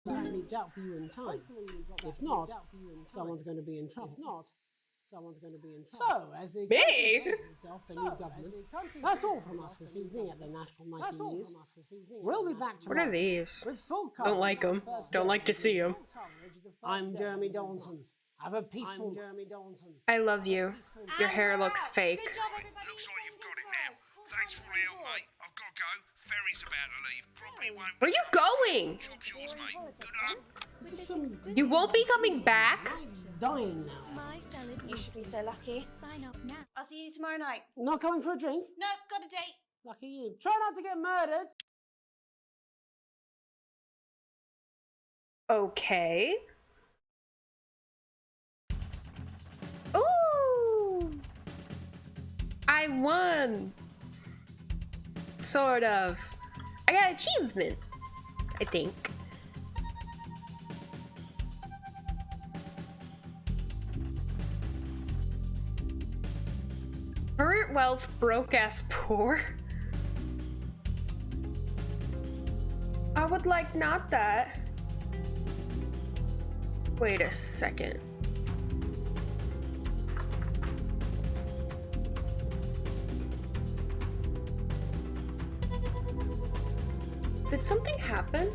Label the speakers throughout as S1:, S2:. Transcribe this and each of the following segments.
S1: That leaked out for you in time. If not, someone's going to be in trouble. If not, someone's going to be in trouble. So, as the country faces itself for new government, that's all from us this evening at the National Nightly News. We'll be back tomorrow.
S2: What are these?
S1: With full
S2: Don't like them. Don't like to see them.
S1: I'm Jeremy Donaldson. Have a peaceful Jeremy Donaldson.
S2: I love you. Your hair looks fake.
S3: Good job, everybody.
S4: Looks like you've got it now. Thanks for all the help, mate. I've got to go. Ferry's about to leave. Probably won't.
S2: Where are you going?
S4: Job's yours, mate. Good luck.
S1: This is some
S2: You won't be coming back?
S1: dying now.
S3: You should be so lucky.
S5: Sign up now.
S3: I'll see you tomorrow night.
S1: Not coming for a drink?
S3: No, got a date.
S1: Lucky you. Try not to get murdered.
S2: Okay. Ooh! I won! Sort of. I got achievement, I think. Current wealth, broke as poor. I would like not that. Wait a second. Did something happen?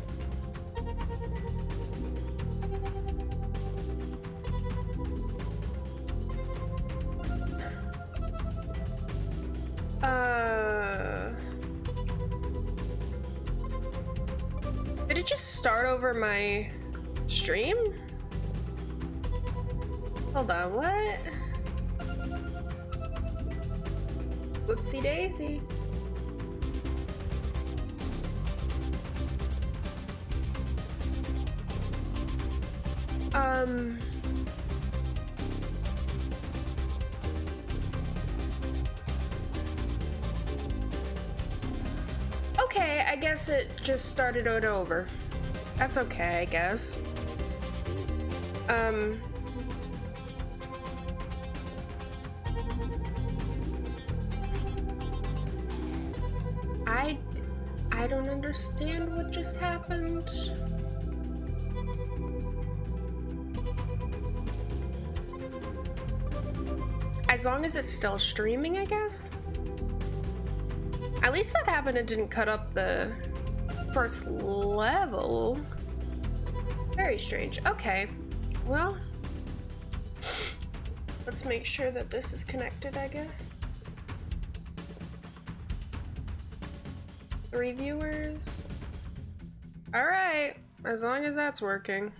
S2: Did it just start over my stream? Hold on, what? Whoopsie daisy. Okay, I guess it just started it over. That's okay, I guess. I don't understand what just happened. As long as it's still streaming, I guess. At least that happened, it didn't cut up the first level. Very strange. Okay, well, let's make sure that this is connected, I guess. 3 viewers. All right, as long as that's working.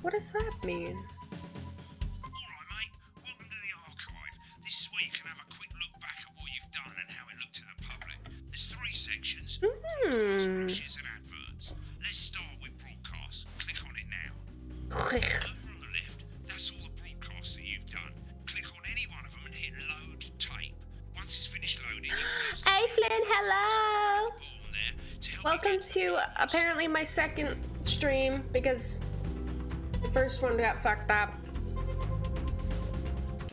S2: What does that mean?
S4: Alright, mate. Welcome to the archive. This is where you can have a quick look back at what you've done and how it looked to the public. There's 3 sections. Broadcast, rushes and adverts. Let's start with broadcast. Click on it now.
S2: Click.
S4: Over on the left, that's all the broadcasts that you've done. Click on any one of them and hit load tape. Once it's finished loading, you can use the
S2: Hey Flynn, hello!
S4: button there to help
S2: Welcome
S4: you get
S2: to apparently my second stream because the first one got fucked up.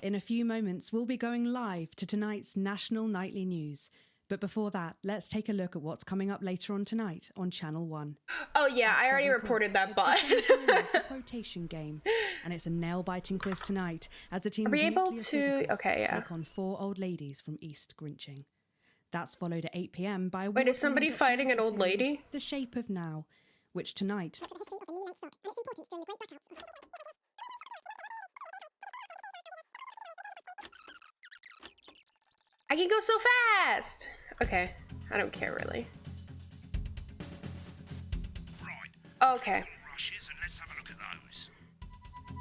S6: In a few moments, we'll be going live to tonight's National Nightly News. But before that, let's take a look at what's coming up later on tonight on Channel 1.
S2: Oh yeah, I already
S6: 7 o'clock,
S2: reported that,
S6: it's
S2: but
S6: the second time of the quotation game, and it's a nail-biting quiz tonight as the team
S2: Are we
S6: of
S2: able
S6: nuclear
S2: to-
S6: physicists
S2: okay, yeah.
S6: take on 4 old ladies from East Grinching. That's followed at 8 p.m. by
S2: Wait, is somebody
S6: award-winning
S2: fighting an old
S6: documentary
S2: lady?
S6: series, The Shape of Now, which tonight
S2: I can go so fast! Okay, I don't care really.
S4: right.
S2: Okay.
S4: Rushes and let's have a look at those.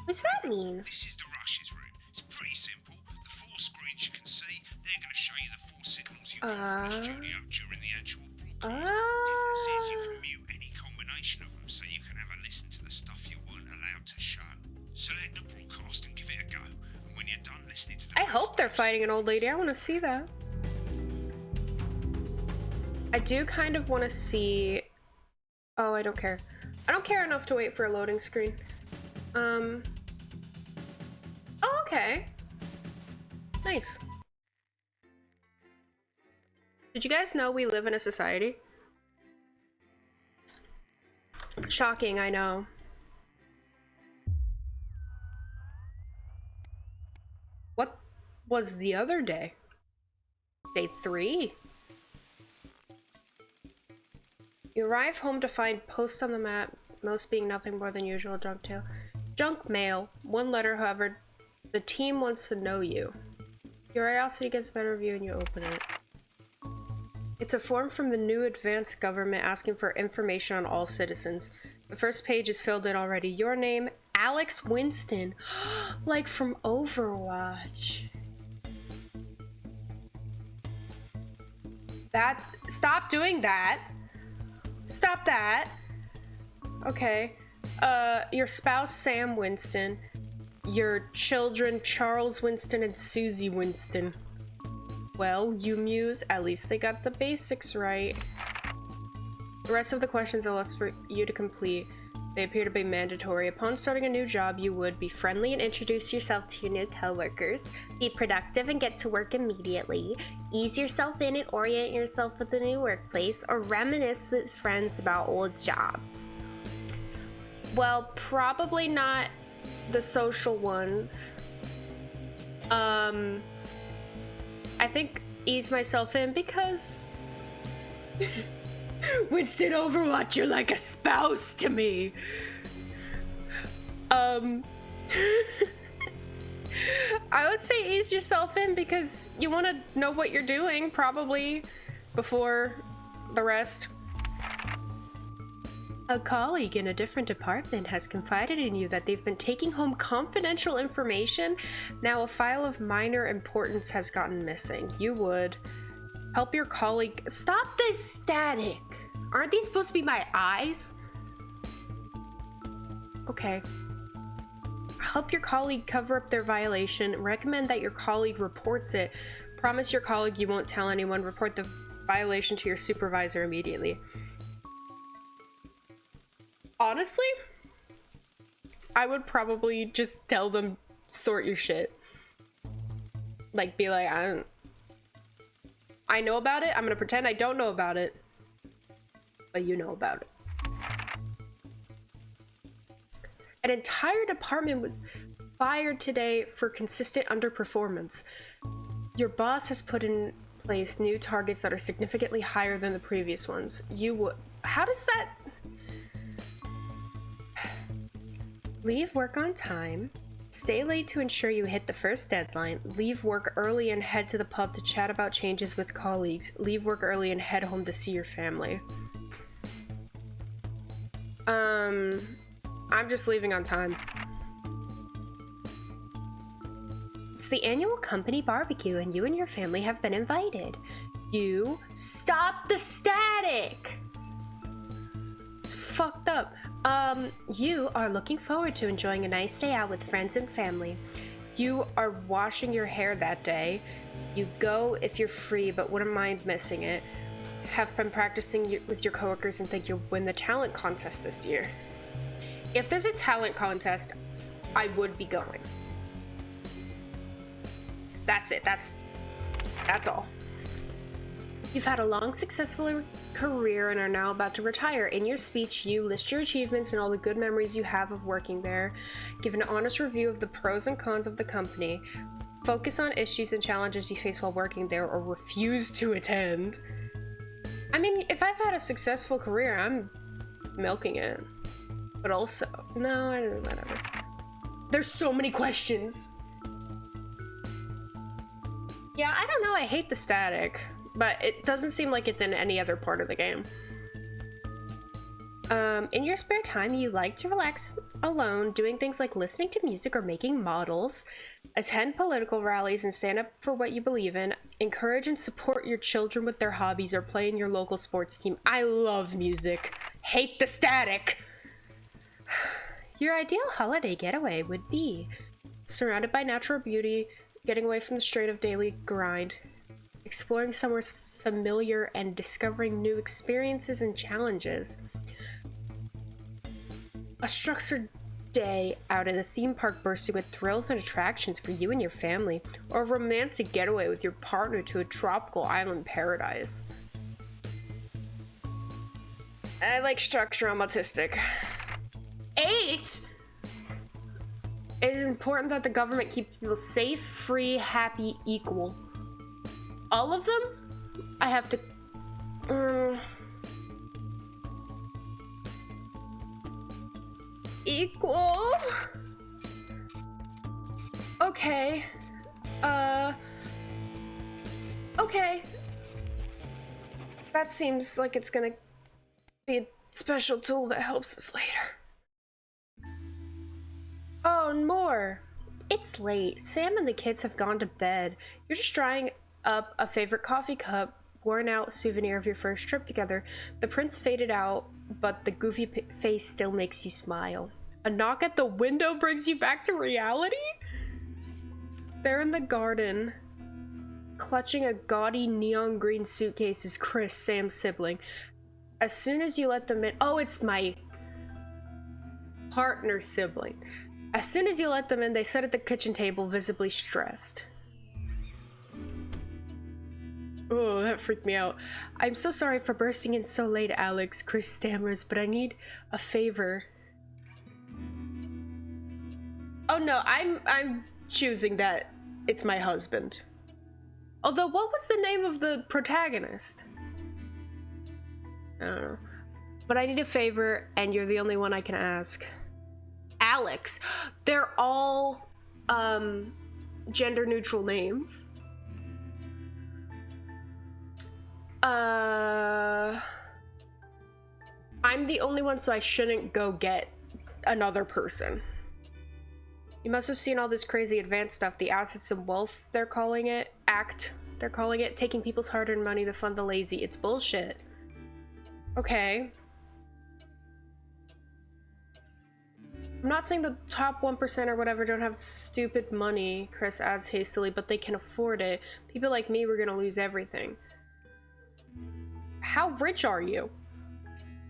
S2: What's that mean?
S4: This is the rushes room. It's pretty simple. The 4 screens you can see, they're going to show you the 4 signals you got from the studio during the actual broadcast. Difference is you can mute any combination of them so you can have a listen to the stuff you weren't allowed to show. Select the broadcast and give it a go. And when you're done listening to the
S2: I hope they're
S4: rest,
S2: fighting an old lady. I want to see that. I do kind of want to see... Oh, I don't care. I don't care enough to wait for a loading screen. Oh, okay. Nice. Did you guys know we live in a society? Shocking, I know. What was the other day? Day 3? You arrive home to find posts on the map, most being nothing more than usual junk mail. One letter, however, the team wants to know you. Curiosity gets the better of you and you open it. It's a form from the new advanced government asking for information on all citizens. The first page is filled in already. Your name, Alex Winston. Like from Overwatch. Stop doing that. Stop that. Okay. Your spouse, Sam Winston. Your children, Charles Winston and Susie Winston. Well, you muse, at least they got the basics right. The rest of the questions are left for you to complete. They appear to be mandatory. Upon starting a new job, you would be friendly and introduce yourself to your new coworkers. Be productive and get to work immediately. Ease yourself in and orient yourself with the new workplace, or reminisce with friends about old jobs. Well, probably not the social ones. I think ease myself in because Winston Overwatch, you're like a spouse to me. I would say ease yourself in because you want to know what you're doing probably before the rest. A colleague in a different department has confided in you that they've been taking home confidential information. Now a file of minor importance has gotten missing. You would help your colleague... Stop this static! Aren't these supposed to be my eyes? Okay. Help your colleague cover up their violation. Recommend that your colleague reports it. Promise your colleague you won't tell anyone. Report the violation to your supervisor immediately. Honestly, I would probably just tell them, sort your shit. Like, be like, I know about it. I'm gonna pretend I don't know about it. But you know about it. An entire department was fired today for consistent underperformance. Your boss has put in place new targets that are significantly higher than the previous ones. You would... How does that... Leave work on time. Stay late to ensure you hit the first deadline. Leave work early and head to the pub to chat about changes with colleagues. Leave work early and head home to see your family. I'm just leaving on time. It's the annual company barbecue and you and your family have been invited. You stop the static! It's fucked up. You are looking forward to enjoying a nice day out with friends and family. You are washing your hair that day. You go if you're free, but wouldn't mind missing it. Have been practicing with your coworkers and think you'll win the talent contest this year. If there's a talent contest, I would be going. That's it. That's all. You've had a long, successful career and are now about to retire. In your speech, you list your achievements and all the good memories you have of working there. Give an honest review of the pros and cons of the company. Focus on issues and challenges you face while working there or refuse to attend. I mean, if I've had a successful career, I'm milking it. But also, no, I don't know, whatever. There's so many questions. Yeah, I don't know, I hate the static. But it doesn't seem like it's in any other part of the game. In your spare time, you like to relax alone, doing things like listening to music or making models, attend political rallies and stand up for what you believe in, encourage and support your children with their hobbies, or play in your local sports team. I love music. Hate the static. Your ideal holiday getaway would be surrounded by natural beauty, getting away from the strain of daily grind, exploring somewhere familiar and discovering new experiences and challenges. A structured day out at a theme park bursting with thrills and attractions for you and your family, or a romantic getaway with your partner to a tropical island paradise. I like structure, I'm autistic. 8! It is important that the government keep people safe, free, happy, equal. All of them? I have to... Equal? Okay. Okay. That seems like it's gonna be a special tool that helps us later. Oh, and more. It's late. Sam and the kids have gone to bed. You're just drying up a favorite coffee cup, worn out souvenir of your first trip together. The prints faded out, but the goofy face still makes you smile. A knock at the window brings you back to reality? There in the garden, clutching a gaudy neon green suitcase, is Chris, Sam's sibling. As soon as you let them in— oh, it's my partner's sibling. As soon as you let them in, they sit at the kitchen table, visibly stressed. Oh, that freaked me out. I'm so sorry for bursting in so late, Alex, Chris stammers, but I need a favor. Oh no, I'm choosing that it's my husband. Although, what was the name of the protagonist? I don't know. But I need a favor, and you're the only one I can ask. Alex. They're all gender neutral names. I'm the only one, so I shouldn't go get another person. You must have seen all this crazy advanced stuff, the assets and wealth, they're calling it. They're calling it. Taking people's hard-earned money to fund the lazy. It's bullshit. Okay. I'm not saying the top 1% or whatever don't have stupid money, Chris adds hastily, but they can afford it. People like me, we're gonna lose everything. How rich are you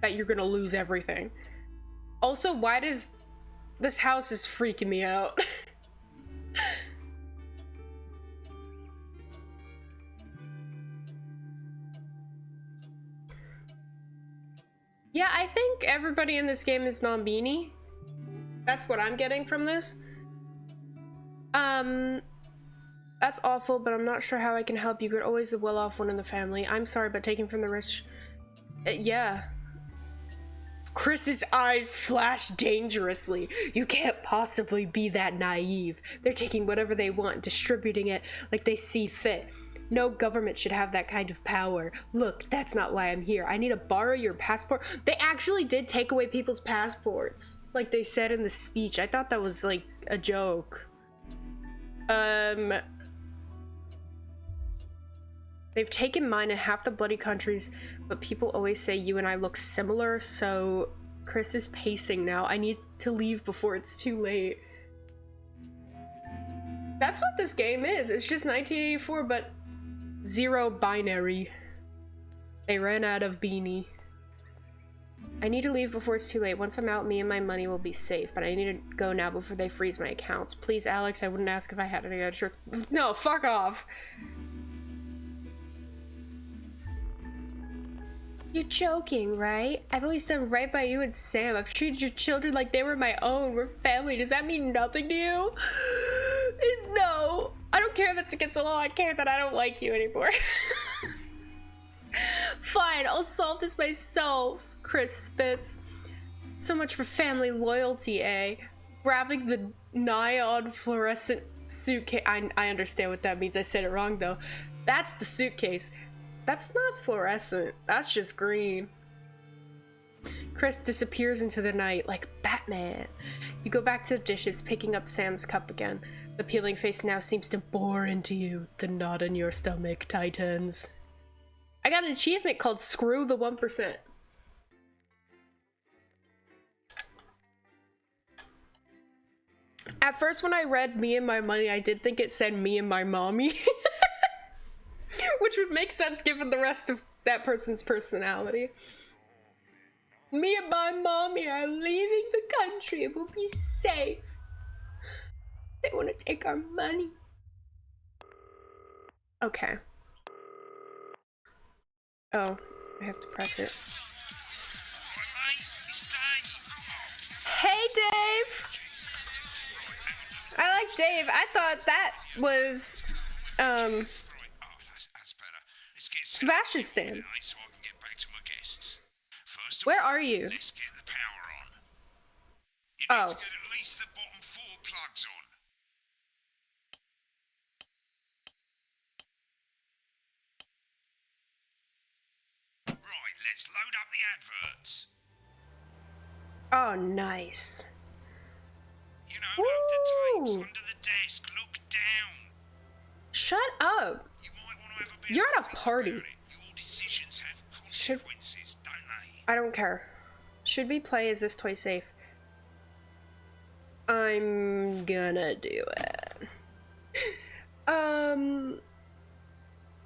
S2: that you're gonna lose everything? Also, why does this house is freaking me out? Yeah, I think everybody in this game is non-beanie. That's what I'm getting from this. That's awful, but I'm not sure how I can help you. You're always the well-off one in the family. I'm sorry, but taking from the rich... yeah. Chris's eyes flash dangerously. You can't possibly be that naive. They're taking whatever they want, distributing it like they see fit. No government should have that kind of power. Look, that's not why I'm here. I need to borrow your passport. They actually did take away people's passports, like they said in the speech. I thought that was like a joke. They've taken mine in half the bloody countries, but people always say you and I look similar, so Chris is pacing now. I need to leave before it's too late. That's what this game is. It's just 1984, but zero binary. They ran out of beanie. I need to leave before it's too late. Once I'm out, me and my money will be safe, but I need to go now before they freeze my accounts. Please, Alex, I wouldn't ask if I had any extra. No, fuck off. You're joking, right? I've always done right by you and Sam. I've treated your children like they were my own. We're family. Does that mean nothing to you? No. I don't care if it's against the law. I care that I don't like you anymore. Fine, I'll solve this myself, Chris spits. So much for family loyalty, eh? Grabbing the neon fluorescent suitcase. I understand what that means. I said it wrong, though. That's the suitcase. That's not fluorescent. That's just green. Chris disappears into the night like Batman. You go back to the dishes, picking up Sam's cup again. The peeling face now seems to bore into you. The knot in your stomach tightens. I got an achievement called Screw the 1%. At first when I read Me and My Money, I did think it said Me and My Mommy. Which would make sense given the rest of that person's personality. Me and my mommy are leaving the country. We'll be safe. They want to take our money. Okay. Oh, I have to press it. Hey, Dave! I like Dave. I thought that was, Sebastian. Where are you?
S4: Let's get the power on. You
S2: Oh.
S4: need to get at least the bottom 4 plugs on. Right, let's load up the adverts.
S2: Oh, nice.
S4: You know, load the tapes
S2: Woo.
S4: under the desk. Look down.
S2: Shut up.
S4: You might want to have a bit
S2: You're
S4: of a
S2: at a
S4: think
S2: party.
S4: about it. Your decisions have consequences, don't they?
S2: I don't care. Should we play Is This Toy Safe? I'm gonna do it.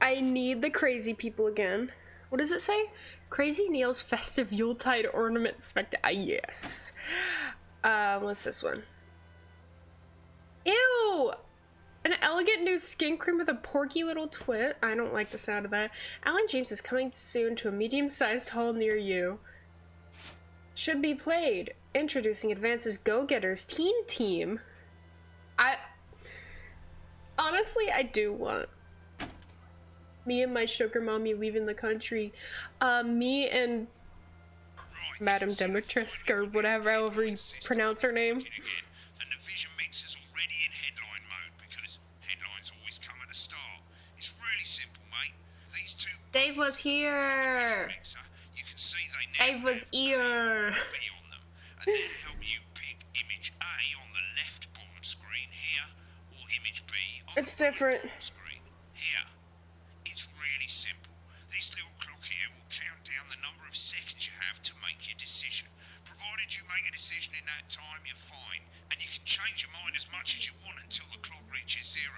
S2: I need the crazy people again. What does it say? Crazy Neil's festive Yuletide ornament spectacle. Yes. What's this one? Ew! An elegant new skin cream with a porky little twist. I don't like the sound of that. Alan James is coming soon to a medium-sized hall near you. Should be played. Introducing Advance's Go-Getters Teen Team. Honestly, I do want me and my sugar mommy leaving the country. Me and Madame Demetrisk, or whatever, however you pronounce her name.
S4: And the Vision Mixer's already in headline mode because headlines always come at the start. It's really simple, mate. These two
S2: Dave was here.
S4: mixer, you can see they now
S2: Dave was here.
S4: B on them, and then help you pick image A on the left bottom screen here, or image B on
S2: It's
S4: the
S2: different.
S4: bottom screen here. It's really simple. This little clock here will count down the number of seconds you have to make your decision. Provided you make a decision in that time, you're fine, and you can change your mind as much as you want until the clock reaches 0.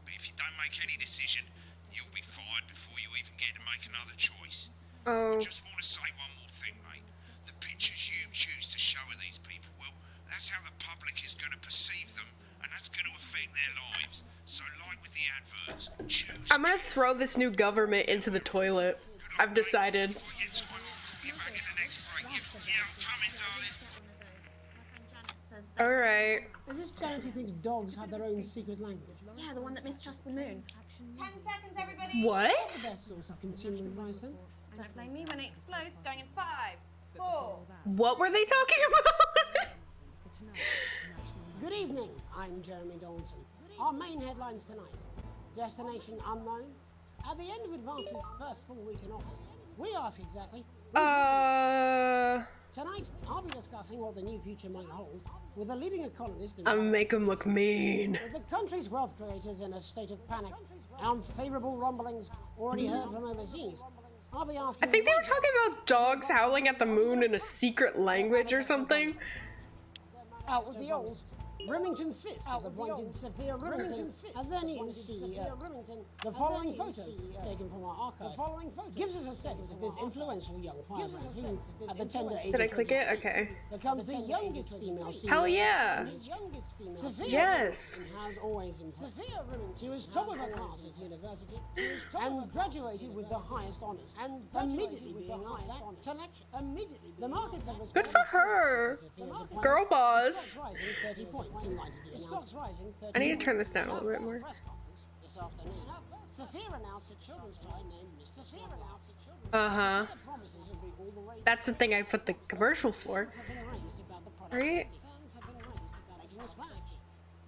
S4: But if you don't make any decision, you'll be fired before you even get to make another choice.
S2: Oh.
S4: I just want to say one more thing, mate. The pictures you choose to show of these people, well, that's how the public is going to perceive them, and that's going to affect their lives. So, like with the adverts, choose.
S2: I'm gonna throw this new government into the toilet. I've decided.
S4: Before you get time, I'll call you back in the next break. Yeah, I'm coming, darling.
S2: Alright.
S1: Is this Janet who thinks dogs have their own secret language?
S3: Yeah, the one that mistrusts the moon.
S5: 10 seconds, everybody.
S2: What?
S1: Best source of consumer advice then?
S3: Don't blame me when it explodes. Going in 5, 4.
S2: What were they talking about?
S1: Good evening, I'm Jeremy Dawson. Our main headlines tonight. Destination unknown. At the end of Advance's first full week in office, we ask exactly Tonight, I'll be discussing what the new future might hold with a leading economist
S2: I'll make them look mean.
S1: with the country's wealth creators in a state of panic and unfavorable rumblings already heard from overseas. I'll be asking
S2: I think they were talking about dogs howling at the moon in a secret language or something.
S1: out with the old Remington's fist of appointed Sophia Remington as their new CEO. The following photo, taken from our archive, gives us a sense of this influential young fireman who, at the tender age
S2: Did I
S1: of
S2: click it?
S1: 23,
S2: Okay.
S1: becomes the youngest female CEO.
S2: Hell yeah.
S1: Sophia
S2: Yes.
S1: Remington has always impressed. She was top of her class at university and graduated with the highest honours, and immediately being asked back to lecture. The markets have
S2: Good for her. Girl boss.
S1: rising 30 points in light of the announcement.
S2: I need to turn this down a little bit more.
S1: This afternoon, Sophia announced a children's toy named Mr. Sophia.
S2: Uh-huh.
S1: Promises will be all the way.
S2: That's the thing I put the commercial for.
S1: Have been raised about the products.
S2: Right?
S1: Concerns have been raised about making a splash.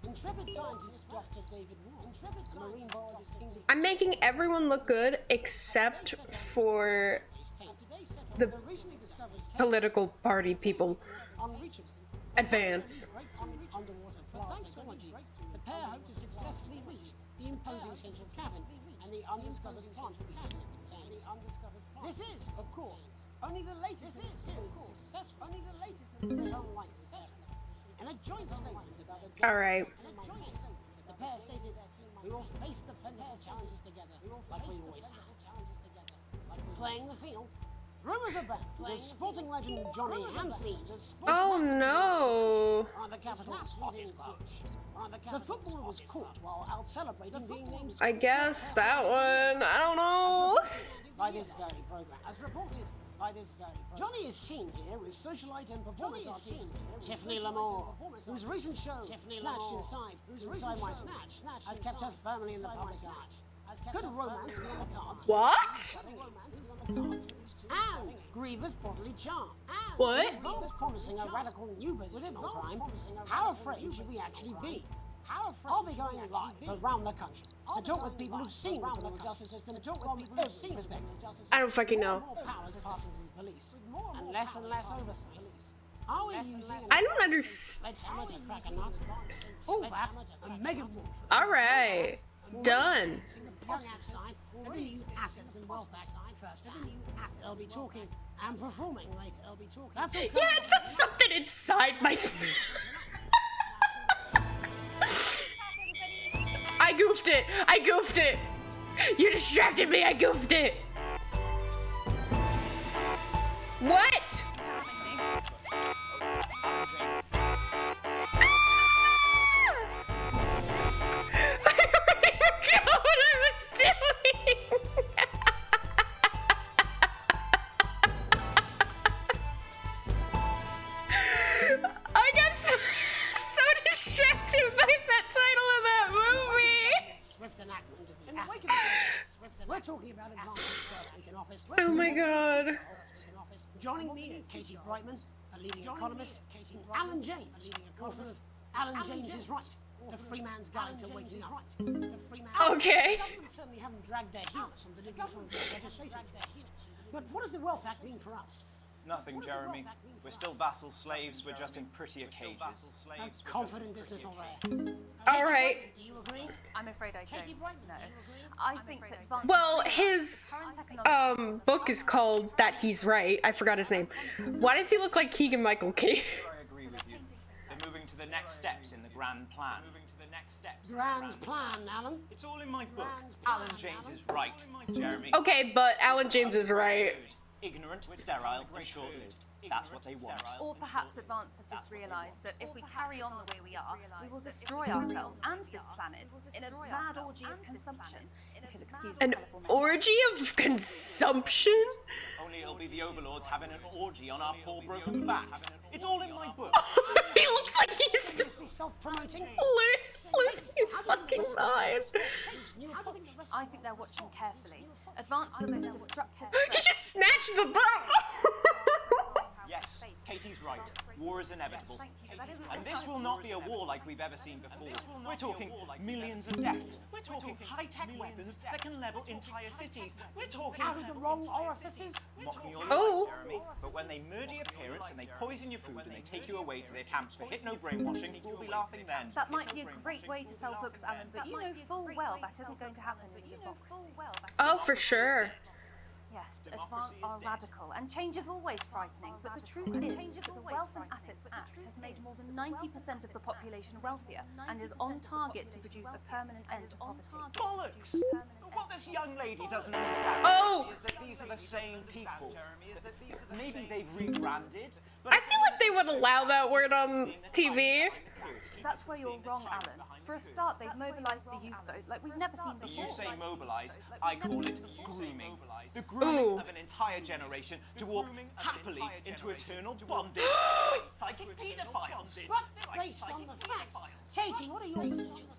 S1: Intrepid scientist Dr. David Ward, marine biologist English.
S2: I'm making everyone look good except for the
S1: Recently discovered
S2: political party people.
S1: unreachable.
S2: Advance.
S1: Underwater plant technology. The pair hope to successfully reach the imposing central cabin and the undiscovered plant species it contains. This is, of course, only the latest in a series of successful. Only the latest in unlike successful. In a joint statement about the
S2: Alright.
S1: the pair stated, "We will face the plentiful challenges together, like we always have. Playing the field, Rumors abound that sporting legend Johnny Hamsley
S2: Oh no.
S1: on the capital's hottest clubs. The footballer was caught while out celebrating being named
S2: I guess that one. I don't know.
S1: by this very program. As reported by this very program. Johnny is seen here with socialite and performance artist Tiffany Lamore, whose recent show, Snatched Inside My Snatch, has kept her firmly in the public eye. Could romance be on the cards?
S2: What?
S1: And grievous bodily charm.
S2: What?
S1: Grievous promising a radical new position on crime. How afraid should we actually be? I'll be going live around the country to talk with people who've seen the criminal justice system, to talk with people who've seen perspective.
S2: I don't fucking know.
S1: More powers passing to the police, and less oversight. Are we using
S2: I don't understand.
S1: sledgehammer to crack a nut? All that and Megan Wolf.
S2: All right. Done.
S1: The positive side of the new Assets and Wealth Act first. They'll be talking and performing later. That's all.
S2: Yeah, it said something inside my. I goofed it. You distracted me. I goofed it. What? I got so distracted by that title of that movie.
S1: Swift enactment of the Assets. We're talking about advances first week in office.
S2: Oh my god.
S1: Joining me are Katie Brightman, a leading economist, and Alan James, a leading economist. Alan James is right. The free man's guide to waking up. The free man.
S2: Okay.
S1: The government certainly haven't dragged their heels on delivering some of the legislation. But what does the Wealth Act mean for us?
S7: Nothing, Jeremy. We're still vassal slaves, we're just in prettier cages.
S1: A confident dismissal there.
S2: All right.
S1: Do you agree?
S3: I'm afraid I don't. No. I think that advanced
S2: Well, his book is called That He's Right. I forgot his name. Why does he look like Keegan-Michael Key?
S7: I agree with you. They're moving to the next steps in the grand plan.
S1: Grand plan, Alan.
S7: It's all in my book. Alan James is right, Jeremy.
S2: Okay, but Alan James is right.
S7: Ignorant, sterile, and short-lived. That's what they want.
S3: Or perhaps Advance have just realised that if we carry on the way we are, we will destroy ourselves and this planet in a mad orgy of consumption. If you'll excuse the
S2: An
S3: colourful metaphor.
S2: orgy of consumption?
S7: Only it'll be the overlords having an orgy on our poor broken backs. It's all in my book.
S2: He looks like he's
S1: Seriously self-promoting.
S2: losing his fucking mind.
S3: I think they're watching carefully. Advance are the most destructive
S2: He
S3: threat.
S2: just snatched the bra.
S7: Yes, Katie's right. War is inevitable. And this will not be a war like we've ever seen before. We're talking millions of deaths. We're talking high-tech weapons that can level entire cities. We're talking...
S1: Out of the wrong orifices.
S7: Mock me all you
S2: Oh.
S7: like, Jeremy, but when they murder your parents and they poison your food and they take you away to their camps for hypno-brainwashing, we'll be laughing then.
S3: That might be a great way to sell books, Alan, but you know full well that isn't going to happen with democracy.
S2: Oh, for sure.
S3: Yes, Advance are radical, and change is always frightening, but the truth is that the Wealth and Assets Act has made more than 90% of the population wealthier, and is on target to produce a permanent end to poverty.
S7: Bollocks! What this young lady doesn't understand
S2: Oh.
S7: is that these are the same people. Maybe they've rebranded, but
S2: I feel like they would allow that word on TV.
S3: That's where you're wrong, Alan. For a start, they've mobilised the youth vote like we've never seen before.
S7: you say mobilise, I call it grooming. The grooming
S2: Ooh.
S7: of an entire generation to walk happily into eternal bondage like psychic paedophiles.
S1: But based on the facts. Katie, what are your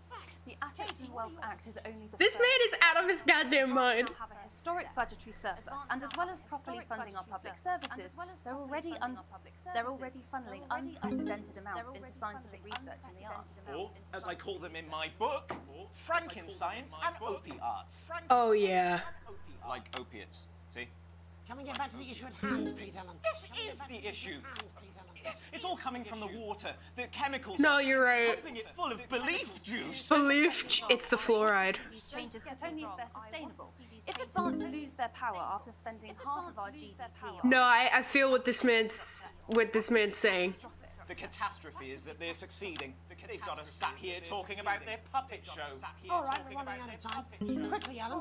S1: facts?
S3: The Assets and Wealth Act is only the
S2: This
S3: first
S2: man is out of his goddamn mind.
S3: now have a historic budgetary surplus, and as well as properly funding our public services, they're already funneling unprecedented amounts into scientific research in the arts.
S7: Or, as I call them in my book, Frankenscience and opiates.
S2: Oh yeah.
S7: Like opiates, see?
S1: Can we get back to the issue at hand, please, Alan?
S7: This is the issue. It's all coming from the water, the chemicals.
S2: No, you're right.
S7: Pumping it full of belief juice.
S2: It's the fluoride.
S3: These changes, but only if they're sustainable. If Advance lose their power after spending half of our GDP on
S2: No, I feel what this man's saying.
S3: catastrophic,
S7: The catastrophe is that they're succeeding. They've got us sat here talking about their puppet show.
S1: All right, we're running out of time. Quickly, Alan.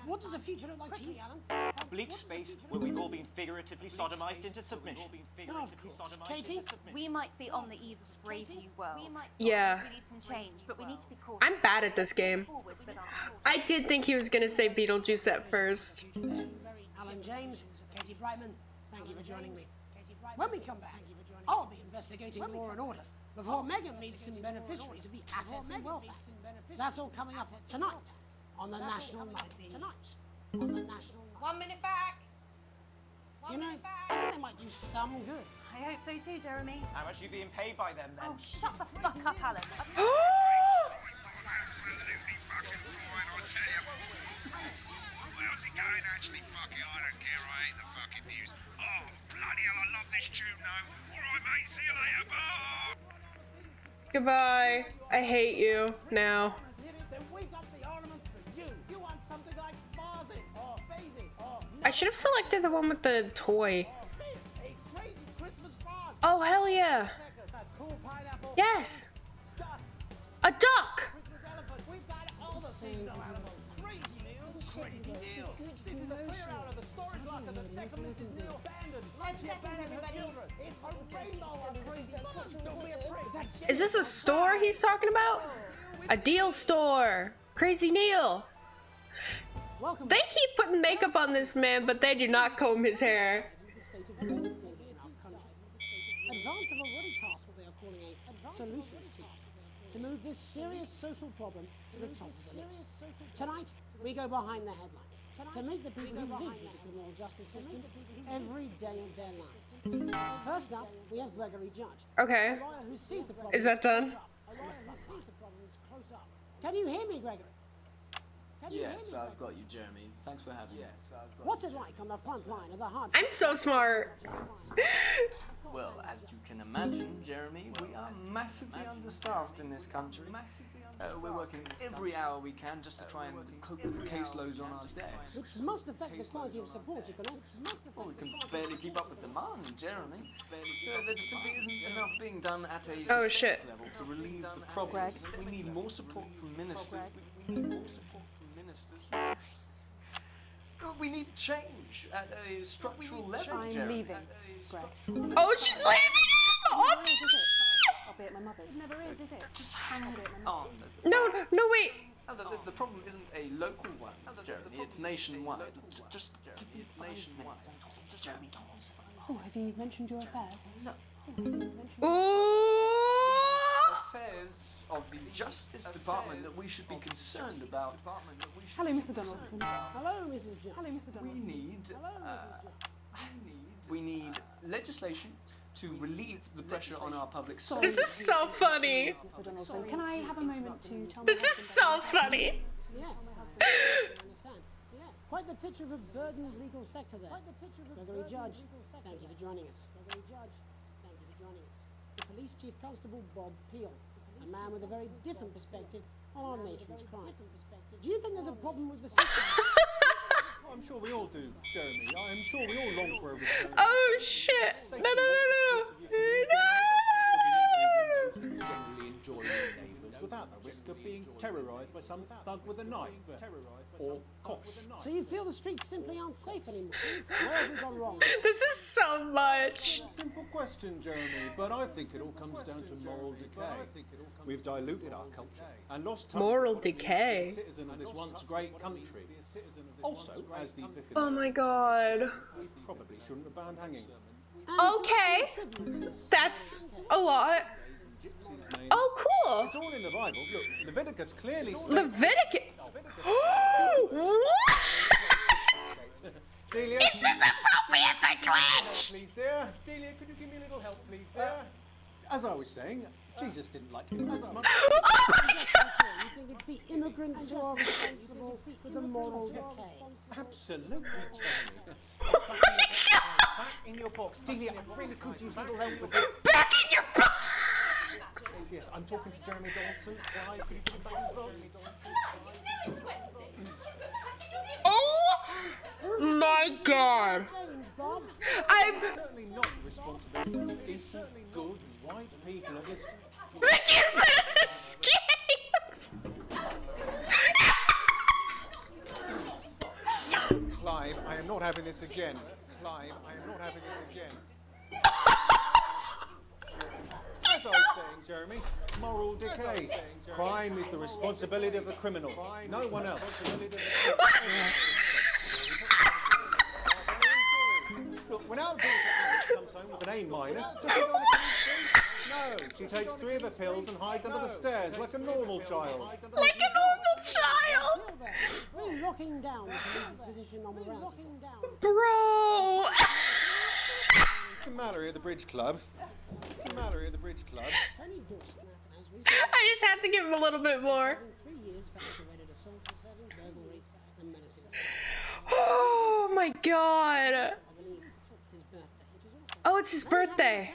S1: What does the future look like to you, Alan?
S7: Bleak space where we've all been figuratively sodomized into submission.
S1: Oh, of course. Katie?
S3: We might be on the eve of brave new world.
S2: Yeah.
S3: We need some change, but we need to be cautious.
S2: I'm bad at this game.
S3: Forwards with our
S2: I did think he was gonna say Beetlejuice at first.
S1: Alan James, Katie Brightman, thank you for joining me. When we come back, I'll be investigating Law and Order before Megan meets some beneficiaries of the Assets and Wealth Act. That's all coming up tonight on the National Nightly News.
S5: 1 minute back.
S1: You know, they might do some good.
S3: I hope so too, Jeremy.
S7: How much are you being paid by them then?
S3: Oh, shut the fuck up, Alan.
S4: Absolutely fucking fine, I tell you. How's it going? Actually, fuck it, I don't care. I hate the fucking news. Oh, bloody hell, I love this tune, though. All right, mate, see you later. Bye.
S2: Goodbye. I hate you now. I should have selected the one with the toy. Oh, hell yeah. Yes. A duck. Is this a store he's talking about? A deal store. Crazy Neil. They keep putting makeup on this man, but they do not comb his hair.
S1: Advance have already tasked what they are calling a solutions team to move this serious social problem to the top of the list. Tonight, we go behind the headlines to meet the people who live with the criminal justice system every day of their lives. First up, we have Gregory Judge.
S2: Okay.
S1: A lawyer who sees the problem
S2: Is that done?
S1: close up. Can you hear me, Gregory?
S8: Yes, I've got you, Jeremy. Thanks for having me.
S1: What's it like on the front line of the hard?
S2: I'm so smart.
S8: Well, as you can imagine, Jeremy, we are massively understaffed in this country. We're working every hour we can just to try and cope with the caseloads on our desks.
S1: Which must affect the quality of support you can offer.
S8: Well, we can barely keep up with demand, Jeremy. There just simply isn't enough being done at a systemic
S2: shit.
S8: level to relieve the problem. We need more support from ministers. We need more support from ministers. We need change at a structural level,
S9: I'm
S8: Jeremy.
S9: leaving, Greg.
S2: Oh, she's leaving him! Oh,
S9: Is it? I'll be at my mother's. It never is it?
S8: Just hang on.
S2: no, wait.
S8: The problem isn't a local one, Jeremy. It's nationwide. Just give me 5 minutes and talk to Jeremy Donaldson.
S9: Oh, have you mentioned your affairs?
S8: No.
S2: Ooh.
S8: Affairs of the Justice Department that we should be concerned about.
S9: Hello, Mr. Donaldson.
S1: Hello, Mrs. Jones.
S9: Hello, Mr. Donaldson.
S8: We need legislation to relieve the pressure on our public
S9: Sorry.
S2: This is so funny.
S9: Mr. Donaldson, can I have a moment to tell
S2: This is so funny.
S1: Yes, I understand. Quite the picture of a burdened legal sector there. Gregory Judge, thank you for joining us. The Police Chief Constable Bob Peel, a man with a very different perspective on our nation's crime. Do you think there's a problem with the system?
S10: I'm sure we all do, Jeremy. I am sure we all long for a return.
S2: Oh shit. No.
S10: Generally enjoy their neighbours without the risk of being terrorised by some thug with a knife or cock.
S1: So you feel the streets simply aren't safe anymore? Where have we gone wrong?
S2: This is so much.
S10: Simple question, Jeremy, but I think it all comes down to moral decay. We've diluted our culture and lost touch
S2: Moral
S10: with what it means to be
S2: decay.
S10: a citizen of this once great country. Also, as the vicar
S2: Oh my god.
S10: we probably shouldn't have banned hanging.
S2: Okay. That's a lot. Oh, cool.
S10: It's all in the Bible. Look, Leviticus clearly states...
S2: Leviticus. What?
S10: Delia,
S2: Is this appropriate for Twitch?
S10: please, dear. Delia, could you give me a little help, please, dear? As I was saying, Jesus didn't like immigrants much.
S1: You think it's the immigrants who are responsible for the moral decay?
S10: Absolutely, Jeremy. Back in your box. Delia, I really could use a little help with this.
S2: Back in your box.
S10: Yes, I'm talking to Jeremy Donaldson. Why, could you sit back in your box?
S2: Oh my god.
S1: Change, Bob.
S2: I vibe.
S10: Certainly not the responsibility of decent, good, white people of this.
S2: Ricky Bennett escaped.
S10: Clive, I am not having this again. Clive, I am not having this again. As I was saying, Jeremy, moral decay. Crime is the responsibility of the criminal, no one else. Look, when our daughter Alice comes home with an A minus, does she go to police? No, she takes 3 of her pills and hides under the stairs like a normal child.
S2: Like a normal child.
S1: We're locking down the police's position on morality.
S2: Bro.
S10: What's the matter at the bridge club? What's the matter at the bridge club?
S1: Tony Dawson has recently
S2: I just had to give him a little bit more.
S1: 3 years for aggravated assault and serving burglary and menacing assault.
S2: Oh my god.
S1: I believe his birthday, which is also
S2: Oh, it's his birthday.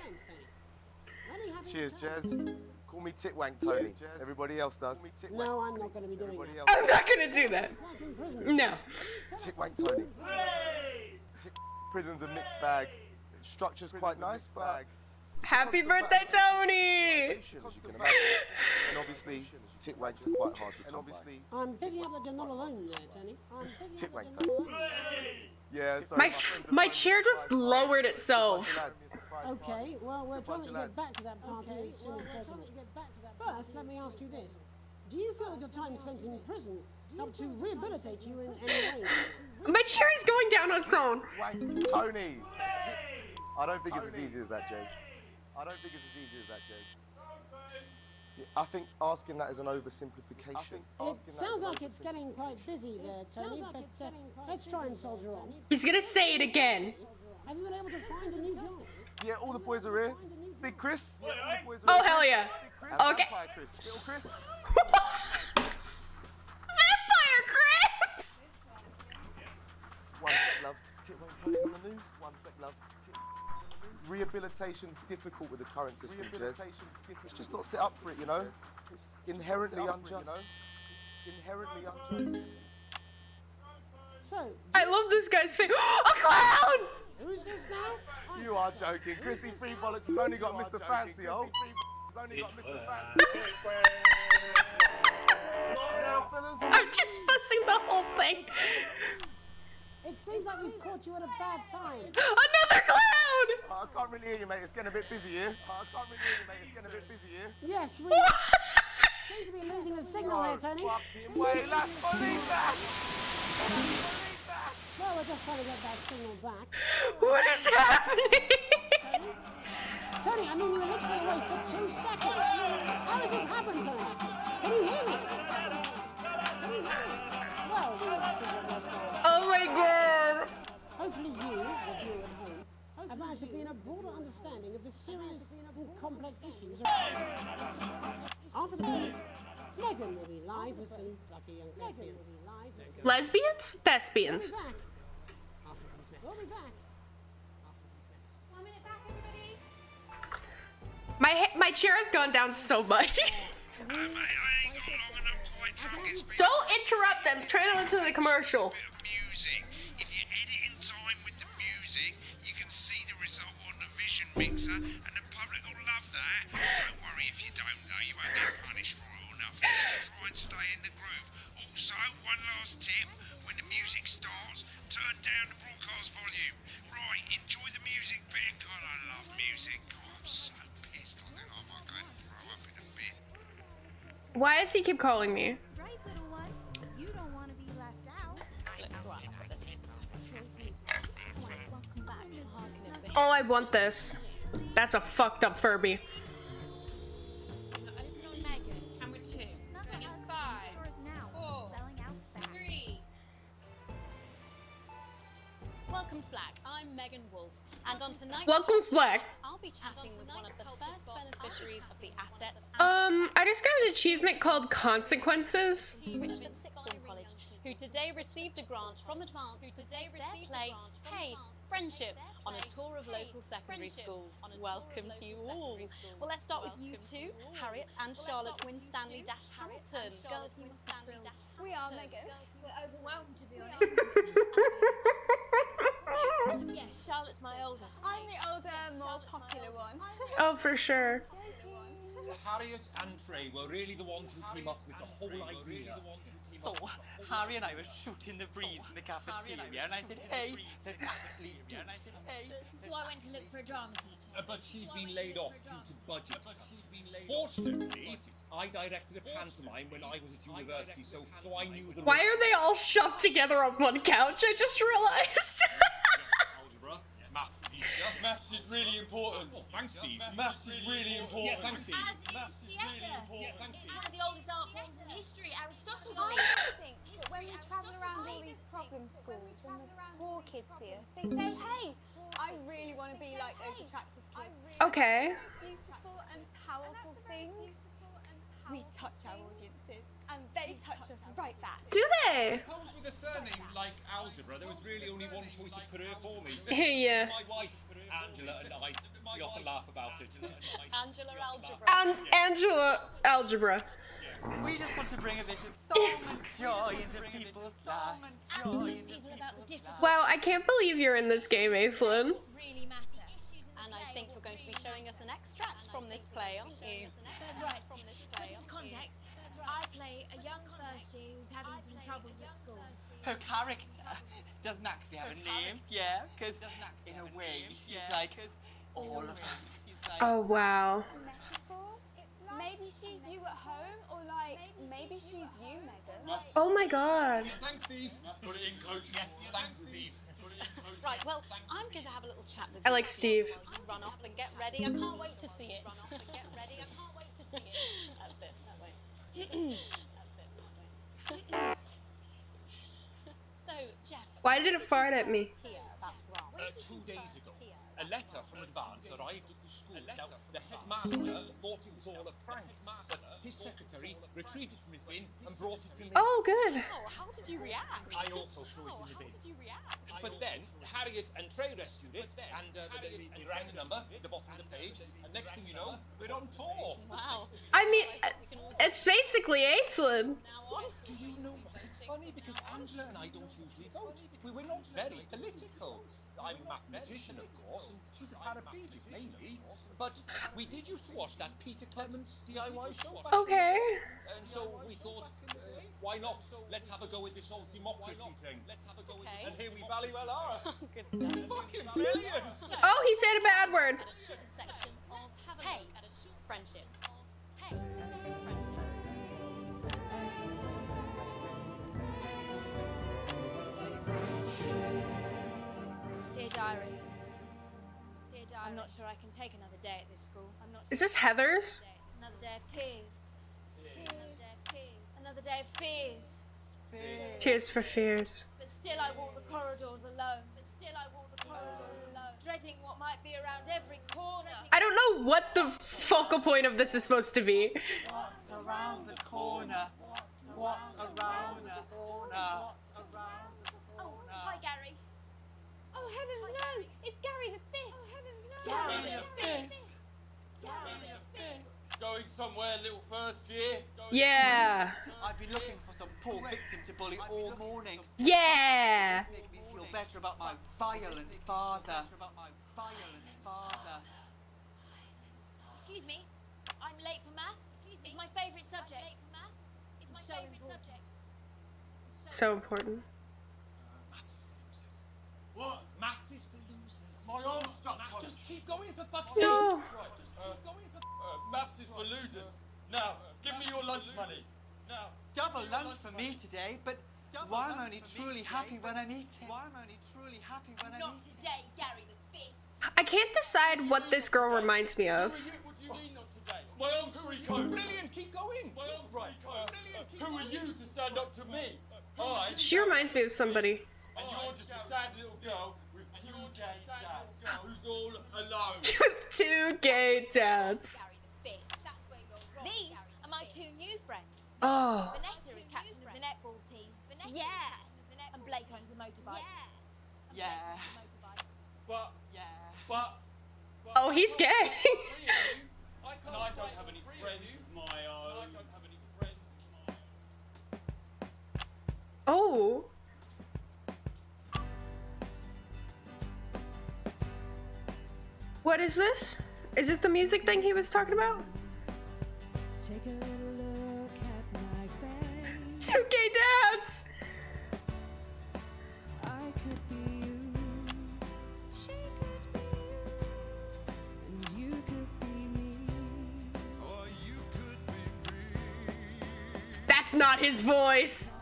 S11: Cheers, Jez. Call me Titwank Tony. Everybody else does.
S1: No, I'm not going to be doing that.
S2: I'm not gonna do that.
S1: It's like in prison.
S2: No.
S11: Titwank Tony. Prison's a mixed bag. Structure's quite nice, but
S2: Happy birthday, Tony!
S11: as you can imagine. And obviously, Titwanks are quite hard to come by.
S1: I'm picking up that you're not alone there, Tony. I'm picking up
S11: Titwank
S1: that you're not alone.
S11: Yeah, sorry.
S2: My chair just lowered itself.
S1: Okay, well, we're trying to get back to that party as soon as possible. First, let me ask you this. Do you feel that your time spent in prison helped to rehabilitate you in any way?
S2: My chair is going down on its own.
S11: Tony! I don't think it's as easy as that, Jez. I don't think it's as easy as that, Jez. Yeah, I think asking that is an oversimplification.
S1: It sounds like it's getting quite busy there, Tony, but let's try and soldier on.
S2: He's gonna say it again.
S1: Have you been able to find a new job?
S11: Yeah, all the boys are here. Big Chris. All the boys are
S2: Oh,
S11: here.
S2: hell yeah.
S11: Big Chris.
S2: Okay.
S11: Vampire Chris. Little Chris.
S2: Vampire Chris!
S11: One sec, love. Titwank Tony's on the news. One sec, love. Rehabilitation's difficult with the current system, Jez. It's just not set up for it, you know? It's inherently unjust. It's inherently unjust.
S1: So,
S2: I love this guy's face. A clown!
S1: who's this now?
S11: You are joking. Chrissy Free Bollocks has only got Mr. Fancy, oh. He's only got Mr. Fancy. What now, fellas?
S2: I'm just buzzing the whole thing.
S1: It seems like we've caught you at a bad time.
S2: Another clown!
S11: I can't really hear you, mate. It's getting a bit busy here. I can't really hear you, mate. It's getting a bit busy here.
S1: Yes, we seem to be losing the signal here, Tony.
S11: Wait, las bonitas!
S1: Well, we're just trying to get that signal back.
S2: What is happening?
S1: Tony, I mean, you were literally away for 2 seconds. How has this happened, Tony? Can you hear me? Well, we will see what else goes on.
S2: Oh my god.
S1: Hopefully you, the viewer at home, have managed to gain a broader understanding of the serious and complex issues after the break. Megan will be live with some lucky young thespians.
S2: Lesbians? Thespians.
S1: We'll be back after these messages. We'll be back after these messages.
S5: 1 minute back, everybody.
S2: My chair has gone down so much.
S4: Mate, I ain't got long and I'm quite drunk. It's been
S2: Don't interrupt them. Try to listen to the commercial.
S4: a bit of music. If you edit in time with the music, you can see the result on the Vision Mixer, and the public will love that. Don't worry if you don't know, you won't get punished for it or nothing. Just try and stay in the groove. Also, one last tip: when the music starts, turn down the broadcast volume. Right, enjoy the music bit. God, I love music. God, I'm so pissed. I think I might go and throw up in a bit.
S2: Why does he keep calling me?
S5: Right, little one. You don't want to be left out.
S2: Oh, I want this. That's a fucked up Furby.
S5: Open on Megan. Camera 2. Going in 5, 4, 3.
S12: Welcome's Black. I'm Megan Wolf, and on tonight's
S2: Welcome's Black.
S12: I'll be chatting with one of the first beneficiaries of the assets.
S2: I just got an achievement called Consequences.
S12: Richmond Sixth Form College, who today received a grant from Advance to their play Hey Friendship on a tour of local secondary schools. Welcome to you all. Well, let's start with you two, Harriet and Charlotte Winstanley-Hamilton. Girls, you must be thrilled.
S5: We are, Megan. We're overwhelmed, to be honest.
S12: Yes, Charlotte's my oldest.
S5: popular one.
S2: Oh, for sure.
S13: Harriet and Trey were really the ones who came up with the whole idea.
S7: So, Harry and I were shooting the breeze in the cafeteria, and I said, hey, let's actually do something.
S5: So I went to look for a drama teacher.
S13: But she'd been laid off due to budget cuts. Fortunately, I directed a pantomime when I was at university, so I knew the...
S2: Why are they all shoved together on one couch? I just realized.
S13: Algebra, maths teacher.
S14: Maths is really important.
S13: Oh, thanks, Steve.
S14: Maths is really important.
S13: Yeah, thanks, Steve.
S5: As is theatre.
S13: Yeah, thanks,
S5: It's
S13: Steve.
S5: one of the oldest art forms in history. Aristotle
S15: I
S5: believed.
S15: think that when we travel around all these problem schools and the poor kids see us, they say, hey, I really want to be like those attractive kids.
S2: Okay.
S15: Beautiful and powerful things. We touch our audiences and they touch us right back.
S2: Do they?
S13: Suppose with a surname like Algebra, there was really only one choice of career for me.
S2: Yeah.
S13: My wife, Angela, and I, we often laugh about it.
S12: Angela Algebra.
S2: Angela Algebra.
S7: We just want to bring a bit of song and joy into people's lives.
S5: And teach people about the difficult
S2: Wow, I can't believe you're in this game, Aethlin.
S5: really matter.
S12: And I think you're going to be showing us an extract from this play, aren't you?
S5: That's right. Put into context, I play a young first year who's having some troubles at school.
S7: Her character doesn't actually have a name, yeah, because in a way she's like all of us.
S2: Oh, wow.
S15: Maybe she's you at home, or like maybe she's you, Megan.
S2: Oh my god.
S13: Yeah, thanks, Steve.
S14: Put it in, coach.
S13: Yes, thanks, Steve.
S12: Right, well, I'm going to have a little chat with
S2: I
S12: you
S2: like Steve.
S12: while you run off and get ready. I can't wait to see it. Get ready. I can't wait to see it. That's it. That way. So, Jeff.
S2: Why did it fart at me?
S12: Here about grants.
S13: 2 days ago, a letter from Advance arrived at the school. Now, the headmaster thought it was all a prank, but his secretary retrieved it from his bin and brought it to me.
S2: Oh, good.
S12: Oh, how did you react?
S13: I also threw it in the bin.
S12: How did you react?
S13: But then, Harriet and Trey rescued it, and they rang the number at the bottom of the page, and next thing you know, we're on tour.
S12: Wow.
S2: I mean, it's basically Aethlin.
S13: Do you know what? It's funny because Angela and I don't usually vote. We're not very political. I'm a mathematician, of course, and she's a paraplegic, mainly. But we did used to watch that Peter Clements DIY show back
S2: Okay.
S13: and so we thought, why not? Let's have a go with this whole democracy thing. Let's have a go with this. And here we valley well are.
S12: Good stuff.
S13: Fucking brilliant!
S2: Oh, he said a bad word.
S12: Section of have a look at a friendship. Hey.
S3: Dear Diary. I'm not sure I can take another day at this school. I'm not
S2: Is this Heather's?
S3: Another day of tears. Another day of tears. Another day of fears.
S2: Tears for Fears.
S3: But still I walk the corridors alone. Dreading what might be around every corner.
S2: I don't know what the focal point of this is supposed to be.
S7: What's around the corner? What's around the corner?
S3: Oh, hi Gary.
S15: Oh heavens no! It's Gary the Fifth. Oh heavens no!
S7: Gary the Fist.
S14: Going somewhere, little first year.
S2: Yeah.
S7: I've been looking for some poor victim to bully all morning.
S2: Yeah.
S7: Make me feel better about my violent father.
S3: Excuse me. I'm late for maths. It's my favourite subject. It's so important.
S2: So important.
S13: Maths is for losers.
S14: What?
S13: Maths is for losers.
S14: My arm's stuck.
S13: Just keep going for fuck's sake.
S2: No.
S14: Right,
S13: Just keep going for...
S14: maths is for losers. Now, give me your lunch money. Now.
S7: Double lunch for me today, but why I'm only truly happy when I'm eating.
S3: Not today, Gary the Fist.
S2: I can't decide what this girl reminds me of.
S14: What do you mean not today? My Uncle Rico.
S13: Brilliant, keep going.
S14: My Uncle Rico. Who are you to stand up to me? I.
S2: She reminds me of somebody.
S14: And you're just a sad little girl with two gay dads who's all alone.
S2: With 2 gay dads.
S3: Gary the Fist. These are my 2 new friends.
S2: Oh.
S3: Vanessa is captain of the netball team.
S15: Yeah.
S3: And Blake owns a motorbike.
S7: Yeah.
S14: But.
S2: Oh, he's gay.
S14: And I don't have any friends of my own.
S2: Oh. What is this? Is this the music thing he was talking about?
S6: Take a little look at my face.
S2: 2K dads!
S6: I could be you. She could be you. And you could be me.
S4: Or you could be me.
S2: That's not his voice.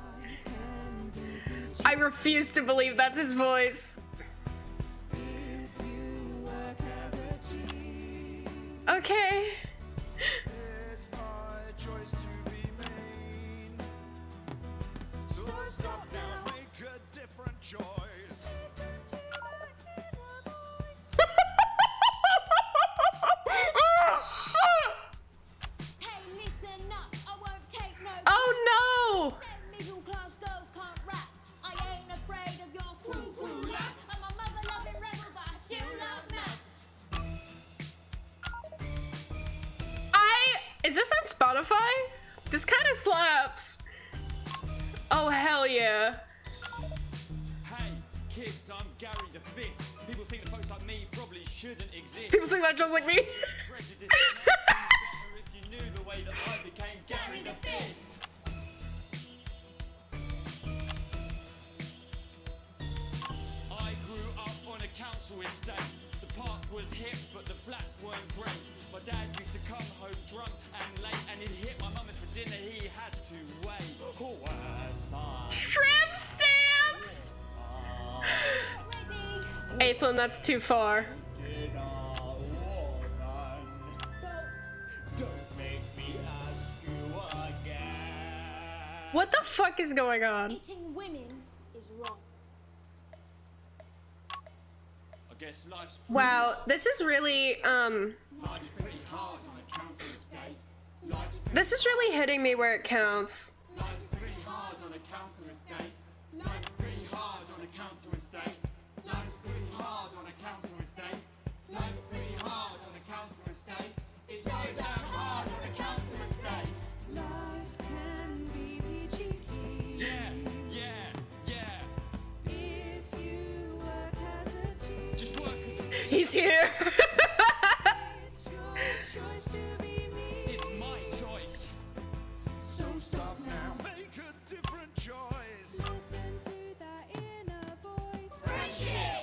S2: I refuse to believe that's his voice. Okay.
S4: It's my choice to be mean. So stop now, make a different choice.
S5: Hey, listen up, I won't take no.
S2: Oh no!
S5: Middle class girls can't rap. I ain't afraid of your crew laps. I'm a mother loving rebel, but I still love maths.
S2: Is this on Spotify? This kind of slaps. Oh hell yeah.
S14: Hey, kids, I'm Gary the Fist. People think that folks like me probably shouldn't exist.
S2: People think that just like me.
S14: Prejudice makes things better if you knew the way that I became Gary the Fist. I grew up on a council estate. The park was hip, but the flats weren't great. My dad used to come home drunk and late, and he'd hit my mum, and for dinner he had to wait. Oh, where's my
S2: Tramp stamps! Aethlin, that's too far.
S14: Don't make me ask you again.
S2: What the fuck is going on?
S5: Hitting women is wrong.
S14: I guess life's
S2: Wow, this is really,
S14: life's pretty hard on a council estate.
S2: this is really hitting me where it counts.
S14: Life's pretty hard on a council estate. Life's pretty hard on a council estate. Life's pretty hard on a council estate. Life's pretty hard on a council estate. It's so damn hard on a council estate.
S6: Life can be peachy keen.
S14: Yeah.
S6: If you work as a team.
S14: Just work as a team.
S2: He's here.
S6: It's your choice to be me.
S14: It's my choice.
S4: So stop now, make a different choice.
S6: Listen to that inner voice.
S5: Friendship!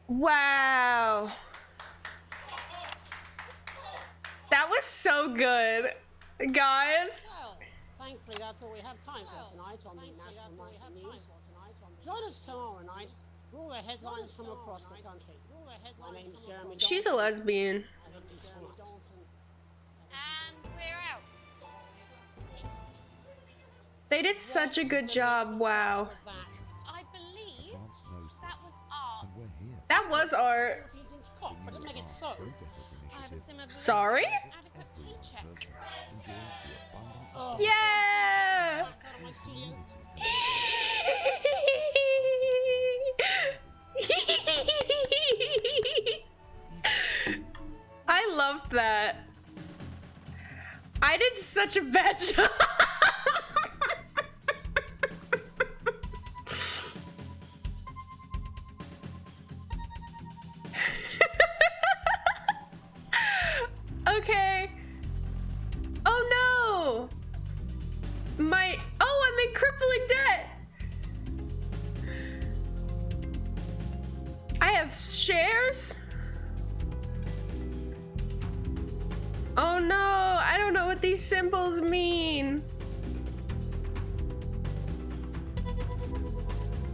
S2: Wow. That was so good. Guys.
S1: Well, thankfully that's all we have time for tonight on the National Nightly News. Join us tomorrow night for all the headlines from across the country. My name's Jeremy
S2: She's a
S1: Dawson.
S2: lesbian.
S1: Have a peaceful night.
S12: And we're out.
S2: They did such a good job. Wow.
S12: I believe that was art.
S2: That was art.
S1: 14-inch cock, but doesn't make it so.
S12: I have a similar
S2: Sorry?
S12: adequate paycheck.
S1: Oh,
S2: Yeah.
S1: out of my studio.
S2: I loved that. I did such a bad job. Okay. Oh no. I'm in crippling debt. I have shares. Oh no, I don't know what these symbols mean.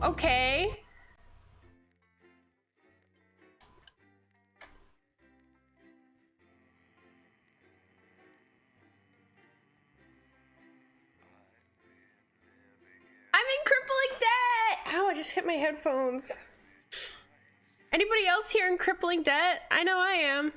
S2: Okay. I'm in crippling debt! Ow, I just hit my headphones. Anybody else here in crippling debt? I know I am.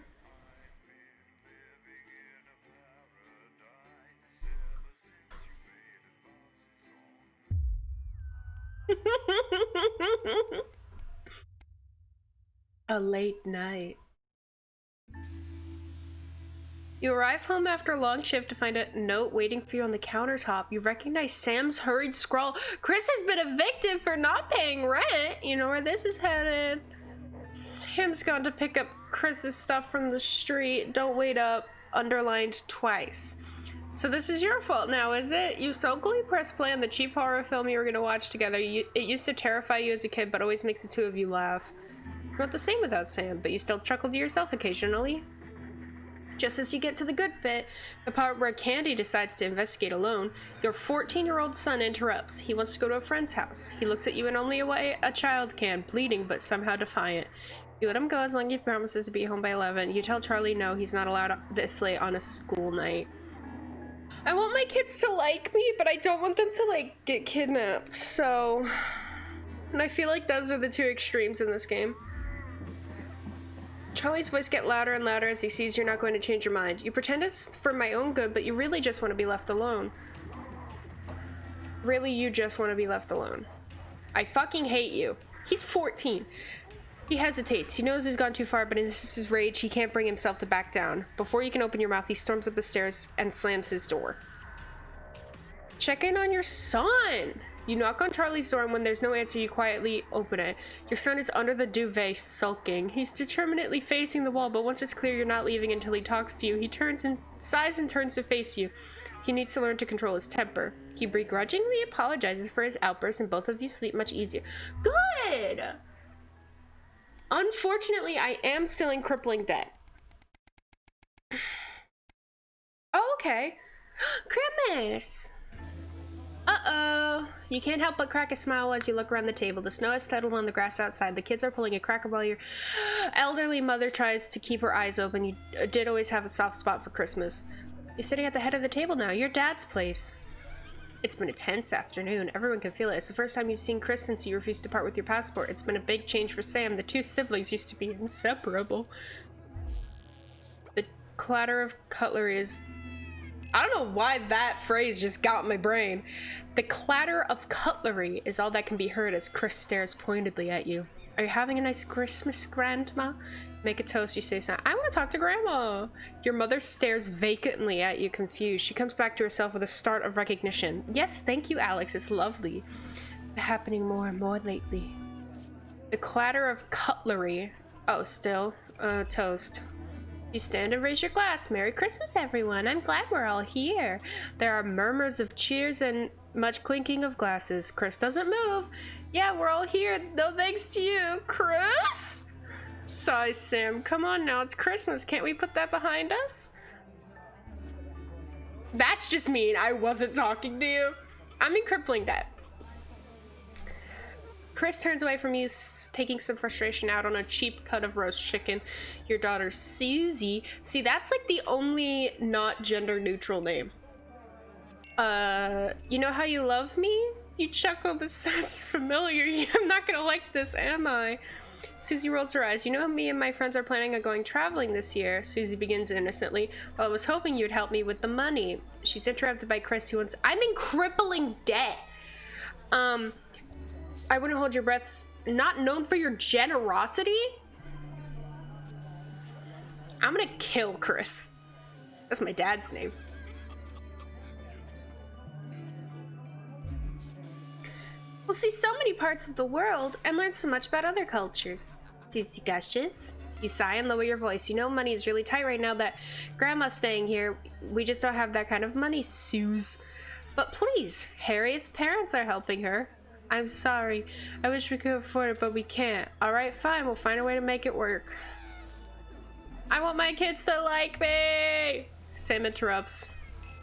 S2: A late night. You arrive home after a long shift to find a note waiting for you on the countertop. You recognize Sam's hurried scrawl. Chris has been evicted for not paying rent. You know where this is headed. Sam. Tim's gone to pick up Chris's stuff from the street. Don't wait up. Underlined twice. So this is your fault now, is it? You sulkily pressed play on the cheap horror film you were gonna watch together. It used to terrify you as a kid, but always makes the two of you laugh. It's not the same without Sam, but you still chuckle to yourself occasionally. Just as you get to the good bit, the part where Candy decides to investigate alone, your 14-year-old son interrupts. He wants to go to a friend's house. He looks at you in only a way a child can, pleading but somehow defiant. You let him go as long as he promises to be home by 11. You tell Charlie no, he's not allowed this late on a school night. I want my kids to like me, but I don't want them to, like, get kidnapped, so... And I feel like those are the two extremes in this game. Charlie's voice gets louder and louder as he sees you're not going to change your mind. You pretend it's for my own good, but you really just want to be left alone. Really, you just want to be left alone. I fucking hate you. He's 14. He hesitates. He knows he's gone too far, but in his rage, he can't bring himself to back down. Before you can open your mouth, he storms up the stairs and slams his door. Check in on your son! You knock on Charlie's door, and when there's no answer, you quietly open it. Your son is under the duvet, sulking. He's determinedly facing the wall, but once it's clear you're not leaving until he talks to you, he sighs and turns to face you. He needs to learn to control his temper. He begrudgingly apologizes for his outburst, and both of you sleep much easier. Good! Unfortunately, I am still in crippling debt. Oh, okay. Christmas! Uh-oh. You can't help but crack a smile as you look around the table. The snow has settled on the grass outside. The kids are pulling a cracker while your elderly mother tries to keep her eyes open. You did always have a soft spot for Christmas. You're sitting at the head of the table now. Your dad's place. It's been a tense afternoon. Everyone can feel it. It's the first time you've seen Chris since you refused to part with your passport. It's been a big change for Sam. The two siblings used to be inseparable. The clatter of cutlery is... I don't know why that phrase just got in my brain. The clatter of cutlery is all that can be heard as Chris stares pointedly at you. Are you having a nice Christmas, Grandma? Make a toast, you say something. I want to talk to Grandma. Your mother stares vacantly at you, confused. She comes back to herself with a start of recognition. Yes, thank you, Alex. It's lovely. It's been happening more and more lately. The clatter of cutlery. Oh, still. Toast. You stand and raise your glass. Merry Christmas, everyone. I'm glad we're all here. There are murmurs of cheers and much clinking of glasses. Chris doesn't move. Yeah, we're all here. No thanks to you. Chris? Sighs Sam. Come on now, it's Christmas. Can't we put that behind us? That's just mean. I wasn't talking to you. I'm in crippling debt. Chris turns away from you, taking some frustration out on a cheap cut of roast chicken. Your daughter, Susie. See, that's like the only not gender neutral name. You know how you love me? You chuckle, this sounds familiar. I'm not gonna like this, am I? Susie rolls her eyes. You know, me and my friends are planning on going traveling this year. Susie begins innocently. Well, I was hoping you'd help me with the money. She's interrupted by Chris, who wants... I'm in crippling debt. I wouldn't hold your breaths. Not known for your generosity? I'm gonna kill Chris. That's my dad's name. We'll see so many parts of the world and learn so much about other cultures. Susie gushes. You sigh and lower your voice. You know money is really tight right now that Grandma's staying here. We just don't have that kind of money, Suze. But please, Harriet's parents are helping her. I'm sorry. I wish we could afford it, but we can't. Alright, fine. We'll find a way to make it work. I want my kids to like me! Sam interrupts.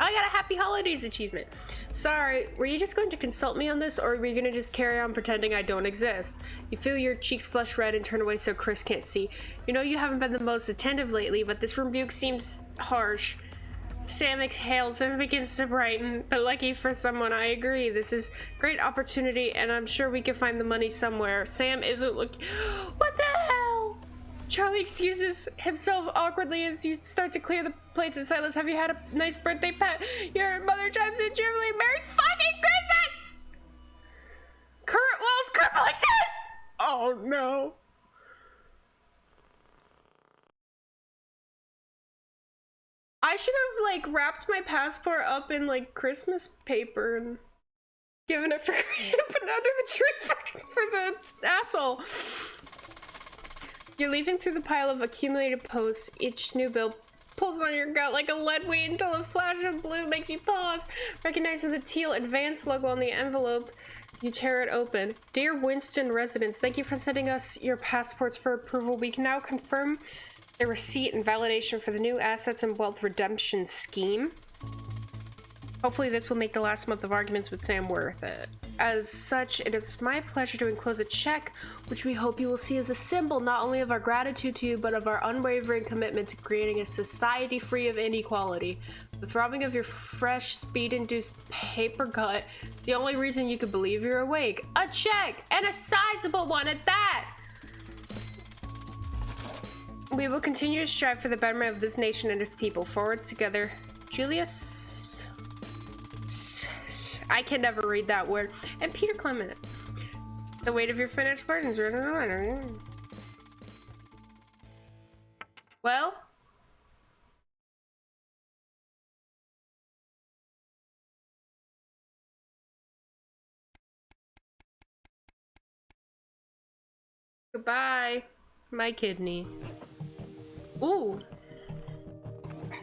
S2: I got a Happy Holidays achievement. Sorry, were you just going to consult me on this, or were you going to just carry on pretending I don't exist? You feel your cheeks flush red and turn away so Chris can't see. You know you haven't been the most attentive lately, but this rebuke seems harsh. Sam exhales and begins to brighten, but lucky for someone, I agree. This is great opportunity, and I'm sure we can find the money somewhere. Sam isn't looking... What the hell? Charlie excuses himself awkwardly as you start to clear the plates in silence. Have you had a nice birthday, Pat? Your mother chimes in cheerfully. Merry fucking Christmas! Current wealth crippling debt! Oh no. I should have, like, wrapped my passport up in, like, Christmas paper and given it for put it under the tree for the asshole. You're leafing through the pile of accumulated posts. Each new bill pulls on your gut like a lead weight until a flash of blue makes you pause. Recognizing the teal advanced logo on the envelope, you tear it open. Dear Winston residents, thank you for sending us your passports for approval. We can now confirm the receipt and validation for the new Assets and Wealth Redemption Scheme. Hopefully this will make the last month of arguments with Sam worth it. As such, it is my pleasure to enclose a check, which we hope you will see as a symbol not only of our gratitude to you, but of our unwavering commitment to creating a society free of inequality. The throbbing of your fresh, speed-induced paper gut is the only reason you could believe you're awake. A check! And a sizable one at that! We will continue to strive for the betterment of this nation and its people. Forwards together. Julius... I can never read that word. And Peter Clement. The weight of your finished burdens. Well... Goodbye, my kidney. Ooh.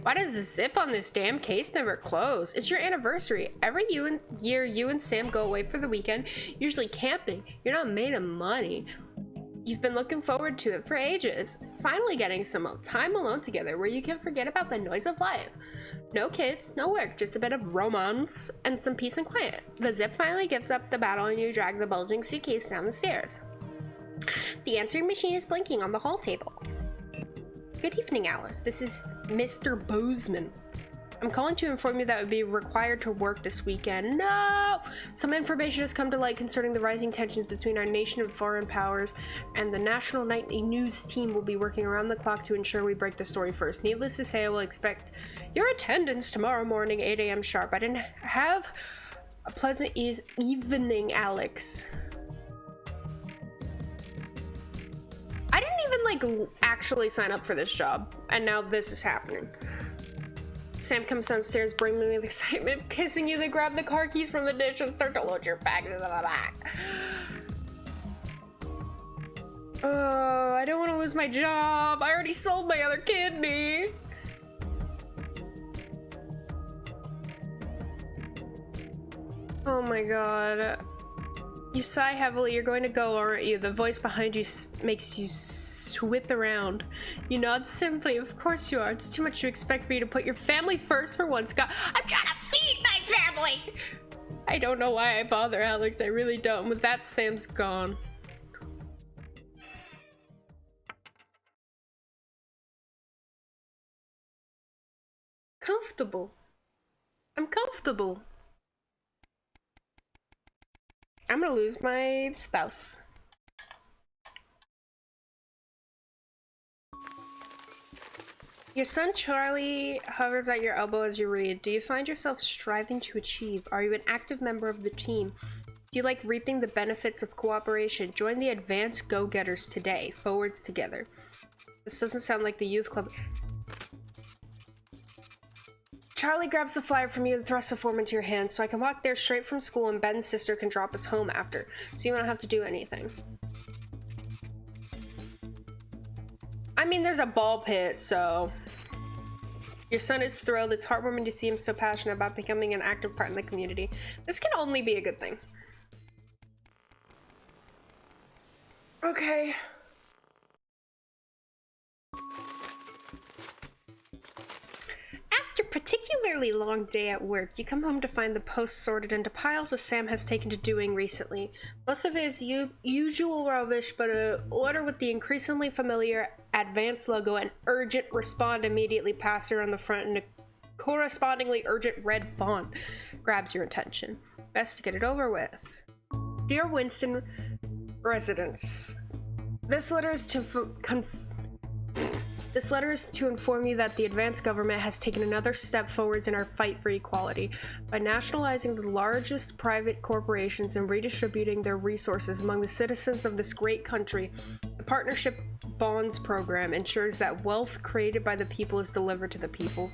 S2: Why does the zip on this damn case never close? It's your anniversary. Every year you and Sam go away for the weekend, usually camping. You're not made of money. You've been looking forward to it for ages. Finally getting some time alone together where you can forget about the noise of life. No kids, no work, just a bit of romance and some peace and quiet. The zip finally gives up the battle and you drag the bulging suitcase down the stairs. The answering machine is blinking on the hall table. Good evening, Alice. This is Mr. Bozeman. I'm calling to inform you that I would be required to work this weekend. No! Some information has come to light concerning the rising tensions between our nation and foreign powers, and the National Nightly News team will be working around the clock to ensure we break the story first. Needless to say, I will expect your attendance tomorrow morning, 8 a.m. sharp. I didn't have a pleasant evening, Alex. I didn't even, actually sign up for this job, and now this is happening. Sam comes downstairs, brimming with excitement, kissing you. They grab the car keys from the dish and start to load your bag into the back. Oh, I don't want to lose my job. I already sold my other kidney. Oh my god. You sigh heavily. You're going to go, aren't you? The voice behind you makes you whip around. You nod simply. Of course you are. It's too much to expect for you to put your family first for once. God, I'm trying to feed my family! I don't know why I bother, Alex. I really don't. With that, Sam's gone. Comfortable. I'm comfortable. I'm gonna lose my spouse. Your son Charlie hovers at your elbow as you read. Do you find yourself striving to achieve? Are you an active member of the team? Do you like reaping the benefits of cooperation? Join the Advanced Go-Getters today. Forwards together. This doesn't sound like the youth club. Charlie grabs the flyer from you and thrusts the form into your hand so I can walk there straight from school and Ben's sister can drop us home after, so you don't have to do anything. I mean, there's a ball pit, so... Your son is thrilled. It's heartwarming to see him so passionate about becoming an active part in the community. This can only be a good thing. Okay. After a particularly long day at work, you come home to find the posts sorted into piles as Sam has taken to doing recently. Most of it is usual rubbish, but an order with the increasingly familiar Advanced logo and urgent respond immediately plastered on the front in a correspondingly urgent red font grabs your attention. Best to get it over with. Dear Winston residents, this letter is to inform you that the advanced government has taken another step forwards in our fight for equality by nationalizing the largest private corporations and redistributing their resources among the citizens of this great country. The Partnership Bonds program ensures that wealth created by the people is delivered to the people.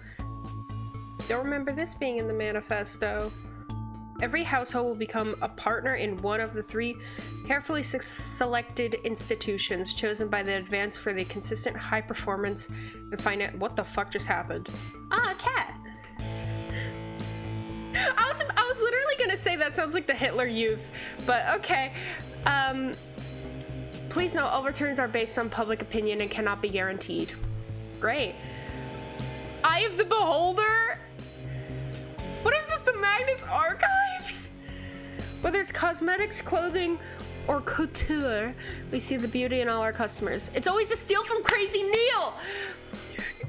S2: Don't remember this being in the manifesto. Every household will become a partner in one of the 3 carefully selected institutions chosen by the Advance for the consistent high performance and finance. What the fuck just happened? Ah, a cat. I was literally gonna say that sounds like the Hitler Youth, but okay. Please note, all returns are based on public opinion and cannot be guaranteed. Great. Eye of the Beholder? What is this, the Magnus Archives? Whether it's cosmetics, clothing, or couture, we see the beauty in all our customers. It's always a steal from Crazy Neil!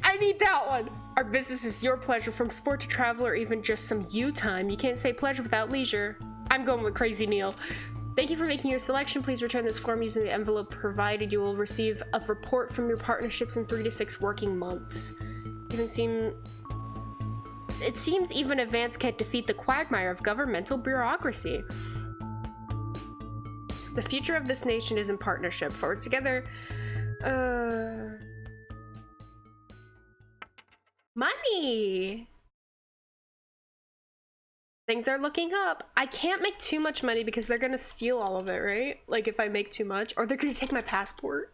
S2: I need that one. Our business is your pleasure, from sport to travel or even just some you time. You can't say pleasure without leisure. I'm going with Crazy Neil. Thank you for making your selection. Please return this form using the envelope provided. You will receive a report from your partnerships in 3 to 6 working months. It seems even Advance can't defeat the quagmire of governmental bureaucracy. The future of this nation is in partnership. Forward together. Money! Things are looking up. I can't make too much money because they're gonna steal all of it, right? Like if I make too much, or they're gonna take my passport.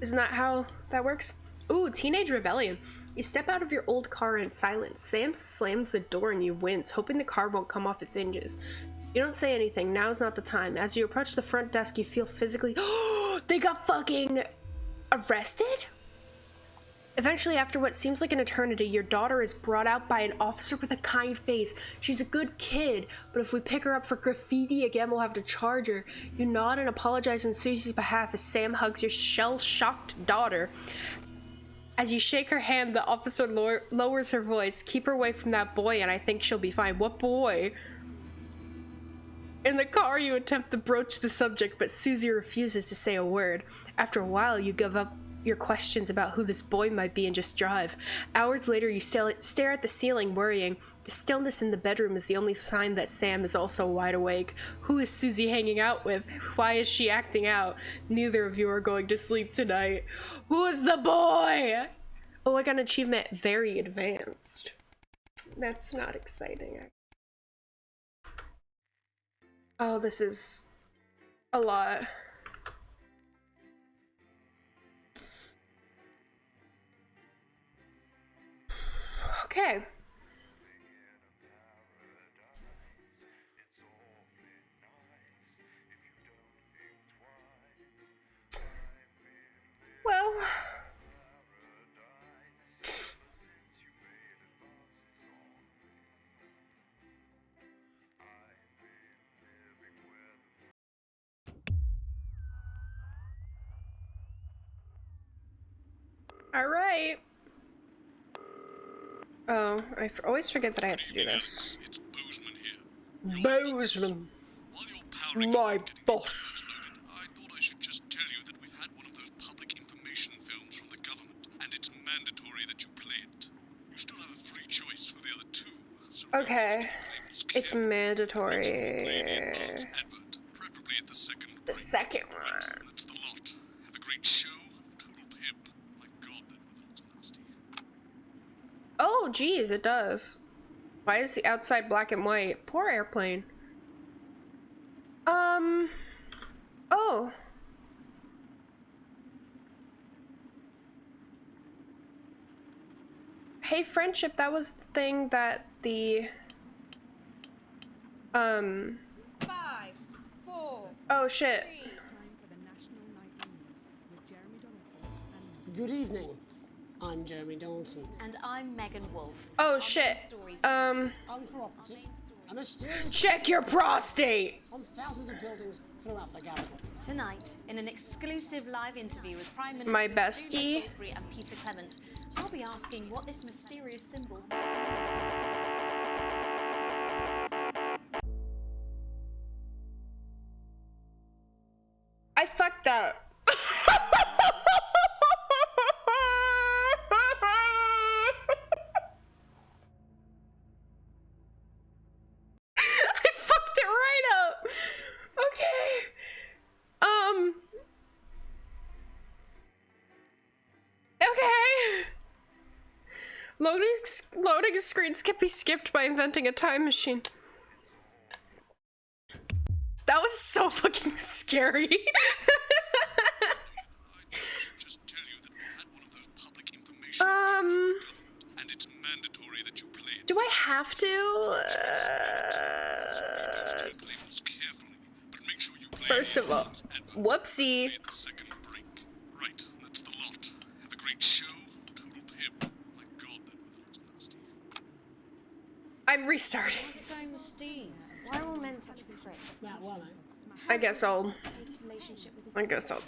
S2: Isn't that how that works? Ooh, Teenage Rebellion. You step out of your old car in silence. Sam slams the door and you wince, hoping the car won't come off its hinges. You don't say anything. Now's not the time. As you approach the front desk, you feel physically, oh, they got fucking arrested? Eventually, after what seems like an eternity, your daughter is brought out by an officer with a kind face. She's a good kid, but if we pick her up for graffiti again, we'll have to charge her. You nod and apologize on Susie's behalf as Sam hugs your shell-shocked daughter. As you shake her hand, the officer lowers her voice. Keep her away from that boy and I think she'll be fine. What boy? In the car, you attempt to broach the subject, but Susie refuses to say a word. After a while, you give up your questions about who this boy might be and just drive. Hours later, you stare at the ceiling, worrying. The stillness in the bedroom is the only sign that Sam is also wide awake. Who is Susie hanging out with? Why is she acting out? Neither of you are going to sleep tonight. Who is the boy? Oh, I got an achievement, very advanced. That's not exciting. Oh, this is a lot. Okay. Well, all right. Oh, I always forget that I have to do this.
S16: It's Bozeman here.
S2: Bozeman. My boss.
S16: I thought I should just tell you that we've had one of those public information films from the government, and it's mandatory that you play it. You still have a free choice for the other 2. So
S2: okay. It's mandatory.
S16: Advert, preferably at the second break.
S2: The second one.
S16: That's the lot. Have a great show. Total pimp. My God, that weather looks nasty.
S2: Oh, geez, it does. Why is the outside black and white? Poor airplane. Oh. Hey, friendship, that was the thing that the,
S17: 5, 4.
S2: Oh, shit.
S1: Good evening. I'm Jeremy Donaldson.
S12: And I'm Megan Wolf.
S2: Oh, shit.
S1: Uncooperative. A mysterious...
S2: Check your prostate!
S1: On thousands of buildings throughout the capital.
S12: Tonight, in an exclusive live interview with Prime Minister
S2: My bestie.
S12: Salisbury and Peter Clement, we'll be asking what this mysterious symbol...
S2: I fucked up. I fucked it right up. Okay. Okay. Loading screens can be skipped by inventing a time machine. That was so fucking scary.
S16: And it's mandatory that you play it.
S2: Do I have to? First of all, whoopsie.
S16: Right, that's the lot. Have a great show. Total pimp. My god, that weather looks nasty.
S2: I'm restarting.
S18: How's it going with Steve?
S1: Why are all men such pricks? That well,
S2: I guess I'll do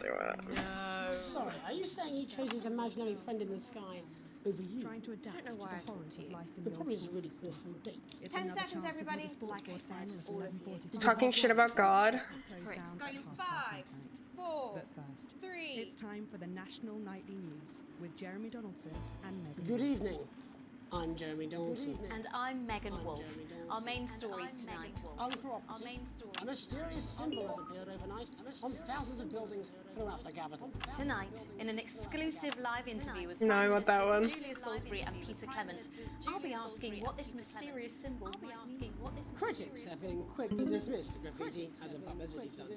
S2: it.
S1: No. Sorry, are you saying he chose his imaginary friend in the sky over you?
S6: Trying to adapt
S1: I don't know why I
S6: to the horrors
S1: talked to
S6: of
S1: you.
S6: life in
S1: It probably is a really awful date.
S15: 10 seconds, everybody. Like I said, all of you.
S2: Talking shit about God.
S17: Pricks. Going in 5, 4,
S6: But first,
S17: 3.
S6: it's time for the National Nightly News with Jeremy Donaldson and Megan.
S1: Good evening. I'm Jeremy Donaldson.
S3: And I'm Megan Wolf. Our main stories tonight.
S1: Uncooperative. A mysterious symbol has appeared overnight on thousands of buildings throughout the capital.
S3: Tonight, in an exclusive live interview with
S2: No, I want that one.
S3: Julia Salisbury and Peter Clement, I'll be asking what this mysterious symbol means.
S1: Critics have been quick to dismiss the graffiti as a publicity stunt,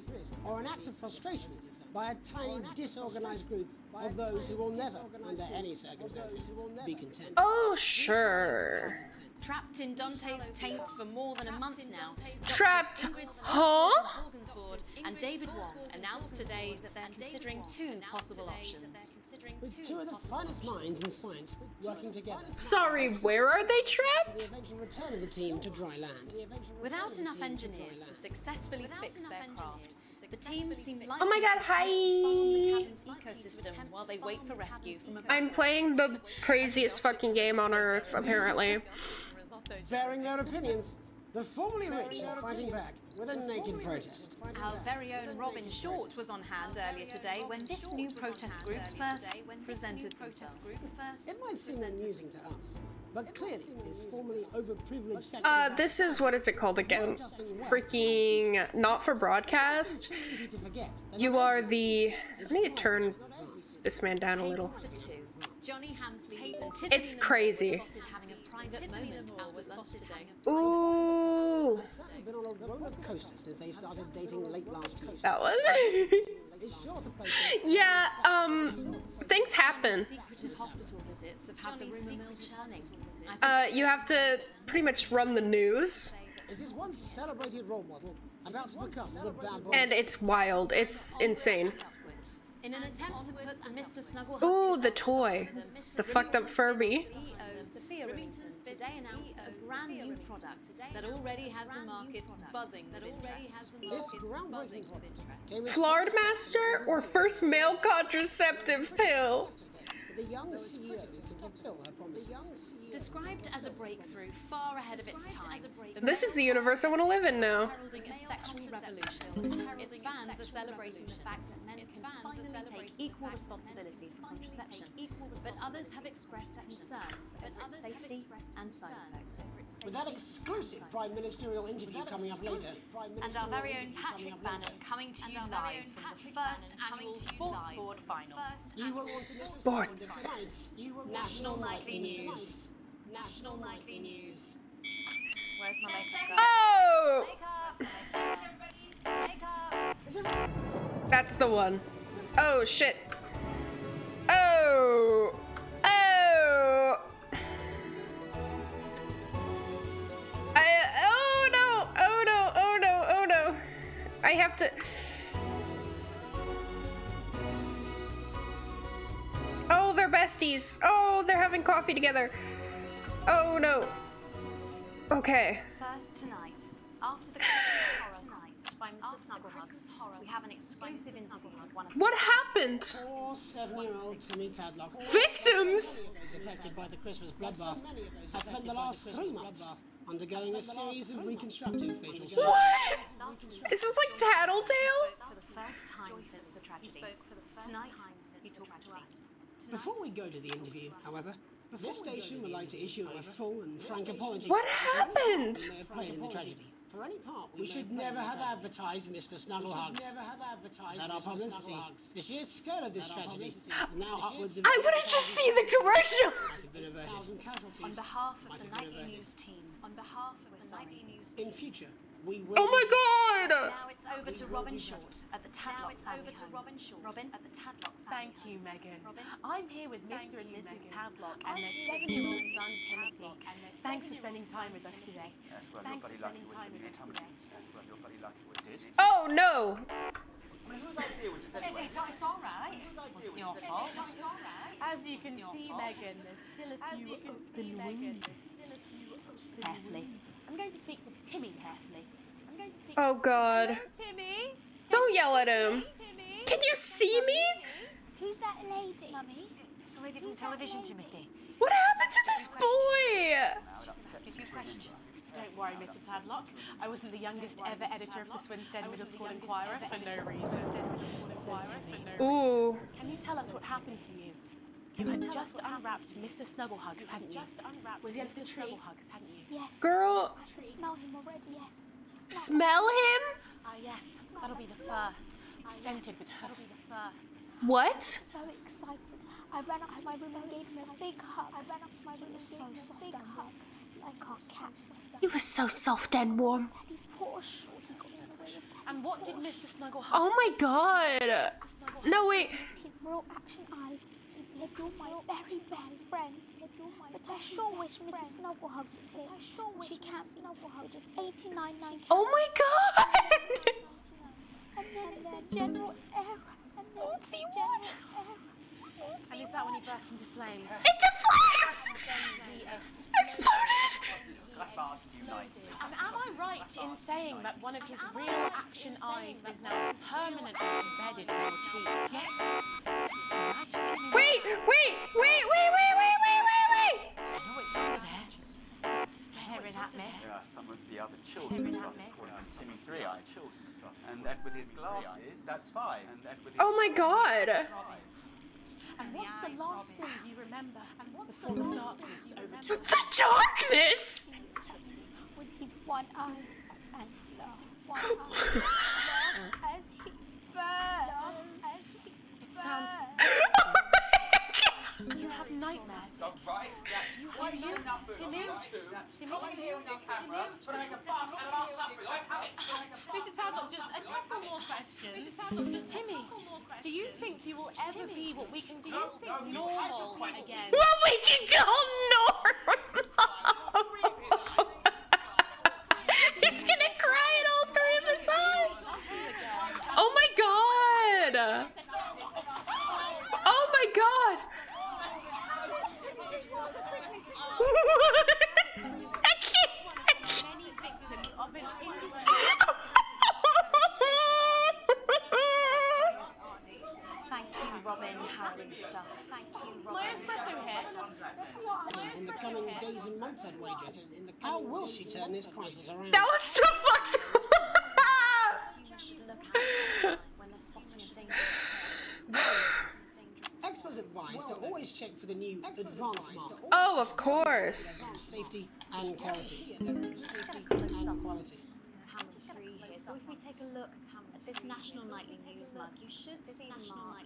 S1: or an act of frustration by a tiny, disorganized group of those who will never, under any circumstances, be content.
S2: Oh, sure.
S12: Trapped in Dante's taint for more than a month now.
S2: Trapped? Huh?
S12: And David Wong announced today that they're considering two possible options.
S1: With two of the finest minds in science working together.
S2: Sorry, where are they trapped?
S1: The eventual return of the team to dry land.
S12: Without enough engineers to successfully fix their craft, the team seem likely
S2: Oh my god, hi!
S12: ecosystem while they wait for rescue from above.
S2: I'm playing the craziest fucking game on earth, apparently.
S1: Bearing their opinions, the formerly rich are fighting back with a naked protest.
S3: Our very own Robin Short was on hand earlier today when this new protest group first presented themselves.
S1: It might seem amusing to us, but clearly this formerly overprivileged section
S2: This is, what is it called again? Freaking not for broadcast.
S1: easy to forget.
S2: You are the. I need to turn this man down a little.
S12: Johnny Hamsley and Tiffany
S2: It's crazy.
S12: spotted having a private moment out at lunch today.
S2: Ooh.
S1: I've certainly been on a roller coaster since they started dating late last year.
S2: That was.
S1: It's sure to play
S2: Yeah, things happen.
S12: Secretive hospital visits have had the rumor mill churning.
S2: You have to pretty much run the news.
S1: Is this one celebrated role model about to become the bad boy?
S2: And it's wild. It's insane.
S12: In an attempt to put the Mr. Snuggle
S2: Ooh, the toy. The fucked up Furby.
S12: CEO Sophia Remington today announced a brand new product that already has the markets buzzing with interest.
S1: This groundbreaking product
S2: Florida Master or first male contraceptive pill?
S1: the young CEO can fulfill her promises.
S12: Described as a breakthrough far ahead of its time,
S2: This is the universe I want to live in now.
S12: heralding a sexual revolution. Its fans are celebrating the fact that men can finally take equal responsibility for contraception, but others have expressed concerns over its safety and side effects.
S1: With that exclusive Prime Ministerial interview coming up later.
S3: And our very own Patrick Bannon coming to you live from the first annual Sports Board final.
S2: Sports.
S1: National Nightly News. National Nightly News.
S3: Where's my makeup?
S2: Oh!
S3: Makeup!
S2: That's the one. Oh, shit. Oh! Oh! Oh no! Oh no! Oh no! Oh no! I have to. Oh, they're besties. Oh, they're having coffee together. Oh no. Okay.
S3: First tonight, after the Christmas horror night by Mr. Snugglehugs, we have an exclusive interview with one of
S2: What happened?
S1: Poor 7-year-old Timmy Tadlock.
S2: Victims?
S1: Those affected by the Christmas bloodbath has spent the last 3 months undergoing a series of reconstructive facial surgery.
S2: What? Is this like Tattletale?
S3: for the first time since the tragedy. Tonight, he talks to us.
S1: Before we go to the interview, however, this station would like to issue a full and frank apology.
S2: What happened?
S1: They have played in the tragedy. For any part we should never have advertised Mr. Snugglehugs. That our publicity. This year's scale of this tragedy. Now upwards of
S2: I wanted to see the commercial.
S1: might have been averted.
S3: On behalf of the Nightly News team,
S1: In future, we will.
S2: Oh my god!
S3: Now it's over to Robin Short at the Tadlock family home. Robin at the Tadlock family.
S18: Thank you, Megan. I'm here with Mr. and Mrs. Tadlock and their 7-year-old son, Timothy. Thanks for spending time with us today.
S19: Yes, well, you're bloody lucky we did. Yes, well, you're bloody lucky we did.
S2: Oh no!
S19: I mean, whose idea was this anyway?
S3: It's all right.
S19: Whose idea was
S3: Your
S19: this?
S3: fault. It's all right.
S18: As you can see, Megan, there's still a few open wounds. Carefully. I'm going to speak to Timmy carefully. I'm going to speak
S2: Oh god.
S18: Hello, Timmy.
S2: Don't yell at him. Can you see me?
S15: Who's that lady? Mummy?
S3: It's the lady from television, Timothy.
S2: What happened to this boy?
S3: Ask a few questions.
S18: Don't worry, Mr. Tadlock. I wasn't the youngest ever editor of the Swinstead Middle School Inquirer for no reason.
S2: Ooh.
S18: Can you tell us what happened to you? You had just unwrapped Mr. Snugglehugs, hadn't you? Was he under the tree?
S15: Yes.
S2: Girl.
S15: I can smell him already, yes.
S2: Smell him?
S18: Ah, yes. That'll be the fur. It's scented with hoof.
S2: What?
S15: So excited. I ran up to my room and gave him a big hug. Big hug. Like our cats.
S2: He was so soft and warm.
S15: Daddy's poor shorty.
S18: And what did Mr. Snugglehugs
S2: Oh my god. No, wait.
S15: His real action eyes. He said, "You're my very best friend." But I sure wish Mrs. Snugglehugs was here. She can't be for just $89.99.
S2: Oh my god.
S15: And then it's the general error. And then it's the general error.
S18: And is that when he burst into flames?
S2: Into flames! Exploded!
S18: And am I right in saying that one of his real action eyes is now permanently embedded in your cheek?
S3: Yes.
S2: Wait!
S3: No, it's under there.
S18: Staring at me.
S19: There are some of the other children from Timmy Three Eyes. And Ed with his glasses, that's 5. And Ed with his
S2: Oh my god.
S18: And what's the last thing you remember before the darkness overtook?
S2: The darkness!
S15: With his one eye and last one eye. As he burned.
S18: It sounds. You have nightmares.
S19: Right, that's
S18: You
S19: quite
S18: have
S19: enough for
S18: Timmy?
S19: you two. Come in here with your camera, trying to make a buck out of our supper. Don't have it.
S18: Mr. Tadlock, just a couple more questions. Timmy, do you think you will ever be what we can do? Normal again?
S2: What we can call normal! He's gonna cry at all 3 of his eyes! Oh my god! Oh my god! I can't.
S18: Many victims of an
S3: Thank you, Robin. Harrowing stuff. Thank you, Robin.
S18: My espresso here.
S1: In the coming days and months, I'd wager. How will she turn this crisis around?
S2: That was so fucked up!
S3: When they're spotting a dangerous
S1: Experts advise to always check for the new advanced mark.
S2: Oh, of course.
S1: Safety and quality.
S12: Hamlet 3 here. So if we take a look at this National Nightly News mug, you should see the mark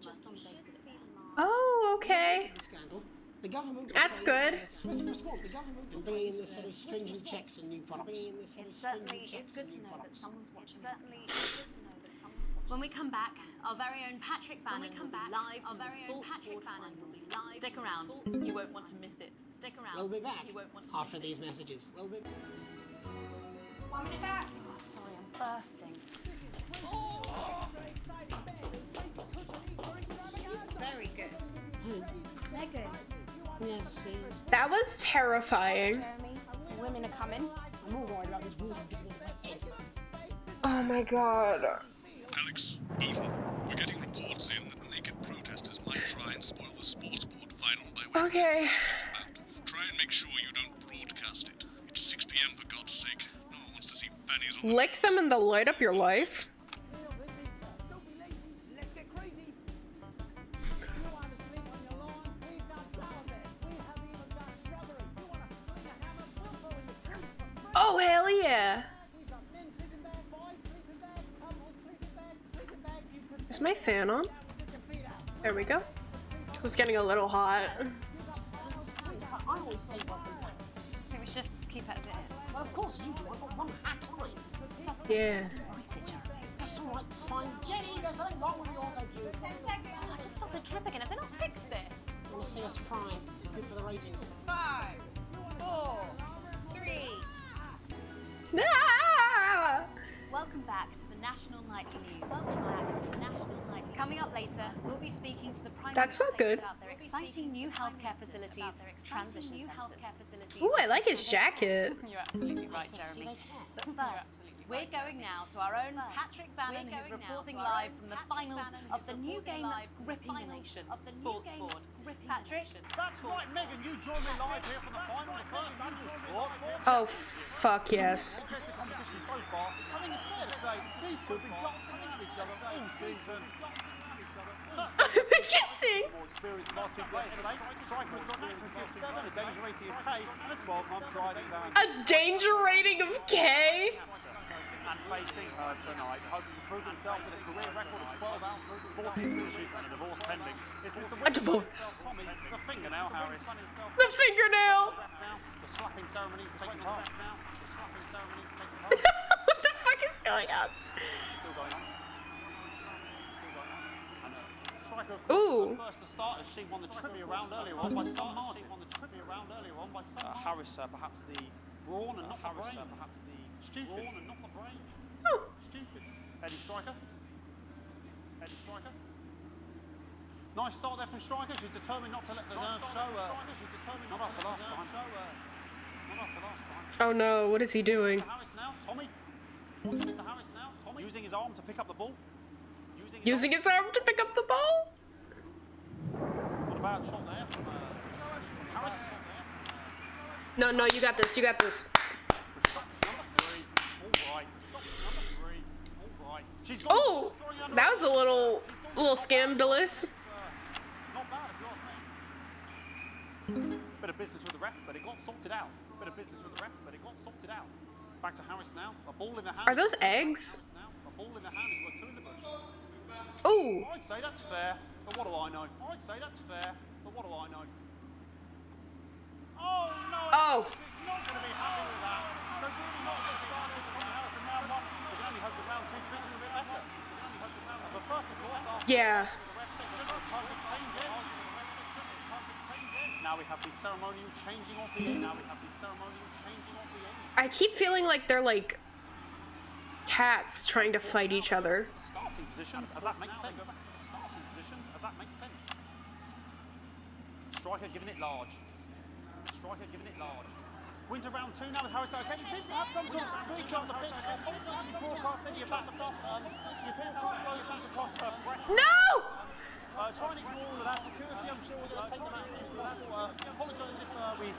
S12: just on the basis of that.
S2: Oh, okay.
S1: Scandal. The government.
S2: That's good.
S1: Swift response. The government can bring in this set of stringent checks and new products.
S3: It certainly is good to know that someone's watching. It certainly is good to know that someone's watching. When we come back, our very own Patrick Bannon will be live from the Sports Ward Finals. Stick around. You won't want to miss it. Stick around.
S1: We'll be back
S3: You won't want to
S1: after
S3: miss
S1: these
S3: it.
S1: messages. We'll be.
S3: 1 minute back. Oh, sorry, I'm bursting.
S17: She's very good. Megan.
S1: Yes, yes.
S2: That was terrifying.
S17: Jeremy, the women are coming.
S1: I'm more worried about this woman digging into my head.
S2: Oh my god.
S16: Alex, Bolton, we're getting reports in that naked protesters might try and spoil the sports board final by way
S2: Okay.
S16: Try and make sure you don't broadcast it. It's 6 p.m. for God's sake. No one wants to see fannies on
S2: Lick them and they'll light up your life. Oh, hell yeah. Is my fan on? There we go. It was getting a little hot.
S1: I always say what we want.
S3: We should just keep it as it is.
S1: Well, of course you do. I've got one hack line.
S3: What's that supposed
S2: Yeah.
S3: to do? Write it, Jeremy.
S1: That's all right, fine. Jenny, there's something wrong with the auto cue.
S12: 10 seconds.
S3: Oh, I just felt a drip again. Have they not fixed this?
S1: Let me see us fry. Good for the ratings.
S17: 5, 4, 3.
S2: Ah!
S3: Welcome back to the National Nightly News. Welcome back to the National Nightly Coming up later, we'll be speaking to the Prime
S2: That's
S3: Minister's
S2: not good.
S3: about their exciting new healthcare facilities, transition centres.
S2: Ooh, I like his jacket.
S3: You're absolutely right, Jeremy. But first, we're going now to our own Patrick Bannon, who's reporting live from the finals of the new game that's gripping the nation, Sports Board. Patrick?
S7: That's right, Megan. You join me live here from the final, the first annual Sports Board.
S2: Oh, fuck yes.
S7: What is the competition so far? I think it's fair to say these two have been dancing into each other all season.
S2: Kissing.
S7: More experienced class 2 players today. Striker's got an accuracy of 7, a danger rating of K, and a 12-month driving ban.
S2: A danger rating of K?
S7: And facing her tonight, hoping to prove himself with a career record of 12 outs, 14 finishes, and a divorce pending. It's Mr.
S2: A divorce.
S7: Tommy, the fingernail Harris.
S2: The fingernail.
S7: The slapping ceremony is taking part.
S2: What the fuck is going on?
S7: Still going on. Striker, of
S2: Ooh.
S7: course, first to start as she won the trivia round earlier on by some margin. Harris, perhaps the brawn and not the brains. Perhaps the stupid. Brawn and not the brains.
S2: Oh.
S7: Stupid. Eddie Striker. Nice start there from Striker. She's determined not to let the nerves show. Not after last time.
S2: Oh no, what is he doing?
S7: Harris now, Tommy. Mr. Harris now, Tommy. Using his arm to pick up the ball.
S2: Using his arm to pick up the ball?
S7: What a bad shot there from Harris.
S2: No, no, you got this, you got this.
S7: Number 3. All right. Number 3. All right. She's got
S2: Oh, that was a little scandalous.
S7: Not bad if you ask me. Bit of business with the ref, but it got sorted out. Back to Harris now. A ball in the hand.
S2: Are those eggs?
S7: A ball in the hand is worth 2 in the bush.
S2: Ooh.
S7: I'd say that's fair, but what do I know? Oh no!
S2: Oh.
S7: He's not going to be happy with that. So it's really not this started with Tommy Harris in round 1. We can only hope that round 2 treats us a bit better. But first, of course, after
S2: Yeah.
S7: the ref section, it's time to change it. Now we have the ceremonial changing of the end.
S2: I keep feeling like they're like cats trying to fight each other.
S7: Starting positions, as that makes sense. Striker giving it large. We're into round 2 now with Harris. Okay, you seem to have some sort of streak on the pitch. I apologise if you broadcast any of that stuff. You broadcast slowly comes across her breath.
S2: No!
S7: Try and ignore all of that. Security, I'm sure we're going to take them out of that. Apologise if we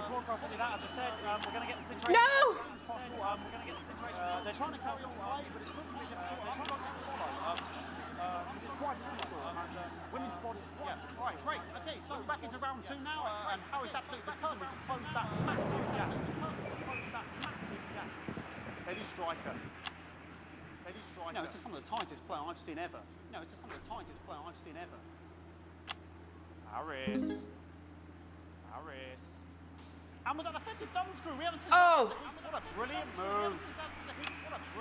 S7: broadcast any of that. As I said, we're going to get the situation
S2: No!
S7: as soon as possible. They're trying to close the way, but it's really difficult. They're trying not to follow. Because it's quite crucial. Women's bodies is quite crucial. Right, great. Okay, so back into round 2 now, and Harris absolutely determined to close that massive gap. Eddie Striker. No, it's just some of the tightest play I've seen ever. Harris. And was that offensive thumb screw? We haven't seen
S2: Oh.
S7: that. What a brilliant move.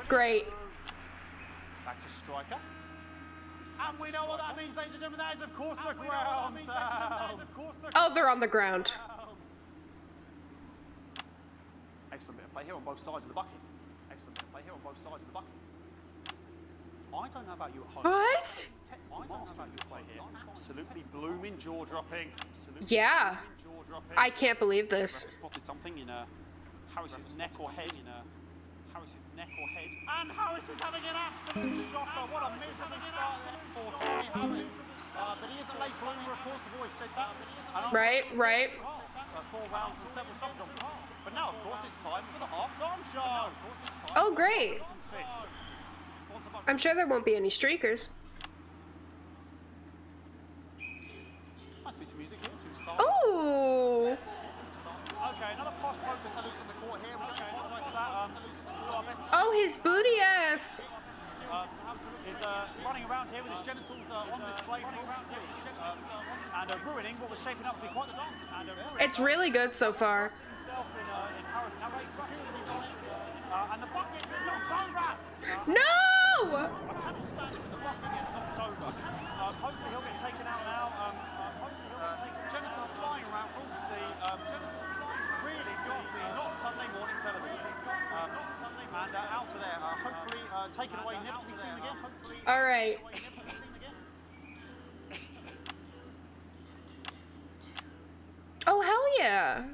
S2: Great.
S7: Back to Striker. And we know what that means, ladies and gentlemen. That is, of course, the ground sound.
S2: Oh, they're on the ground.
S7: Excellent bit of play here on both sides of the bucket. I don't know about you at home.
S2: What?
S7: I don't know about you play here. Absolutely blooming jaw-dropping.
S2: Yeah. I can't believe this.
S7: Spotted something in Harris's neck or head. And Harris is having an absolute shocker. What a miserable start for Tommy Harris. But he is a late bloomer, of course. I've always said that.
S2: Right.
S7: 4 rounds and several subjects. But now, of course, it's time for the half-time show.
S2: Oh, great. I'm sure there won't be any streakers.
S7: Must be some music here to start.
S2: Oh.
S7: Okay, another posh protest to lose on the court here. We don't apologise for that. Do our best.
S2: Oh, his booty ass.
S7: How to look
S20: is running around here with his genitals on display for all to see, and ruining what was shaping up to be quite the dance.
S2: It's really good so far.
S20: Himself in Harris' face, and the bucket knocked over.
S2: No!
S20: I cannot stand it when the bucket gets knocked over. Hopefully he'll get taken out now. Genitals flying around for all to see. Really, if you ask me, not Sunday morning television. And out of there, hopefully taken away, never to be seen again.
S2: All right. Oh, hell yeah.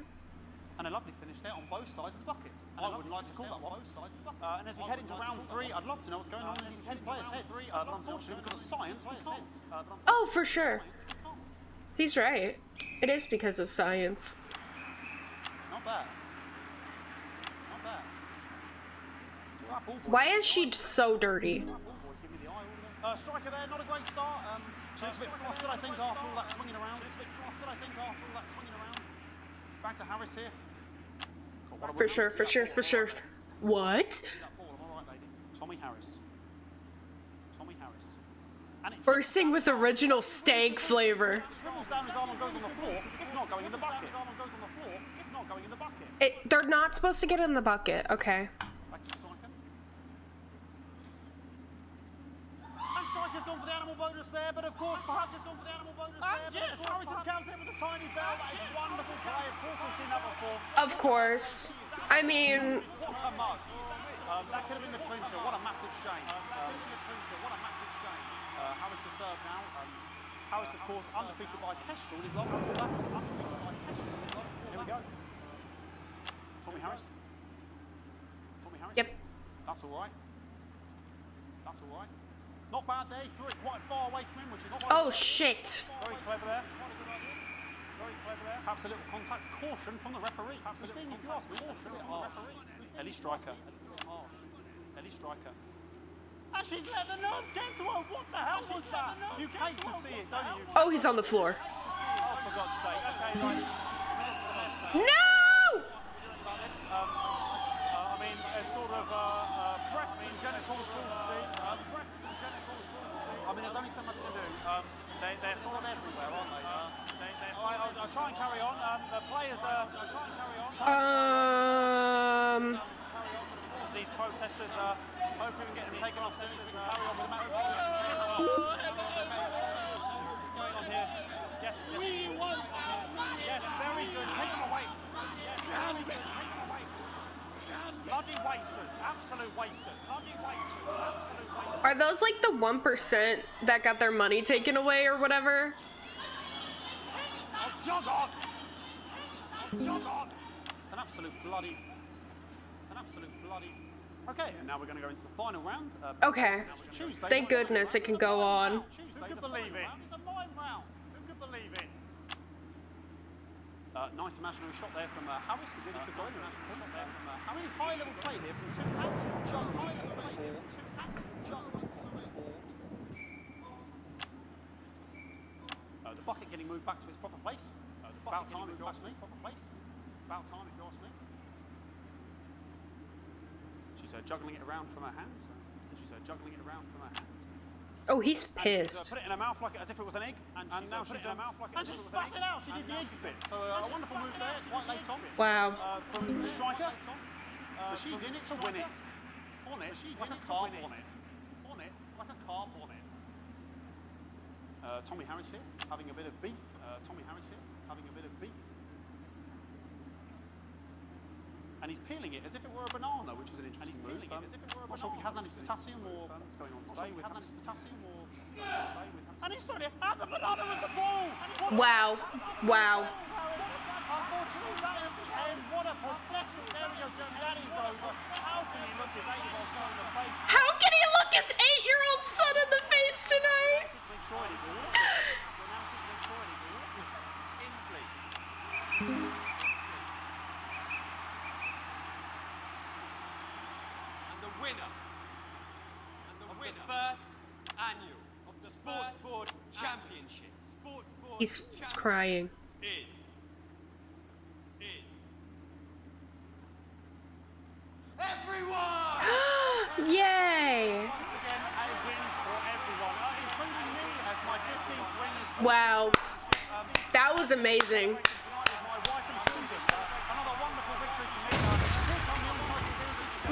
S20: And a lovely finish there on both sides of the bucket. I would like to call that one. And as we head into round 3, I'd love to know what's going on in these 10 players' heads. But unfortunately, because of science, we can't.
S2: Oh, for sure. He's right. It is because of science.
S20: Not bad. Not bad.
S2: Why is she so dirty?
S20: Striker there, not a great start. She looks a bit flustered, I think, after all that swinging around. Back to Harris here.
S2: For sure, for sure, for sure. What?
S20: Tommy Harris. Tommy Harris.
S2: Bursting with original stank flavor.
S20: Dribbles down his arm and goes on the floor. It's not going in the bucket. It's not going in the bucket.
S2: They're not supposed to get in the bucket. Okay.
S20: Back to Striker. And Striker's gone for the animal bonus there, but of course, perhaps has gone for the animal bonus there. Yes, Harris has counted with a tiny bell. That is wonderful play. Of course, we've seen that before.
S2: Of course. I mean.
S20: What a mug. That could have been the clincher. What a massive shame. Harris to serve now. Harris, of course, undefeated by Kestrel in his last Here we go. Tommy Harris. Tommy Harris.
S2: Yep.
S20: That's all right. That's all right. Not bad there. He threw it quite far away from him, which is.
S2: Oh shit.
S20: Very clever there. Very clever there. Perhaps a little contact. Caution from the referee. Perhaps a little contact. Caution from the referee. Ellie Striker. Ellie Striker. And she's let the nerves get to her. What the hell was that? You hate to see it, don't you?
S2: Oh, he's on the floor.
S20: Oh, for God's sake. Okay, right.
S2: No!
S20: I mean, a sort of breast and genitals full to see. I mean, there's only so much you can do. They're sort of everywhere, aren't they? I'll try and carry on. The players, I'll try and carry on. These protesters, hopefully we can get them taken off soon. Carry on with the match. Going on here. Yes, yes. Yes, very good. Take them away. Yes, very good. Take them away. Bloody wasters. Absolute wasters. Bloody wasters. Absolute wasters.
S2: Are those like the 1% that got their money taken away or whatever?
S20: Oh, jog on. Oh, jog on. It's an absolute bloody. Okay, and now we're going to go into the final round.
S2: Okay.
S20: Tuesday,
S2: Thank goodness it can go on.
S20: Who could believe it? It's a mime round. Who could believe it? Nice imaginary shot there from Harris. He really could go in. I mean, it's high-level play here from two absolute juggernauts of the sport. The bucket getting moved back to its proper place. About time, if you ask me. About time, if you ask me. She's juggling it around from her hands.
S2: Oh, he's
S20: She's
S2: pissed.
S20: put it in her mouth as if it was an egg, and now she's spat it out. She did the egg spit. So a wonderful move there, quite late on.
S2: Wow.
S20: From the striker. She's in it to win it. On it, like a carp on it. Like a carp on it. Tommy Harris here, having a bit of beef. And he's peeling it as if it were a banana, which is an interesting move. Not sure if he hasn't had his potassium or what's going on today with potassium or. And he's throwing it, and the banana was the ball!
S2: Wow. Wow.
S20: Unfortunately, that is the end. What a perplexing area, that is over. How can he look his 8-year-old son in the face?
S2: How can he look his 8-year-old son in the face tonight?
S14: First annual of the Sports Board Championship.
S2: He's crying.
S14: Is everyone!
S2: Yay!
S20: Once again, a win for
S2: Wow. That was amazing.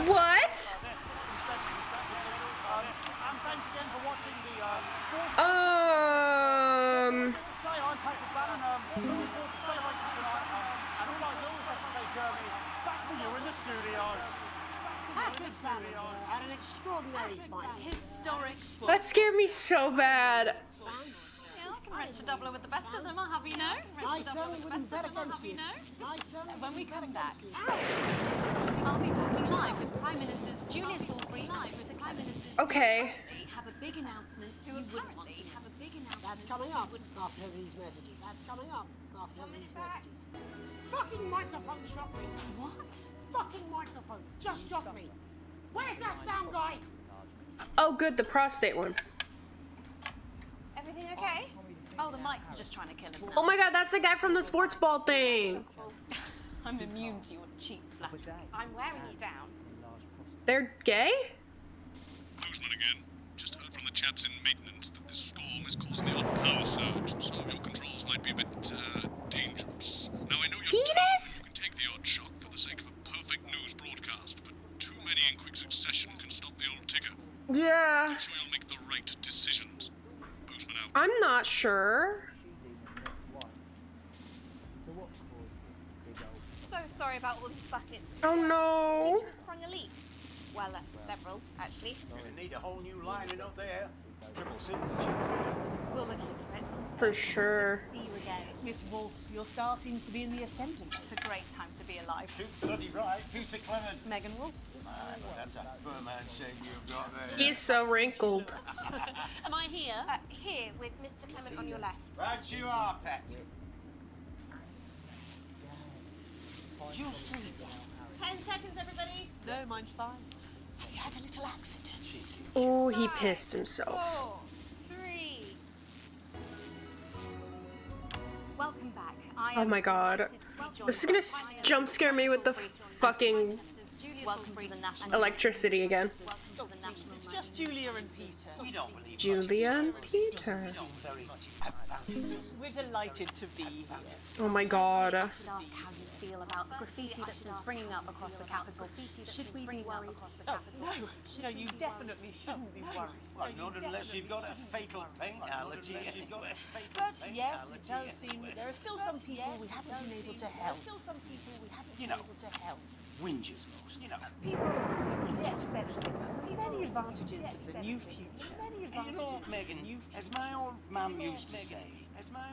S2: What?
S1: Patrick Bannon had an extraordinary fight.
S12: Historic sport.
S2: That scared me so bad.
S12: Yeah, I can rent a doubler with the best of them, I'll have you know.
S1: I certainly wouldn't bet against you.
S12: When we come back, I'll be talking live with Prime Ministers Julius Aubrey and Prime Ministers
S2: Okay.
S12: have a big announcement who you wouldn't want to have a big announcement.
S1: That's coming up after these messages. That's coming up after these messages. Fucking microphone shot me.
S12: What?
S1: Fucking microphone just shot me. Where's that sound guy?
S2: Oh, good, the prostate one.
S3: Everything okay?
S12: Oh, the mics are just trying to kill us now.
S2: Oh my god, that's the guy from the sports ball thing.
S12: I'm immune to your cheap flattery.
S3: I'm wearing you down.
S2: They're gay?
S16: Boozman again. Just heard from the chaps in maintenance that this storm is causing the odd power surge. Some of your controls might be a bit, dangerous. Now, I know you're
S2: Penis?
S16: You can take the odd shock for the sake of a perfect news broadcast, but too many in quick succession can stop the old ticker.
S2: Yeah.
S16: I'm sure you'll make the right decisions. Boozman out.
S2: I'm not sure.
S3: So sorry about all these buckets.
S2: Oh no.
S3: Seem to have sprung a leak. Well, several, actually.
S13: We need a whole new lining up there. Triple single.
S3: We'll look into it.
S2: For sure.
S3: See you again.
S17: Miss Wolf, your star seems to be in the ascendant.
S12: It's a great time to be alive.
S13: Too bloody right. Peter Clement.
S12: Megan Wolf.
S13: That's a firm handshake you've got there.
S2: He's so wrinkled.
S17: Am I here?
S3: Here, with Mr. Clement on your left.
S13: Right you are, pet. You'll see.
S5: 10 seconds, everybody.
S17: No, mine's fine. Have you had a little accident?
S2: Oh, he pissed himself.
S3: 4, 3.
S12: Welcome back.
S2: Oh my god. This is gonna jump scare me with the fucking
S12: Welcome to the national
S2: electricity again.
S17: It's just Julia and Peter.
S13: We don't believe
S2: Julia and Peter.
S17: We're delighted to be here.
S2: Oh my god.
S12: I should ask how you feel about the graffiti that's been springing up across the capital. Should we be worried?
S17: No, you definitely shouldn't be worried.
S13: Well, not unless you've got a fatal paint allergy.
S17: But yes, it does seem that there are still some people we haven't been able to help.
S13: You know, whingers most. You know,
S17: People yet benefit from many advantages of the new future.
S13: and you know, Megan, as my old mum used to say,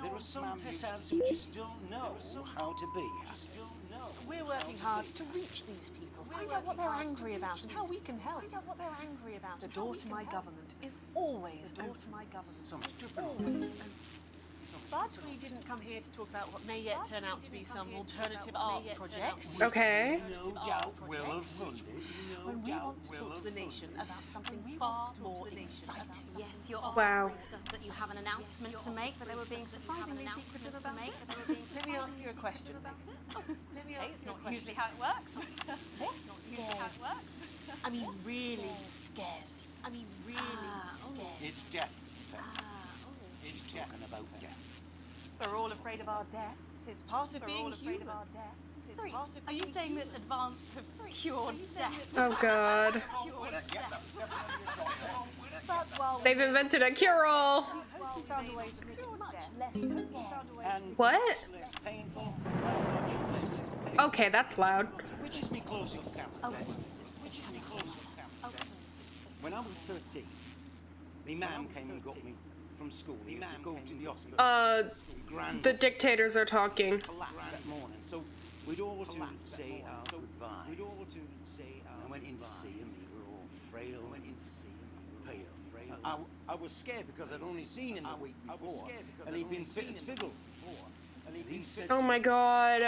S13: there are some pissants who just don't know how to be happy.
S17: We're working hard to reach these people, find out what they're angry about and how we can help. The door to my government is always open. Always open. But we didn't come here to talk about what may yet turn out to be some alternative arts project.
S2: Okay.
S13: No doubt we'll have funded.
S17: When we want to talk to the nation about something far more exciting.
S12: Yes, your office
S2: Wow.
S12: briefed us that you have an announcement to make, but they were being surprisingly secretive about it.
S17: Let me ask you a question, Megan.
S12: Hey, it's not usually how it works, but
S17: What scares you? I mean, really scares you. I mean, really scares you.
S13: It's death, Pet. It's talking about death.
S17: We're all afraid of our deaths. It's part of being human.
S12: Sorry, are you saying that Advance have cured death?
S2: Oh god.
S17: But while
S2: They've invented a cure-all.
S17: we found a way to make it much less scary.
S13: And
S2: What?
S13: less painful, and much less is painful.
S2: Okay, that's loud.
S13: Which is me closest counsel, Pet. Which is me closest counsel, Pet. When I was 13, my mum came and got me from school. My mum go to the hospital.
S2: The dictators are talking.
S13: Collapsed that morning, so we'd all to say our goodbyes. I went in to see him. We were all frail. I went in to see him. We were all frail. I was scared because I'd only seen him the week before, and he'd been fit as fiddle. He said
S2: Oh my god.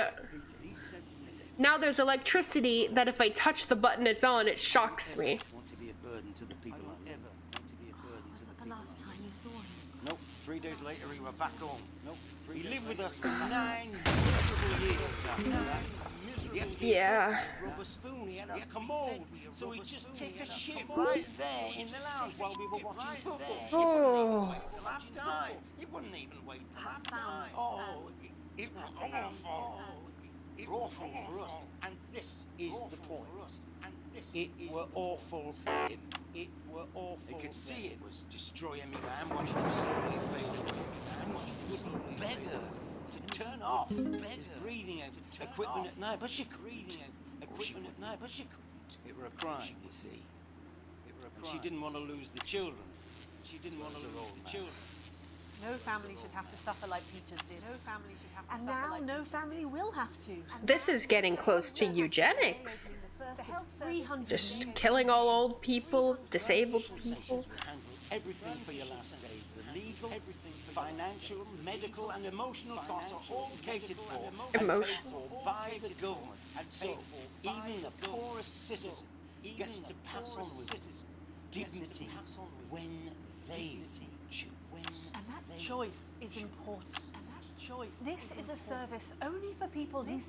S13: he said to me,
S2: Now there's electricity that if I touch the button it's on, it shocks me.
S13: "Want to be a burden to the people I love. Want to be a burden to the
S12: The last time
S3: you saw him?
S13: Nope. 3 days later, he were back home. Nope. He lived with us for 9 miserable years after that. He had to be fed with a rubber spoon. He had a commode. So he'd just take a shit right there in the lounge while we were watching football.
S2: Oh.
S13: Till half time. He wouldn't even wait till half time. Oh, it was awful. It was awful for us. And this is the point. It were awful for him. It were awful. You could see it was destroying me, man. Watching him slowly fade away, man. He would beg her to turn off his breathing equipment at night, but she couldn't. It were a crime, you see. And she didn't want to lose the children.
S17: No family should have to suffer like Peter's did. No family should have to suffer like Peter's did. And now no family will have to.
S2: This is getting close to eugenics. Just killing all old people, disabled people.
S13: Everything for your last days. The legal, financial, medical, and emotional costs are all catered for and paid for by the government. And so, even the poorest citizen gets to pass on with dignity when they choose.
S17: And that choice is important. This is a service only for people who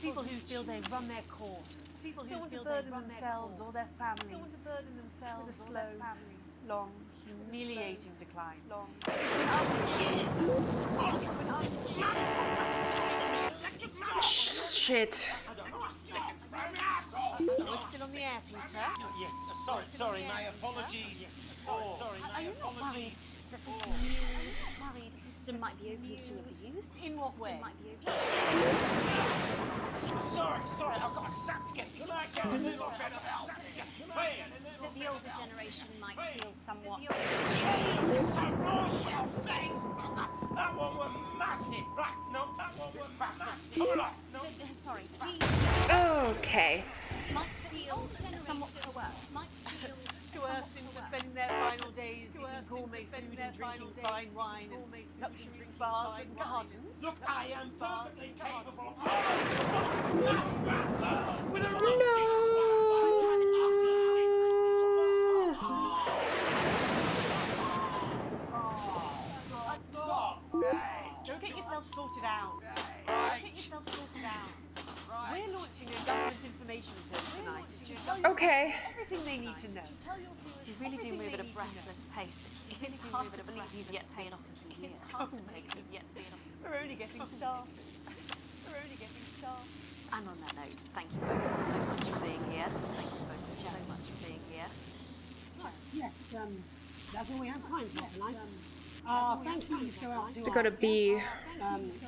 S17: people who feel they run their course. People who feel they burden themselves or their families with a slow, long, humiliating decline.
S2: Shit.
S17: We're still on the air, Peter.
S13: Yes, sorry, my apologies.
S3: Are you not worried that this new married system might be open to abuse?
S17: In what way?
S13: Sorry, I've got a sap to get. Can I get a little bit of help?
S3: That the older generation might feel somewhat...
S13: That one was massive. Right, no, that one was massive. Hold on. No.
S3: Sorry,
S2: Okay.
S3: might feel somewhat coerced.
S17: Coerced into spending their final days eating gourmet food and drinking fine wine and luxury spas and gardens.
S13: Look, I am perfectly capable of...
S17: Go get yourself sorted out. We're launching a government information film tonight to tell you everything they need to know.
S3: You really do move at a breathless pace. It's hard to believe you've yet to be an officer here. It's hard to believe you've yet to be an officer.
S17: We're only getting started.
S3: And on that note, thank you both so much for being here. Thank you both so much for being here.
S1: Yes, that's all we have time for tonight. Thank yous go out to
S2: They're gonna be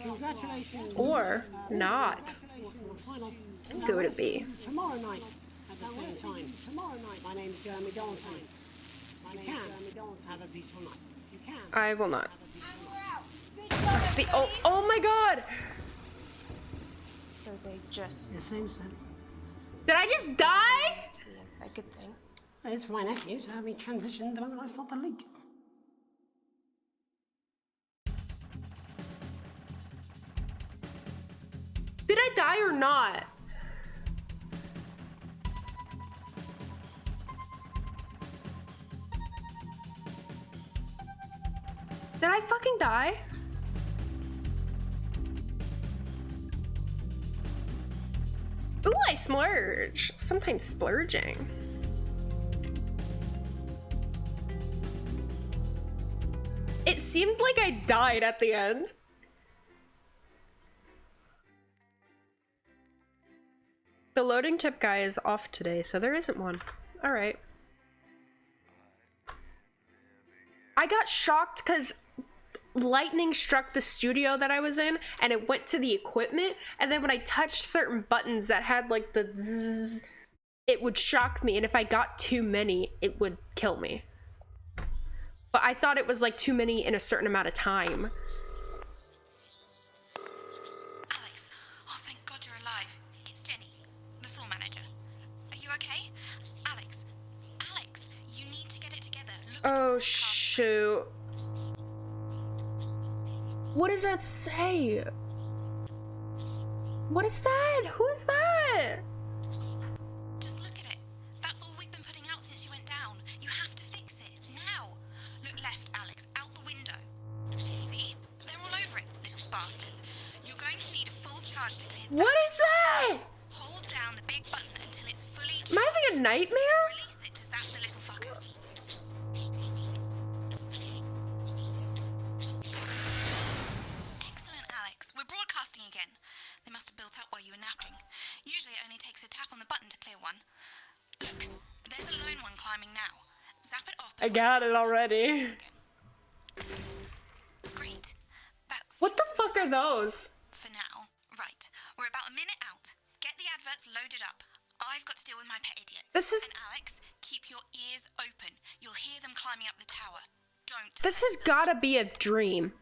S1: congratulations
S2: or not. Go to be.
S1: Tomorrow night at the same time. My name's Jeremy Donaldson. If you can, have a peaceful night. If you can.
S2: I will not. That's the oh my god!
S3: So they just...
S1: It seems so.
S2: Did I just die?
S3: A good thing.
S1: It's for my nephew, so we transitioned the moment I start the leak.
S2: Did I die or not? Did I fucking die? Ooh, I splurge. Sometimes splurging. It seemed like I died at the end. The loading tip guy is off today, so there isn't one. All right. I got shocked because lightning struck the studio that I was in and it went to the equipment, and then when I touched certain buttons that had like the zzz, it would shock me, and if I got too many, it would kill me. But I thought it was like too many in a certain amount of time.
S21: Alex, oh thank God you're alive. It's Jenny, the floor manager. Are you okay? Alex, you need to get it together.
S2: Oh shoot. What does that say? What is that? Who is that?
S21: Just look at it. That's all we've been putting out since you went down. You have to fix it now. bastards. You're going to need a full charge to clear.
S2: What is that?
S21: Hold down the big button until it's fully.
S2: Am I having a nightmare?
S21: Release it to zap the little fuckers. Excellent, Alex. We're broadcasting again. They must have built up while you were napping. Usually it only takes a tap on the button to clear one. Look, there's a lone one climbing now. Zap it off.
S2: I got it already.
S21: Great. That's
S2: What the fuck are those?
S21: for now. Right. We're about a minute out. Get the adverts loaded up. I've got to deal with my pet idiot.
S2: This is-
S21: And Alex, keep your ears open. You'll hear them climbing up the tower. Don't.
S2: This has gotta be a dream.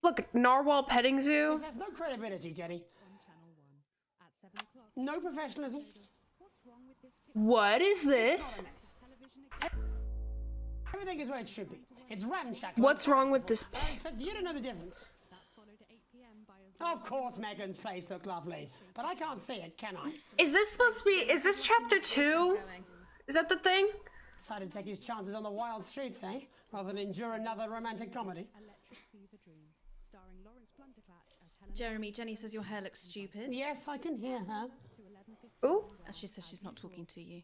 S2: Look, Narwhal Petting Zoo.
S1: This has no credibility, Jenny. No professionalism.
S2: What is this?
S1: Everything is where it should be. It's ramshackle.
S2: What's wrong with this?
S1: I expect you to know the difference. Of course, Megan's place looked lovely, but I can't see it, can I?
S2: Is this supposed to be? Is this chapter 2? Is that the thing?
S1: Decided to take his chances on the wild streets, eh? Rather than endure another romantic comedy.
S8: Jeremy, Jenny says your hair looks stupid.
S1: Yes, I can hear her.
S2: Ooh.
S8: She says she's not talking to you.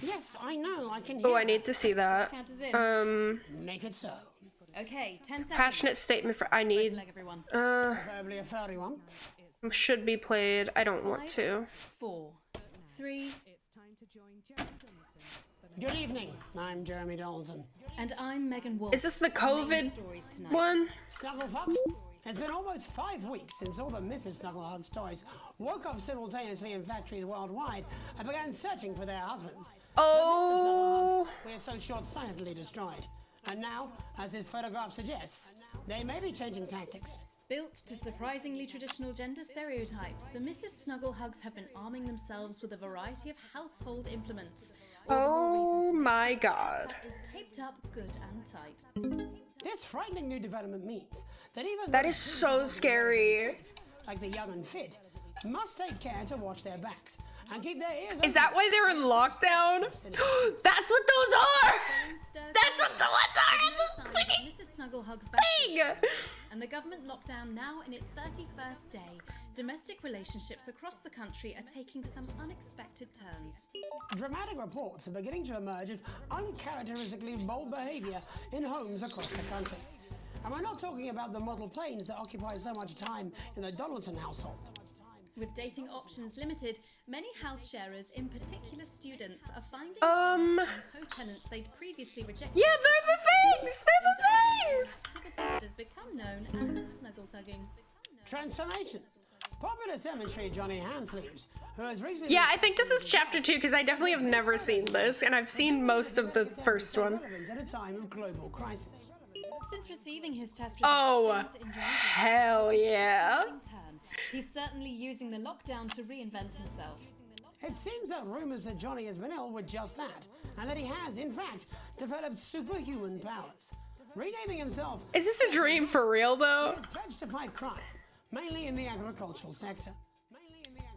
S1: Yes, I know, I can hear
S2: Oh, I
S1: her.
S2: need to see that.
S8: Count us in.
S1: Make it so.
S8: Okay, 10 seconds.
S2: Passionate statement for I need.
S8: Leg, everyone.
S1: Preferably a furry one.
S2: Should be played. I don't want
S8: 5,
S2: to.
S8: 4, 3.
S1: Good evening. I'm Jeremy Donaldson.
S8: And I'm Megan Wolf.
S2: Is this the COVID one?
S1: Snugglefox? It's been almost 5 weeks since all the Mrs. Snugglehugs toys woke up simultaneously in factories worldwide and began searching for their husbands.
S2: Oh.
S1: The Mr. Snugglehugs we are so short-sightedly destroyed. And now, as this photograph suggests, they may be changing tactics.
S8: Built to surprisingly traditional gender stereotypes, the Mrs. Snugglehugs have been arming themselves with a variety of household implements.
S2: Oh my god.
S8: Is taped up good and tight.
S1: This frightening new development means that even
S2: That
S1: those
S2: is
S1: who
S2: so
S1: are
S2: scary.
S1: like the young and fit, must take care to watch their backs and keep their ears
S2: Is that why they're in lockdown? That's what those are! That's what the ones are! The freaking
S8: Mrs. Snugglehugs
S2: thing!
S8: And the government lockdown now in its 31st day. Domestic relationships across the country are taking some unexpected turns.
S1: Dramatic reports are beginning to emerge of uncharacteristically bold behavior in homes across the country. And we're not talking about the model planes that occupy so much time in the Donaldson household.
S8: With dating options limited, many house sharers, in particular students, are finding co-tenants they'd previously rejected.
S2: Yeah, they're the things! They're the things!
S8: Activity that has become known as snuggle tugging.
S1: Transformation. Popular cemetery Johnny Hansleeves, who has recently...
S2: Yeah, I think this is chapter 2 because I definitely have never seen this, and I've seen most of the first one.
S1: At a time of global crisis.
S8: Since receiving his test results,
S2: Oh,
S8: things in John's
S2: hell yeah.
S8: turn. He's certainly using the lockdown to reinvent himself.
S1: It seems that rumors that Johnny has been ill were just that, and that he has, in fact, developed superhuman powers. Renaming himself...
S2: Is this a dream for real, though?
S1: He has pledged to fight crime, mainly in the agricultural sector.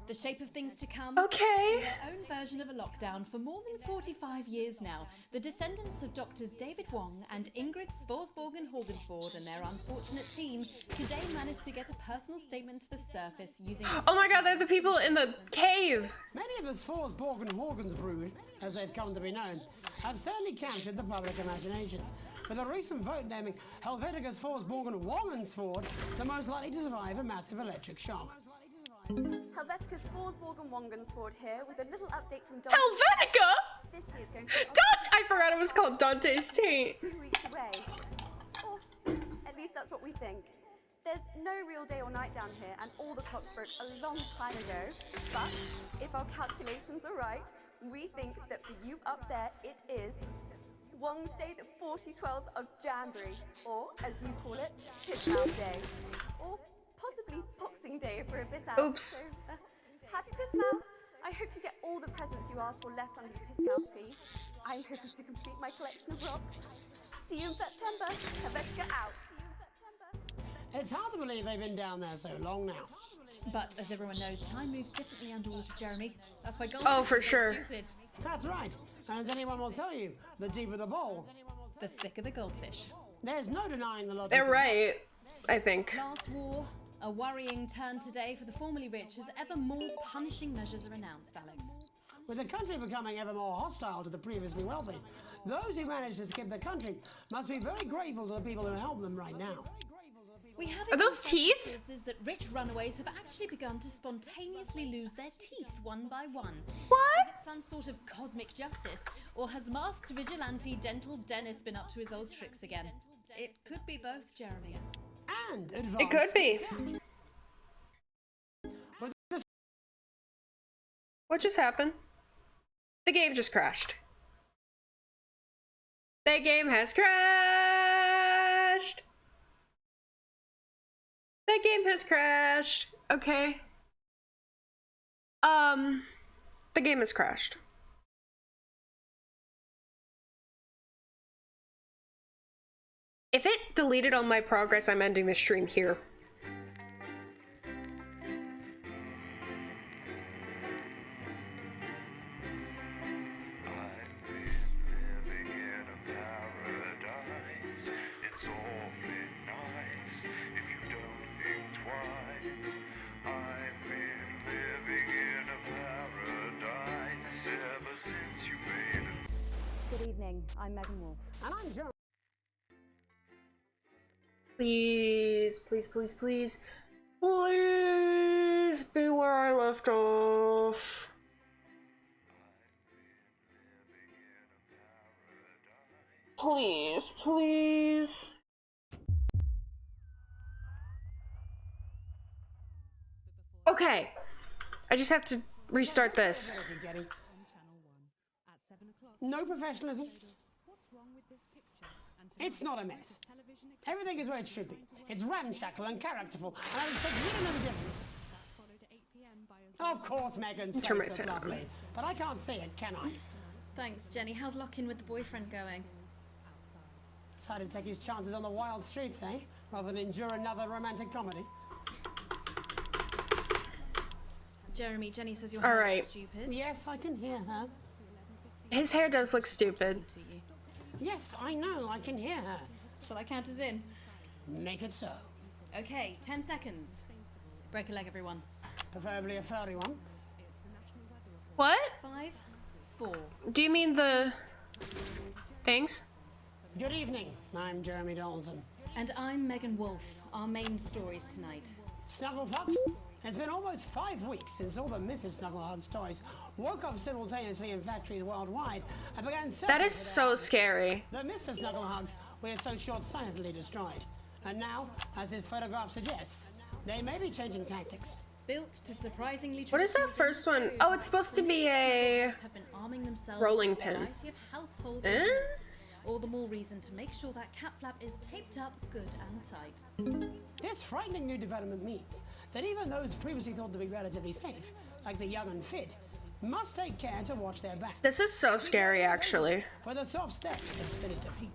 S8: The shape of things to come.
S2: Okay.
S8: In their own version of a lockdown for more than 45 years now, the descendants of doctors David Wong and Ingrid Sporsborgen Horgensford and their unfortunate team today managed to get a personal statement to the surface using...
S2: Oh my god, they're the people in the cave.
S1: Many of the Sporsborgen Horgens brood, as they've come to be known, have certainly captured the public imagination, with a recent vote naming Helvetica Sporsborgen Wongensford the most likely to survive a massive electric shock.
S22: Helvetica Sporsborgen Wongensford here with a little update from Dante.
S2: Helvetica?
S22: This year's going to be
S2: Dante! I forgot it was called Dante's Taint.
S22: 2 weeks away. Or at least that's what we think. There's no real day or night down here, and all the clocks broke a long time ago. But if our calculations are right, we think that for you up there, it is Wednesday, the 4012th of January, or as you call it, Piss Mouth Day, or possibly Boxing Day if we're a bit out.
S2: Oops.
S22: So, happy Piss Mouth. I hope you get all the presents you asked for left under your Piss Mouth fee. I'm hoping to complete my collection of rocks. See you in September. Helvetica out.
S1: It's hard to believe they've been down there so long now.
S8: But as everyone knows, time moves differently underwater, Jeremy. That's why goldfish
S2: Oh, for
S8: are so
S2: sure.
S8: stupid.
S1: That's right. And as anyone will tell you, the deeper the bowl,
S8: the thicker the goldfish.
S1: There's no denying the logic.
S2: They're right, I think.
S8: Last war, a worrying turn today for the formerly rich as ever more punishing measures are announced, Alex.
S1: With the country becoming ever more hostile to the previously wealthy, those who managed to skip the country must be very grateful to the people who help them right now.
S8: We have
S2: Are those teeth?
S8: sources that rich runaways have actually begun to spontaneously lose their teeth one by one.
S2: What?
S8: Is it some sort of cosmic justice, or has masked vigilante Dental Dennis been up to his old tricks again? It could be both, Jeremy.
S1: And
S2: it could be. What just happened? The game just crashed. The game has crashed. The game has crashed. Okay. The game has crashed. If it deleted all my progress, I'm ending the stream here.
S22: Good evening, I'm Megan Wolf.
S1: And I'm Jeremy.
S2: Please, please, please, please. Please be where I left off. Please, please. Okay. I just have to restart this.
S1: No professionalism. It's not a mess. Everything is where it should be. It's ramshackle and characterful, and I expect you to know the difference. Of course, Megan's place is lovely, but I can't see it, can I?
S8: Thanks, Jenny. How's lock-in with the boyfriend going?
S1: Decided to take his chances on the wild streets, eh? Rather than endure another romantic comedy.
S8: Jeremy, Jenny says your
S2: All
S8: hair
S2: right.
S8: looks stupid.
S1: Yes, I can hear her.
S2: His hair does look stupid.
S1: Yes, I know, I can hear her.
S8: Shall I count us in?
S1: Make it so.
S8: Okay, 10 seconds. Break a leg, everyone.
S1: Preferably a furry one.
S2: What?
S8: 5, 4.
S2: Do you mean the things?
S1: Good evening, I'm Jeremy Donaldson.
S8: And I'm Megan Wolf. Our main stories tonight.
S1: Snugglepuck? It's been almost 5 weeks since all the Mrs. Snugglehugs toys woke up simultaneously in factories worldwide and began searching.
S2: That is so scary.
S1: The Mr. Snugglehugs we had so short-sightedly destroyed. And now, as this photograph suggests, they may be changing tactics.
S8: Built to surprisingly.
S2: What is that first one? Oh, it's supposed to be a
S8: have been arming themselves
S2: rolling
S8: with a
S2: pin.
S8: variety of household
S2: Eh?
S8: implements. All the more reason to make sure that cat flap is taped up good and tight.
S1: This frightening new development means that even those previously thought to be relatively safe, like the young and fit, must take care to watch their back.
S2: This is so scary, actually.
S1: For the soft steps of sinister feet.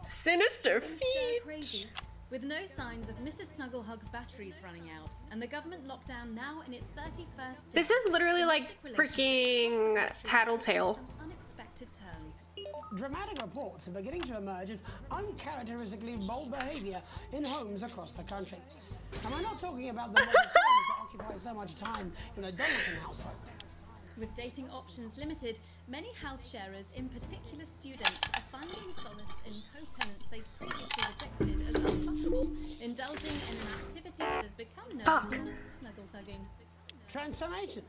S2: Sinister
S8: Stir
S2: feet.
S8: crazy. With no signs of Mrs. Snugglehug's batteries running out, and the government lockdown now in its 31st day.
S2: This is literally like freaking Tattletale.
S8: Unexpected turns.
S1: Dramatic reports are beginning to emerge of uncharacteristically bold behavior in homes across the country. And we're not talking about the many things that occupy so much time in the Donaldson household.
S8: With dating options limited, many house sharers, in particular students, are finding solace in co-tenants they'd previously rejected as unfuckable, indulging in an activity that has become known as snuggle thugging.
S1: Transformation.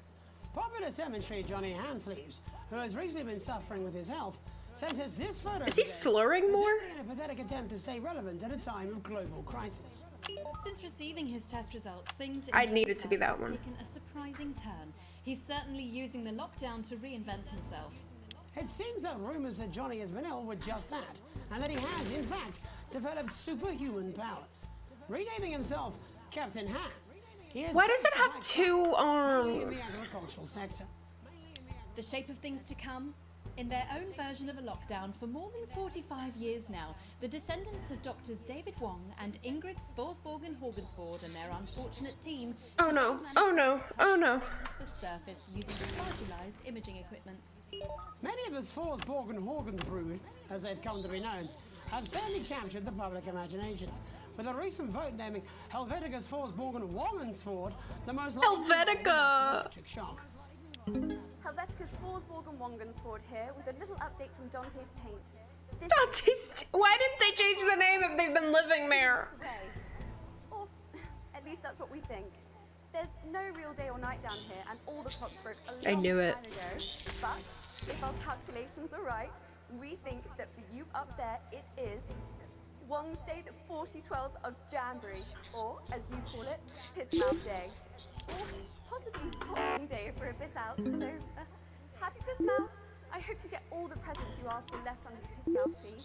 S1: Popular cemetery Johnny Handsleeves, who has recently been suffering with his health, sent us this photo.
S2: Is he
S1: today,
S2: slurring more?
S1: in a pathetic attempt to stay relevant at a time of global crisis.
S8: Since receiving his test results, things in
S2: I'd need
S8: Johnny's
S2: it to be
S8: life
S2: that
S8: have
S2: one.
S8: taken a surprising turn. He's certainly using the lockdown to reinvent himself.
S1: It seems that rumors that Johnny has been ill were just that, and that he has, in fact, developed superhuman powers. Renaming himself Captain Hat, he has
S2: Why does it have
S1: in
S2: 2
S1: the
S2: arms?
S1: agricultural sector.
S8: The shape of things to come? In their own version of a lockdown for more than 45 years now, the descendants of Doctors David Wong and Ingrid Sporsborgen Horgensvoord and their unfortunate team.
S2: Oh no, oh no, oh no.
S8: The surface using fragilized imaging equipment.
S1: Many of the Sporsborgen Horgans brood, as they've come to be known, have certainly captured the public imagination, with a recent vote naming Helvetica's Forsborgen Wongensford the most
S2: Helvetica!
S1: electric shock.
S22: Helvetica's Forsborgen Wongensford here with a little update from Dante's Taint.
S2: Why didn't they change the name if they've been living there?
S22: Or at least that's what we think. There's no real day or night down here, and all the clocks broke a long time ago. But if our calculations are right, we think that for you up there, it is Wednesday, the 40/12th of Jamboree, or as you call it, Piss Mouth Day, or possibly Boxing Day if we're a bit out. So happy Piss Mouth! I hope you get all the presents you asked for left under your Piss Mouth fee.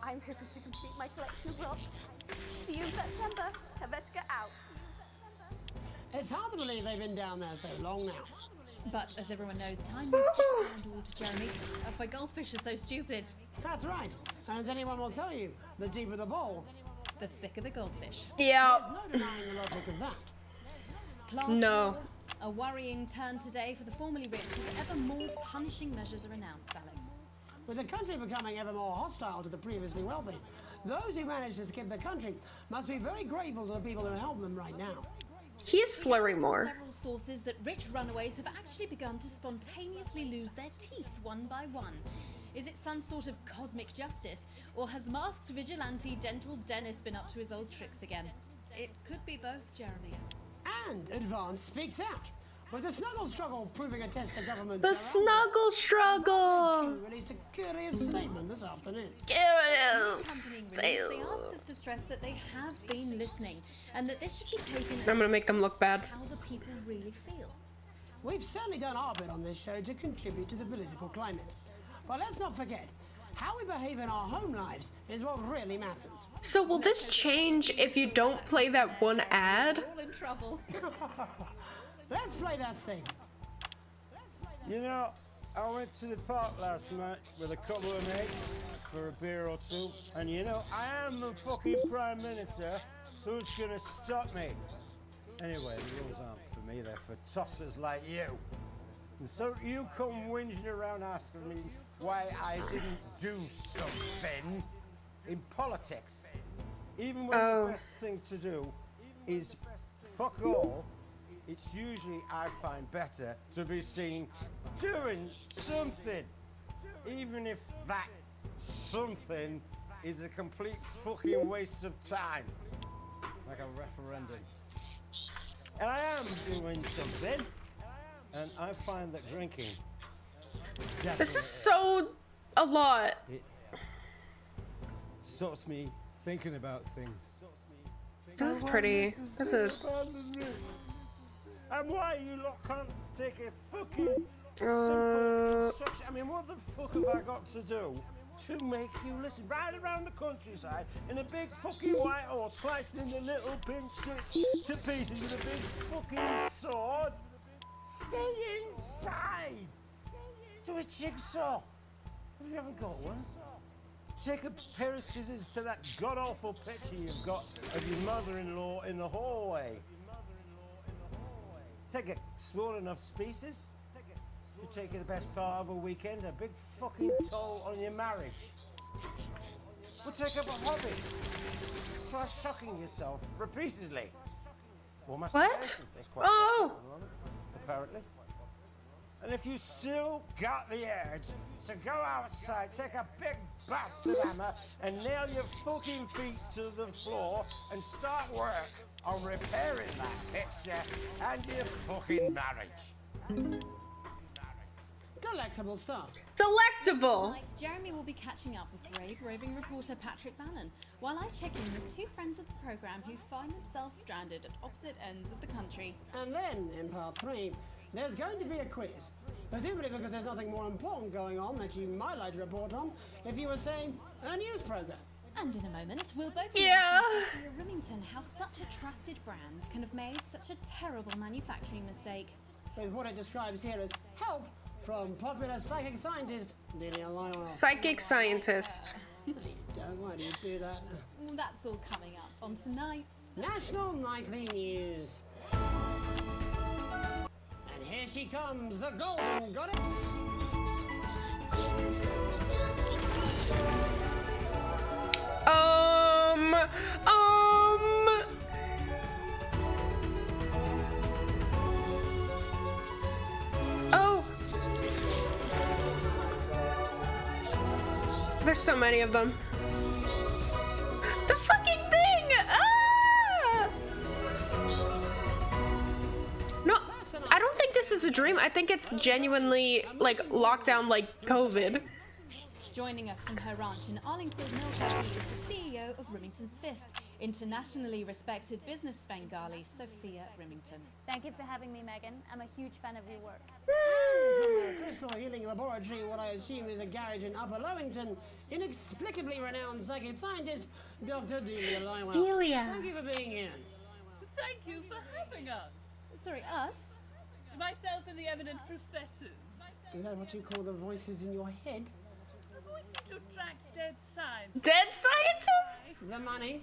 S22: I'm hoping to complete my collection of rocks. See you in September. Helvetica out.
S1: It's hard to believe they've been down there so long now.
S8: But as everyone knows, time moves different underwater, Jeremy. That's why goldfish are so stupid.
S1: That's right. And as anyone will tell you, the deeper the bowl,
S8: the thicker the goldfish.
S2: Yeah.
S1: There's no denying the logic of that.
S8: Class
S2: no.
S8: War, a worrying turn today for the formerly rich as ever more punishing measures are announced, Alex.
S1: With the country becoming ever more hostile to the previously wealthy, those who managed to skip the country must be very grateful to the people who help them right now.
S2: He is slurring more.
S8: Several sources that rich runaways have actually begun to spontaneously lose their teeth one by one. Is it some sort of cosmic justice, or has masked vigilante Dental Dennis been up to his old tricks again? It could be both, Jeremy.
S1: And Advance speaks out. With the Snuggle Struggle proving a test of government.
S2: The Snuggle Struggle!
S1: Released a curious statement this afternoon.
S2: Curious.
S8: They asked us to stress that they have been listening, and that this should be taken as
S2: I'm gonna make them look bad.
S8: how the people really feel.
S1: We've certainly done our bit on this show to contribute to the political climate. But let's not forget, how we behave in our home lives is what really matters.
S2: So will this change if you don't play that one ad?
S8: All in trouble.
S1: Let's play that statement.
S9: You know, I went to the park last night with a couple of mates for a beer or two, and you know, I am the fucking Prime Minister, so who's gonna stop me? Anyway, the rules aren't for me, they're for tossers like you. And so you come whinging around asking me why I didn't do something in politics. Even when the best thing to do is fuck all, it's usually I find better to be seen doing something, even if that something is a complete fucking waste of time, like a referendum. And I am doing something, and I find that drinking.
S2: This is so a lot.
S9: It stops me thinking about things.
S2: This is pretty. This is.
S9: And why you lot can't take a fucking simple instruction? I mean, what the fuck have I got to do to make you listen? Ride around the countryside in a big fucking white horse, slicing the little pink sticks to pieces with a big fucking sword. Stay inside. Do a jigsaw. If you haven't got one, take a pair of scissors to that god-awful picture you've got of your mother-in-law in the hallway. Take a small enough species to take you the best part of a weekend, a big fucking toll on your marriage. We'll take up a hobby. Try shocking yourself repeatedly. Or
S2: What?
S9: Quite apparently. And if you still got the urge to go outside, take a big bastard hammer and nail your fucking feet to the floor and start work on repairing that picture and your fucking marriage.
S1: Delectable stuff.
S2: Delectable!
S8: Tonight, Jeremy will be catching up with brave roving reporter Patrick Bannon, while I check in with two friends of the programme who find themselves stranded at opposite ends of the country.
S1: And then, in part 3, there's going to be a quiz. Presumably because there's nothing more important going on that you might like to report on if you were saying a news programme.
S8: And in a moment, we'll both
S2: Yeah.
S8: ask Sophia Remington how such a trusted brand can have made such a terrible manufacturing mistake.
S1: With what it describes here as help from popular psychic scientist Delia Lyle.
S2: Psychic scientist.
S1: Why do you do that?
S8: Well, that's all coming up on tonight's
S1: National Nightly News. And here she comes, the Golden Goddess.
S2: There's so many of them. The fucking thing! Ah! No, I don't think this is a dream. I think it's genuinely like lockdown, like COVID.
S8: Joining us from her ranch in Arlingsfield Mill County is the CEO of Rimington's Fist, internationally respected business Svengali, Sophia Rimington.
S10: Thank you for having me, Megan. I'm a huge fan of your work.
S1: And from a crystal healing laboratory, what I assume is a garage in Upper Lowington, inexplicably renowned psychic scientist, Dr. Delia Lywell.
S2: Delia.
S1: Thank you for being here.
S11: Thank you for having us.
S8: Sorry, us?
S11: Myself and the eminent professors.
S1: Is that what you call the voices in your head?
S11: Voices to attract dead scientists.
S2: Dead scientists?
S1: The money?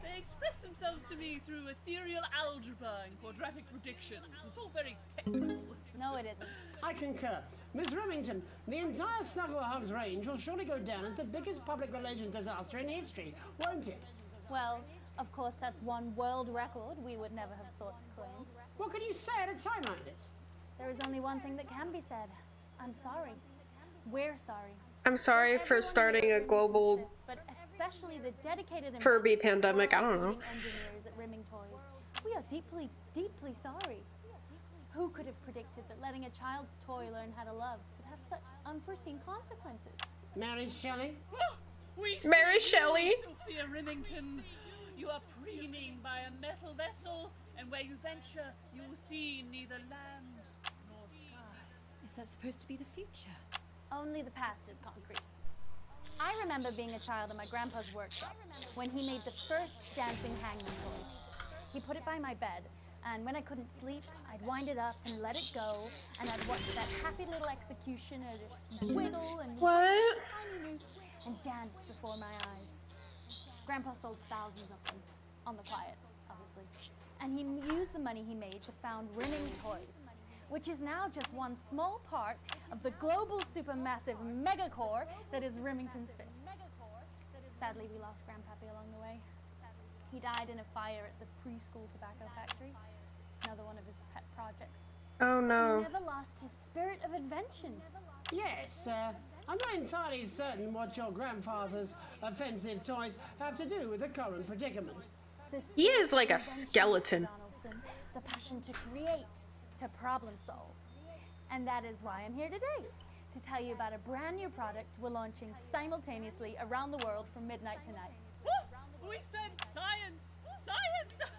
S11: They express themselves to me through ethereal algebra and quadratic predictions. It's all very technical.
S10: No, it isn't.
S1: I concur. Miss Remington, the entire Snuggle Hugs range will surely go down as the biggest public relations disaster in history, won't it?
S10: Well, of course, that's one world record we would never have sought to claim.
S1: What can you say at a time like this?
S10: There is only one thing that can be said. I'm sorry. We're sorry.
S2: I'm sorry for starting a global
S10: But especially the dedicated and
S2: Furby pandemic. I don't know.
S10: engineers at Rimming Toys. We are deeply, deeply sorry. Who could have predicted that letting a child's toy learn how to love would have such unforeseen consequences?
S1: Mary Shelley?
S2: Mary Shelley.
S11: Sophia Rimington, you are preening by a metal vessel, and where you venture, you will see neither land nor sky.
S8: Is that supposed to be the future?
S10: Only the past is concrete. I remember being a child in my grandpa's workshop when he made the first dancing hangman toy. He put it by my bed, and when I couldn't sleep, I'd wind it up and let it go, and I'd watch that happy little executioner just wiggle and
S2: what?
S10: tiny noose and dance before my eyes. Grandpa sold thousands of them, on the quiet, obviously. And he used the money he made to found Rimming Toys, which is now just one small part of the global supermassive megacore that is Rimington's Fist. Sadly, we lost Grandpappy along the way. He died in a fire at the preschool tobacco factory, another one of his pet projects.
S2: Oh no.
S10: He never lost his spirit of invention.
S1: Yes, I'm not entirely certain what your grandfather's offensive toys have to do with the current predicament.
S2: He is like a skeleton.
S10: Donaldson, the passion to create, to problem solve. And that is why I'm here today, to tell you about a brand new product we're launching simultaneously around the world from midnight tonight.
S11: We said science! Science!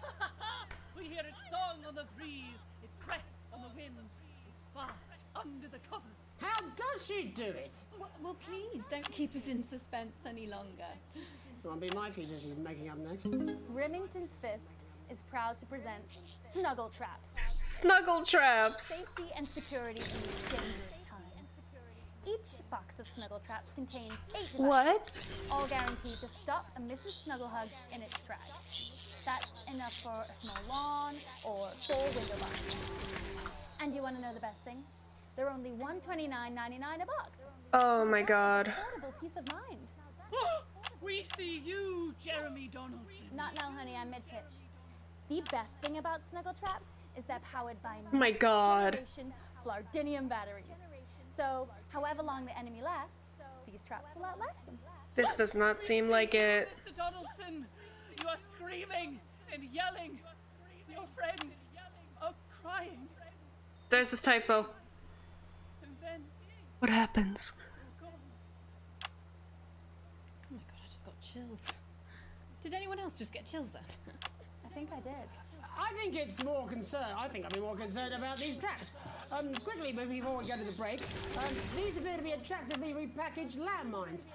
S11: We hear its song on the breeze, its breath on the wind, its fart under the covers.
S1: How does she do it?
S8: Well, please, don't keep us in suspense any longer.
S1: It won't be my feature she's making up next.
S10: Remington's Fist is proud to present Snuggle Traps.
S2: Snuggle Traps!
S10: Safety and security in these dangerous times. Each box of Snuggle Traps contains 8 devices,
S2: What?
S10: all guaranteed to stop a Mrs. Snugglehug in its tracks. That's enough for a small lawn or 4 window boxes. And you want to know the best thing? They're only $129.99 a box.
S2: Oh my god.
S10: Affordable peace of mind.
S11: We see you, Jeremy Donaldson.
S10: Not now, honey, I'm mid-pitch. The best thing about Snuggle Traps is they're powered by
S2: Oh my god.
S10: next-generation Flardinium batteries. So, however long the enemy lasts, these traps will outlast them.
S2: This does not seem like it.
S11: Mr. Donaldson, you are screaming and yelling. Your friends are crying.
S2: There's this typo.
S11: And then
S2: What happens?
S8: Oh my god, I just got chills. Did anyone else just get chills then?
S10: I think I did.
S1: I think it's more concerned. I think I'd be more concerned about these traps. Quickly, before we go to the break, these appear to be attractively repackaged landmines.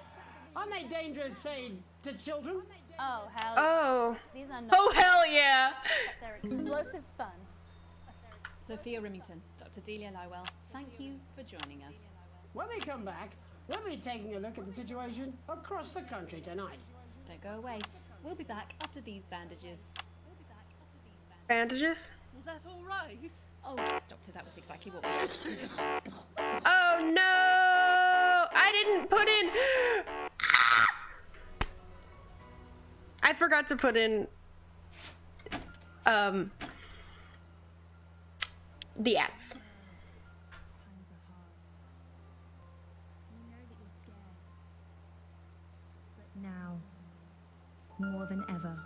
S1: Aren't they dangerous, say, to children?
S10: Oh, hell
S2: Oh.
S10: These are not.
S2: Oh, hell yeah.
S10: But they're explosive fun.
S8: Sophia Rimington, Dr. Delia Lywell, thank you for joining us.
S1: When we come back, we'll be taking a look at the situation across the country tonight.
S8: Don't go away. We'll be back after these bandages.
S2: Bandages?
S11: was that all right?
S8: Oh, yes, Doctor, that was exactly what we did.
S2: Oh no! I didn't put in. I forgot to put in. The ads.
S4: Now, more than ever.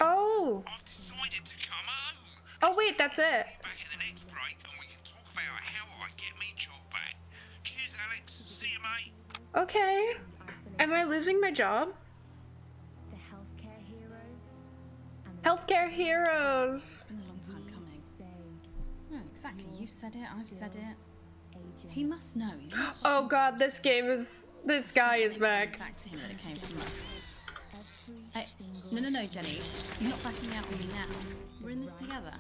S2: Oh.
S16: I've decided to come home.
S2: Oh wait, that's it.
S16: Back at the next break and we can talk about how I get me job back. Cheers, Alex. See you, mate.
S2: Okay. Am I losing my job?
S4: The healthcare heroes.
S2: Healthcare heroes.
S8: It's been a long time coming. No, exactly. You said it. I've said it. He must know. He's not
S2: Oh god, this guy is back.
S8: back to him that it came from us. No, Jenny. You're not backing out on me now. We're in this together.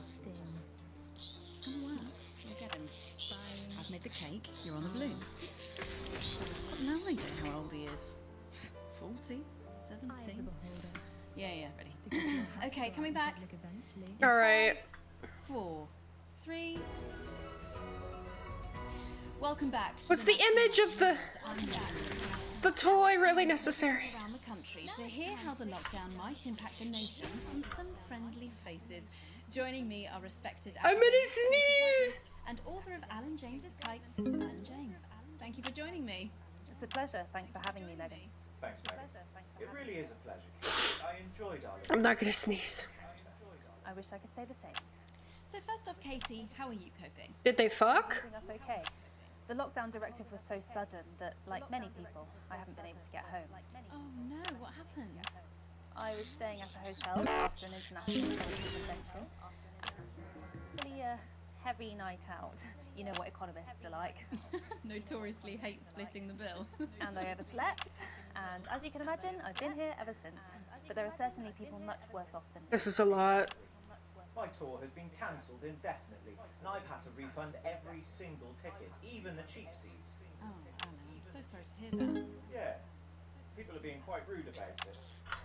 S8: It's gonna work. You'll get him. I've made the cake. You're on the balloons. I've got no idea how old he is. 40? 70? Yeah, ready. Okay, coming back.
S2: Alright.
S8: 4, 3. Welcome back.
S2: Was the image of the toy really necessary?
S8: Around the country to hear how the lockdown might impact the nation from some friendly faces. Joining me are respected
S2: I'm gonna sneeze!
S8: And author of Alan James's Kites, Alan James. Thank you for joining me.
S3: It's a pleasure. Thanks for having me, Megan.
S7: Thanks, Megan. It really is a pleasure, Katie. I enjoyed our
S2: I'm not gonna sneeze.
S3: I wish I could say the same.
S8: So first off, Katie, how are you coping?
S2: Did they fuck?
S3: Holding up okay. The lockdown directive was so sudden that, like many people, I haven't been able to get home.
S8: Oh no, what happened?
S3: I was staying at a hotel after an international television convention. Really a heavy night out. You know what economists are like.
S8: Notoriously hate splitting the bill.
S3: And I overslept, and as you can imagine, I've been here ever since. But there are certainly people much worse off than me.
S2: This is a lot.
S7: My tour has been cancelled indefinitely, and I've had to refund every single ticket, even the cheap seats.
S8: Oh, Alan, I'm so sorry to hear that.
S7: Yeah, people are being quite rude about this.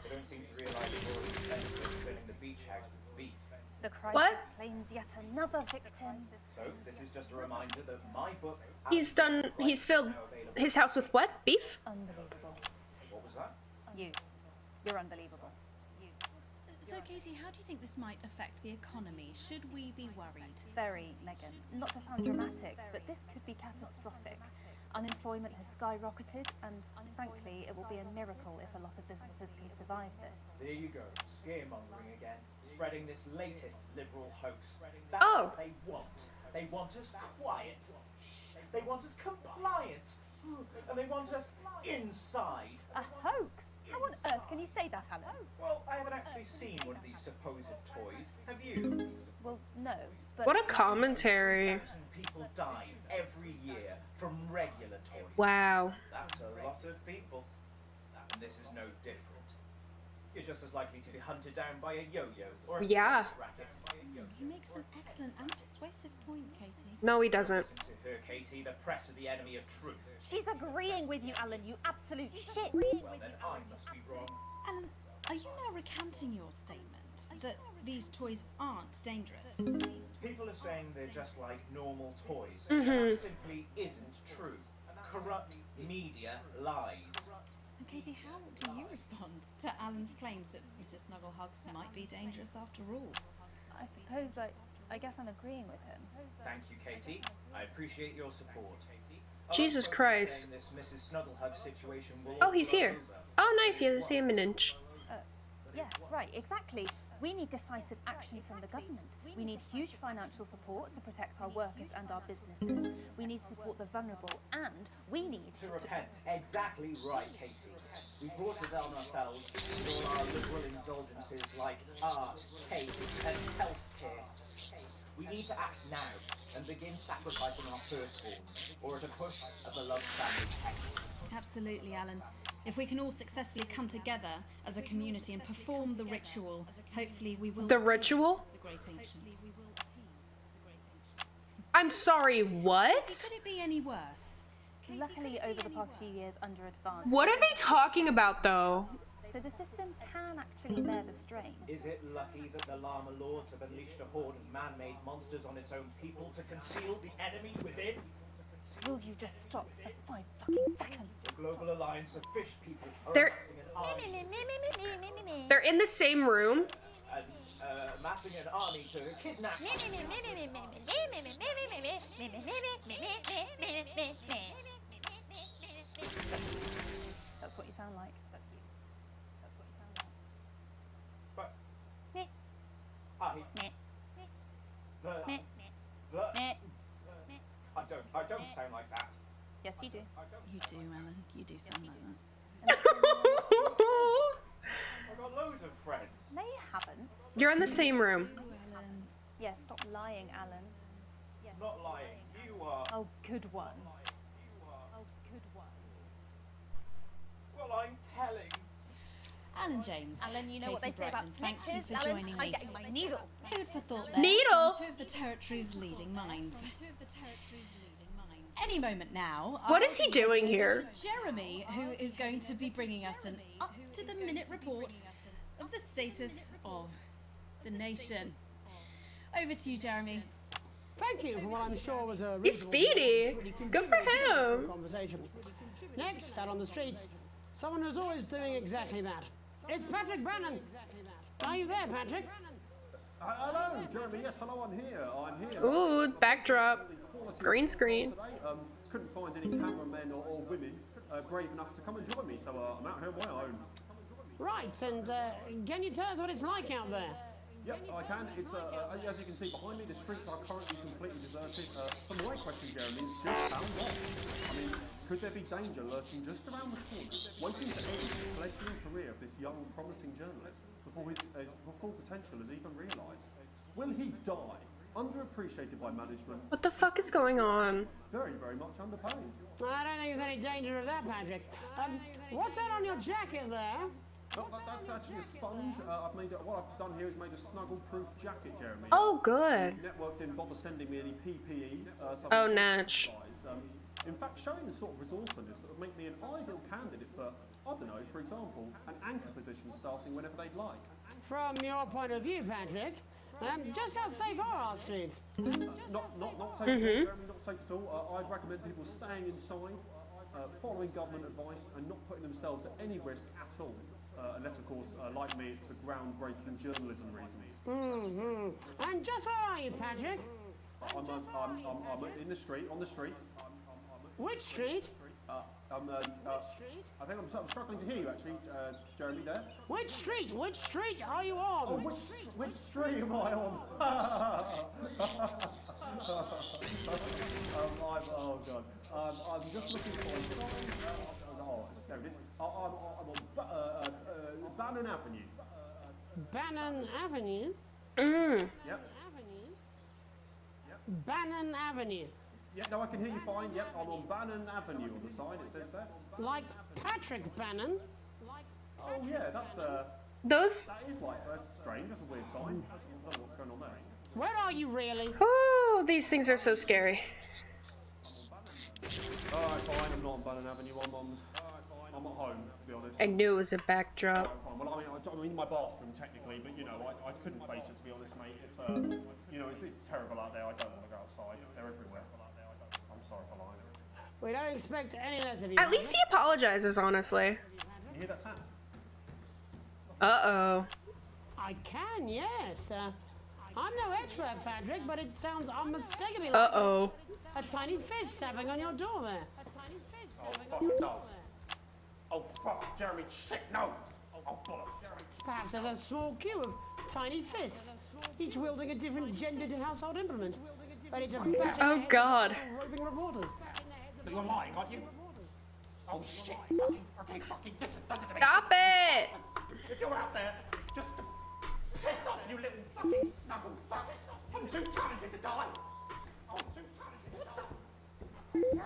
S7: They don't seem to realise they've already spent filling the beach house with beef.
S3: The crisis claims yet another victim.
S7: So, this is just a reminder that my book...
S2: He's filled his house with what? Beef?
S3: Unbelievable.
S7: What was that?
S3: You're unbelievable.
S8: So, Katie, how do you think this might affect the economy? Should we be worried?
S3: Very, Megan. Not to sound dramatic, but this could be catastrophic. Unemployment has skyrocketed, and frankly, it will be a miracle if a lot of businesses can survive this.
S7: There you go, scaremongering again, spreading this latest liberal hoax. That's what they want. They want us quiet. They want us compliant. And they want us inside.
S3: A hoax? How on earth can you say that, Alan?
S7: Well, I haven't actually seen one of these supposed toys. Have you?
S3: Well, no, but...
S2: What a commentary.
S7: People die every year from regular toys.
S2: Wow.
S7: That's a lot of people. And this is no different. You're just as likely to be hunted down by a yo-yo or a racket.
S8: He makes an excellent and persuasive point, Katie.
S2: No, he doesn't.
S7: To her, Katie, the press are the enemy of truth.
S3: She's agreeing with you, Alan, you absolute shit!
S7: Well, then I must be wrong.
S8: Alan, are you now recanting your statement that these toys aren't dangerous?
S7: People are saying they're just like normal toys.
S2: Mhm.
S7: That simply isn't true. Corrupt media lies.
S8: And Katie, how do you respond to Alan's claims that Mrs. Snugglehugs might be dangerous after all?
S3: I suppose I guess I'm agreeing with him.
S7: Thank you, Katie. I appreciate your support.
S2: Jesus Christ.
S7: This Mrs. Snugglehug situation will
S2: Oh, he's here. Oh, nice. He has the same inch.
S3: Yes, right, exactly. We need decisive action from the government. We need huge financial support to protect our workers and our businesses. We need to support the vulnerable, and we need
S7: to repent. Exactly right, Katie. We brought it on ourselves with all our liberal indulgences like art, cake, and healthcare. We need to act now and begin sacrificing our firstborns, or at a push, a beloved family's head.
S8: Absolutely, Alan. If we can all successfully come together as a community and perform the ritual, hopefully we will...
S2: The ritual?
S8: The great ancients.
S2: I'm sorry, what?
S8: Could it be any worse?
S3: Luckily, over the past few years under advanced...
S2: What are they talking about, though?
S3: So the system can actually bear the strain.
S7: Is it lucky that the Llama Lords have unleashed a horde of man-made monsters on its own people to conceal the enemy within?
S3: Will you just stop for 5 fucking seconds?
S7: The Global Alliance of Fish People are
S2: They're-
S7: amassing an army.
S2: They're in the same room.
S7: Amassing an army to kidnap.
S10: Yes, you do.
S8: You do, Alan. You do sound like that.
S20: I've got loads of friends.
S10: No, you haven't.
S2: You're in the same room.
S10: Yeah, stop lying, Alan.
S20: Not lying. You are.
S10: Oh, good one. Oh, good one.
S20: Well, I'm telling.
S8: Alan James.
S10: Alan, you know what they
S8: Katie
S10: say about
S8: Brightman, thank you
S10: snitches?
S8: for
S10: Alan,
S8: joining
S10: I'm
S8: me.
S10: getting my needle.
S8: Who would have thought there?
S2: Needle?
S8: From two of the territory's leading minds. Any moment now.
S2: What
S8: I
S2: is he
S8: will be
S2: doing
S8: over
S2: here?
S8: to Jeremy, who is going to be bringing us an up-to-the-minute report of the status of the nation. Over to you, Jeremy.
S1: Thank you for what I'm sure was a
S2: He's speedy. Good for him.
S1: Conversation. Next, out on the streets, someone who's always doing exactly that. It's Patrick Bannon. Are you there, Patrick?
S6: Hello, Jeremy. Yes, hello. I'm here.
S2: Ooh, backdrop. Green screen.
S6: Couldn't find any cameramen or women brave enough to come and join me, so I'm out here on my own.
S1: Right, and can you tell us what it's like out there?
S6: Yep, I can. It's as you can see behind me, the streets are currently completely deserted. But my question, Jeremy, is just how long? I mean, could there be danger lurking just around the corner, waiting to end the fledgling career of this young, promising journalist before his full potential is even realised? Will he die? Underappreciated by management.
S2: What the fuck is going on?
S6: Very, very much underpaid.
S1: I don't think there's any danger of that, Patrick. What's that on your jacket there?
S6: Oh, that's actually a sponge. What I've done here is made a snuggle-proof jacket, Jeremy.
S2: Oh, good.
S6: Network didn't bother sending me any PPE. So
S2: Oh, Natch.
S6: In fact, showing this sort of resourcefulness would make me an ideal candidate for, I don't know, for example, an anchor position starting whenever they'd like.
S1: From your point of view, Patrick, just how safe are our streets?
S6: Not safe at all, Jeremy, not safe at all. I'd recommend people staying inside, following government advice, and not putting themselves at any risk at all. Unless, of course, like me, it's for groundbreaking journalism reasons.
S1: And just where are you, Patrick?
S6: I'm in the street, on the street.
S1: Which street?
S6: I think I'm struggling to hear you, actually, Jeremy, there.
S1: Which street? Which street are you on?
S6: Oh, which street am I on? Oh, God. I'm just looking for... Oh, there it is. I'm on Bannon Avenue.
S1: Bannon Avenue?
S2: Mm.
S6: Yep.
S1: Bannon Avenue.
S6: Yeah, no, I can hear you fine. Yep, I'm on Bannon Avenue on the sign, it says there.
S1: Like Patrick Bannon?
S6: Oh, yeah, that's
S2: Those...
S6: That is like, that's strange, that's a weird sign. I don't know what's going on there.
S1: Where are you really?
S2: Ooh, these things are so scary.
S6: Alright, fine, I'm not on Bannon Avenue, I'm at home, to be honest.
S2: I knew it was a backdrop.
S6: Fine. Well, I'm in my bathroom, technically, but, you know, I couldn't face it, to be honest, mate. It's, you know, it's terrible out there. I don't want to go outside. They're everywhere. I'm sorry for lying.
S1: We don't expect any less of you.
S2: At least he apologizes, honestly.
S6: You hear that sound?
S2: Uh-oh.
S1: I can, yes. I'm no expert, Patrick, but it sounds unmistakably like
S2: Uh-oh.
S1: a tiny fist tapping on your door there.
S6: Oh, fuck, it does. Oh, fuck, Jeremy, shit, no! Oh, bollocks, Jeremy.
S1: Perhaps there's a small queue of tiny fists, each wielding a different gendered household implement. Ready to bash
S2: Oh, God.
S1: roving reporters.
S6: You're lying, aren't you? Oh, shit. Okay, fucking listen to me.
S2: Stop it!
S6: If you're out there, just piss off, you little fucking snuggle fuck. I'm too talented to die. I'm too talented to die.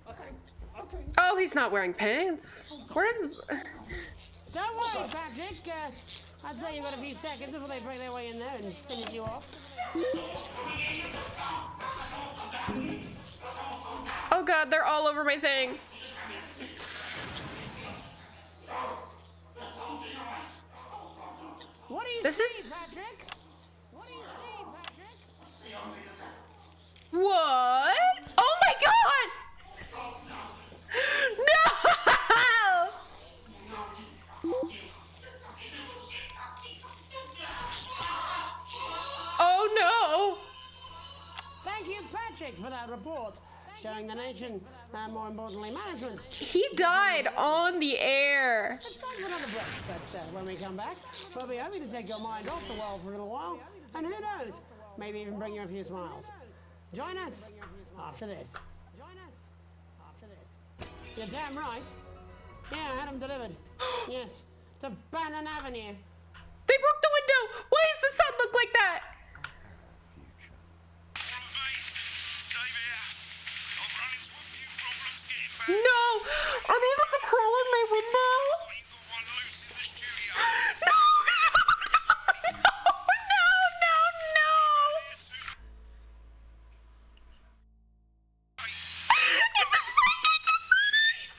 S6: Okay.
S2: Oh, he's not wearing pants. Where did...
S1: Don't worry, Patrick. I'd say you've got a few seconds before they break their way in there and finish you off.
S2: Oh, God, they're all over my thing.
S1: What do you
S2: This
S1: see,
S2: is...
S1: Patrick? What do you see, Patrick?
S2: What? Oh, my God! No! Oh, no!
S1: Thank you, Patrick, for that report, showing the nation, and more importantly, management.
S2: He died on the air.
S1: It's time for another break, but when we come back, we'll be hoping to take your mind off the world for a little while, and who knows, maybe even bring you a few smiles. Join us after this. join us after this. You're damn right. Yeah, I had them delivered. Yes, to Bannon Avenue.
S2: They broke the window! Why does the sun look like that? No! Are they about to crawl in my window? No! It's just Five Nights at Freddy's!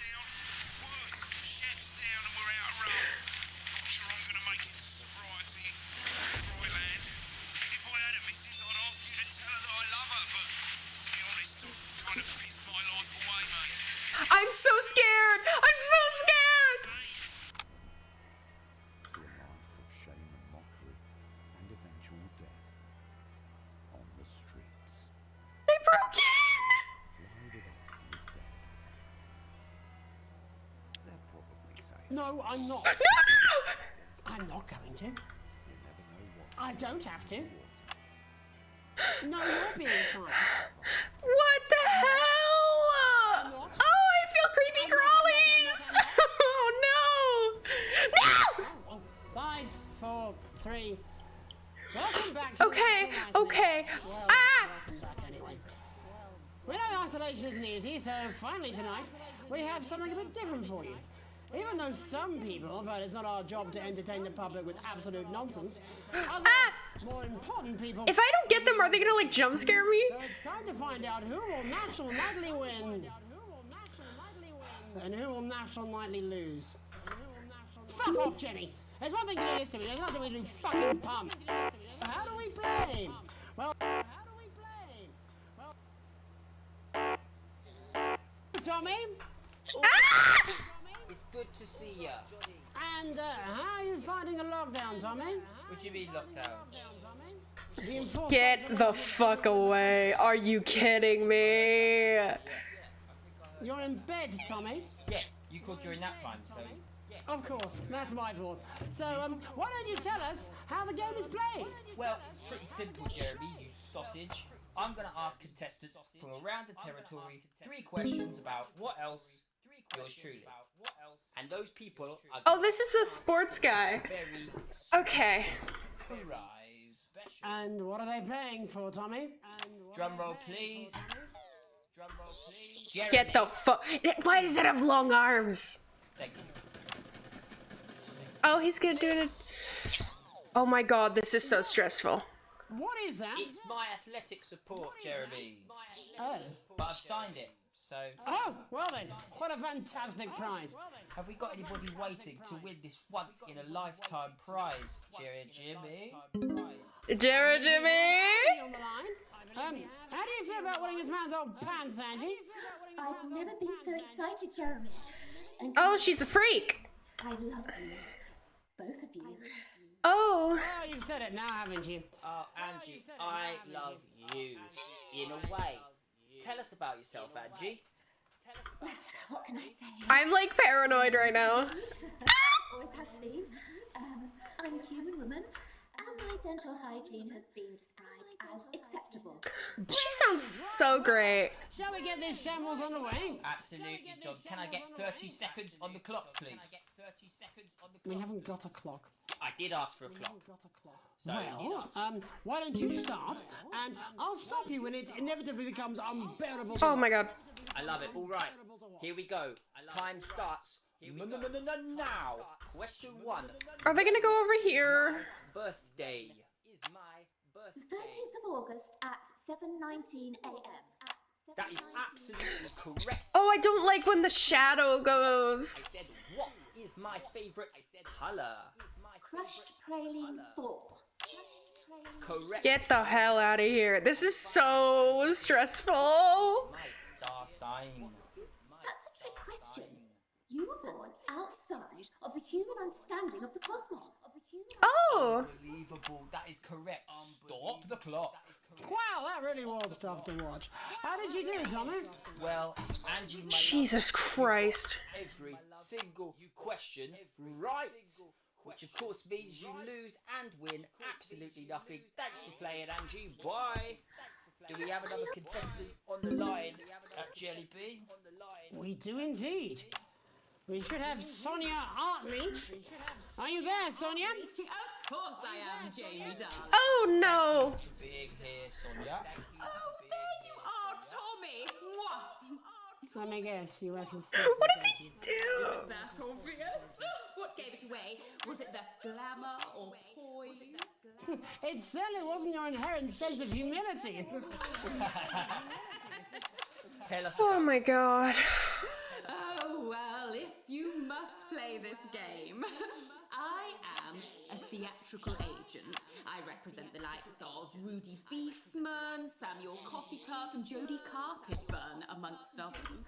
S2: I'm so scared! I'm so scared!
S15: To a life of shame and mockery and eventual death on the streets.
S2: They broke in!
S15: Fly with us instead. They're probably safe.
S1: No, I'm not.
S2: No!
S1: I'm not going to.
S15: You never know what's
S1: I don't have to. No, you're being tried.
S2: What the hell? Oh, I feel creepy crawlies! Oh no! No!
S1: 5, 4, 3. Welcome back to
S2: Okay, okay.
S1: Well,
S2: Ah!
S1: welcome back anyway. We know isolation isn't easy, so finally tonight we have something a bit different for you. Even though some people felt it's not our job to entertain the public with absolute nonsense, other more important people...
S2: If I don't get them, are they gonna like jump scare me?
S1: So it's time to find out who will National Nightly win. And who will National Nightly lose. Fuck off, Jenny. There's one thing to do this to me. There's nothing to do fucking pump. How do we play? Well, Tommy?
S19: It's good to see ya.
S1: And how are you finding the lockdown, Tommy?
S19: What do you mean lockdown?
S1: The enforcement
S2: Get the fuck away. Are you kidding me?
S1: You're in bed, Tommy.
S19: Yeah, you called during nap time, so...
S1: Of course, that's my fault. So, why don't you tell us how the game is played?
S19: Well, it's pretty simple, Jeremy, you sausage. I'm gonna ask contestants from around the territory 3 questions about what else yours truly. And those people are...
S2: Oh, this is the sports guy.
S19: Very
S2: Okay.
S19: surprise.
S1: And what are they playing for, Tommy?
S19: Drum roll, please. Drum roll, please. Jeremy.
S2: Get the fuck. Why does it have long arms?
S19: Thank you.
S2: Oh, he's gonna do it. Oh my god, this is so stressful.
S1: What is that?
S19: It's my athletic support, Jeremy.
S1: Oh.
S19: But I've signed it, so...
S1: Oh, well then, what a fantastic prize.
S19: Have we got anybody waiting to win this once-in-a-lifetime prize, Jimmy?
S2: Jared Jimmy?
S1: On the line. How do you feel about winning this man's old pants, Angie?
S23: I've never been so excited, Jeremy. And
S2: Oh, she's a freak.
S23: I love you. Both of you.
S2: Oh.
S1: Oh, you've said it now, haven't you?
S19: Oh, Angie, I love you. In a way. Tell us about yourself, Angie.
S23: What can I say?
S2: I'm like paranoid right now.
S23: Always has been. I'm a human woman, and my dental hygiene has been described as acceptable.
S2: She sounds so great.
S1: Shall we get this shambles on the way?
S19: Absolutely, John. Can I get 30 seconds on the clock, please?
S1: We haven't got a clock.
S19: I did ask for a clock. So
S1: Well, why don't you start, and I'll stop you when it inevitably becomes unbearable.
S2: Oh my god.
S19: I love it. All right, here we go. Time starts now. Question 1.
S2: Are they gonna go over here?
S19: Birthday is my
S23: The
S19: birthday.
S23: 13th of August at 7:19 a.m.
S19: That is absolutely correct.
S2: Oh, I don't like when the shadow goes.
S19: Said, what is my favourite colour?
S23: Crushed praline 4.
S19: Correct.
S2: Get the hell out of here. This is so stressful.
S19: My star sign.
S23: That's a trick question. You were born outside of the human understanding of the cosmos.
S2: Oh.
S19: Unbelievable. That is correct. Stop the clock.
S1: Wow, that really was tough to watch. How did you do, Tommy?
S19: Well, Angie made
S2: Jesus Christ.
S19: every single question right. Which of course means you lose and win absolutely nothing. Thanks for playing, Angie. Bye. Do we have another contestant on the line at Jelly Bean?
S1: We do indeed. We should have Sonia Artmeat. Are you there, Sonia?
S8: Of course I am, Jamie, darling.
S2: Oh no!
S19: Being here, Sonia.
S8: Oh, there you are, Tommy. Mwah.
S1: Let me guess, you reckon...
S2: What does he do?
S8: Is it that obvious? What gave it away? Was it the glamour or poise?
S1: It certainly wasn't your inherent sense of humility.
S19: Tell us.
S2: Oh my god.
S8: Oh, well, if you must play this game, I am a theatrical agent. I represent the likes of Rudy Beefman, Samuel Coffee Cup, and Jodie Carpetburn, amongst others.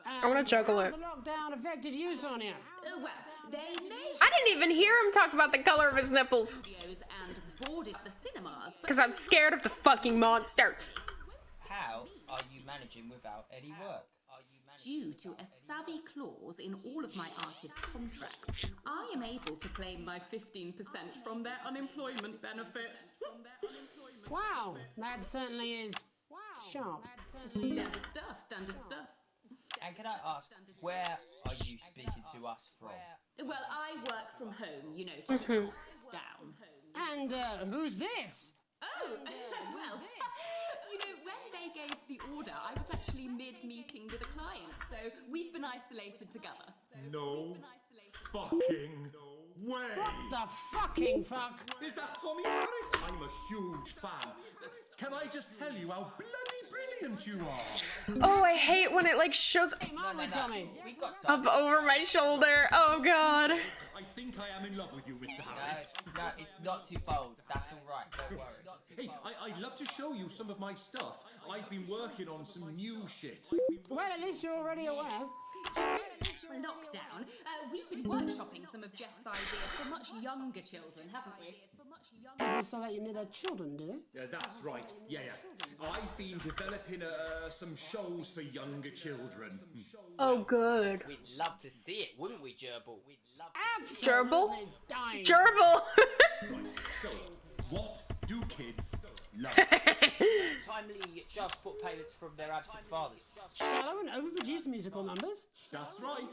S2: I want to juggle it.
S1: How's the lockdown affected you, Sonia?
S8: Well, they may
S2: I didn't even hear him talk about the color of his nipples.
S8: and boarded the cinemas,
S2: Because I'm scared of the fucking monsters.
S19: How are you managing without any work?
S8: due to a savvy clause in all of my artist contracts, I am able to claim my 15% from their unemployment benefit.
S1: Wow, that certainly is sharp.
S8: Standard stuff, standard stuff.
S19: And can I ask, where are you speaking to us from?
S8: Well, I work from home, you know, to keep costs down.
S1: And who's this?
S8: Oh, well, you know, when they gave the order, I was actually mid-meeting with a client, so we've been isolated together.
S6: No fucking way!
S1: What the fucking fuck?
S13: Is that Tommy Harris? I'm a huge fan. Can I just tell you how bloody brilliant you are?
S2: Oh, I hate when it like shows
S1: Tommy.
S2: up over my shoulder. Oh god.
S13: I think I am in love with you, Mr. Harris.
S19: No, it's not too bold. That's all right. Don't worry.
S13: Hey, I'd love to show you some of my stuff. I've been working on some new shit.
S1: Well, at least you're already aware.
S8: Lockdown. We've been workshopping some of Jeff's ideas for much younger children, haven't we?
S1: People still let you near their children, do they?
S13: Yeah, that's right. Yeah. I've been developing some shows for younger children.
S2: Oh, good.
S19: We'd love to see it, wouldn't we, Gerbil? We'd love to see
S2: Gerbil?
S1: Dying.
S2: Gerbil!
S13: Right, so, what do kids love?
S19: Timely child support payments from their absent fathers.
S1: Shallow and overproduced musical numbers.
S13: That's right.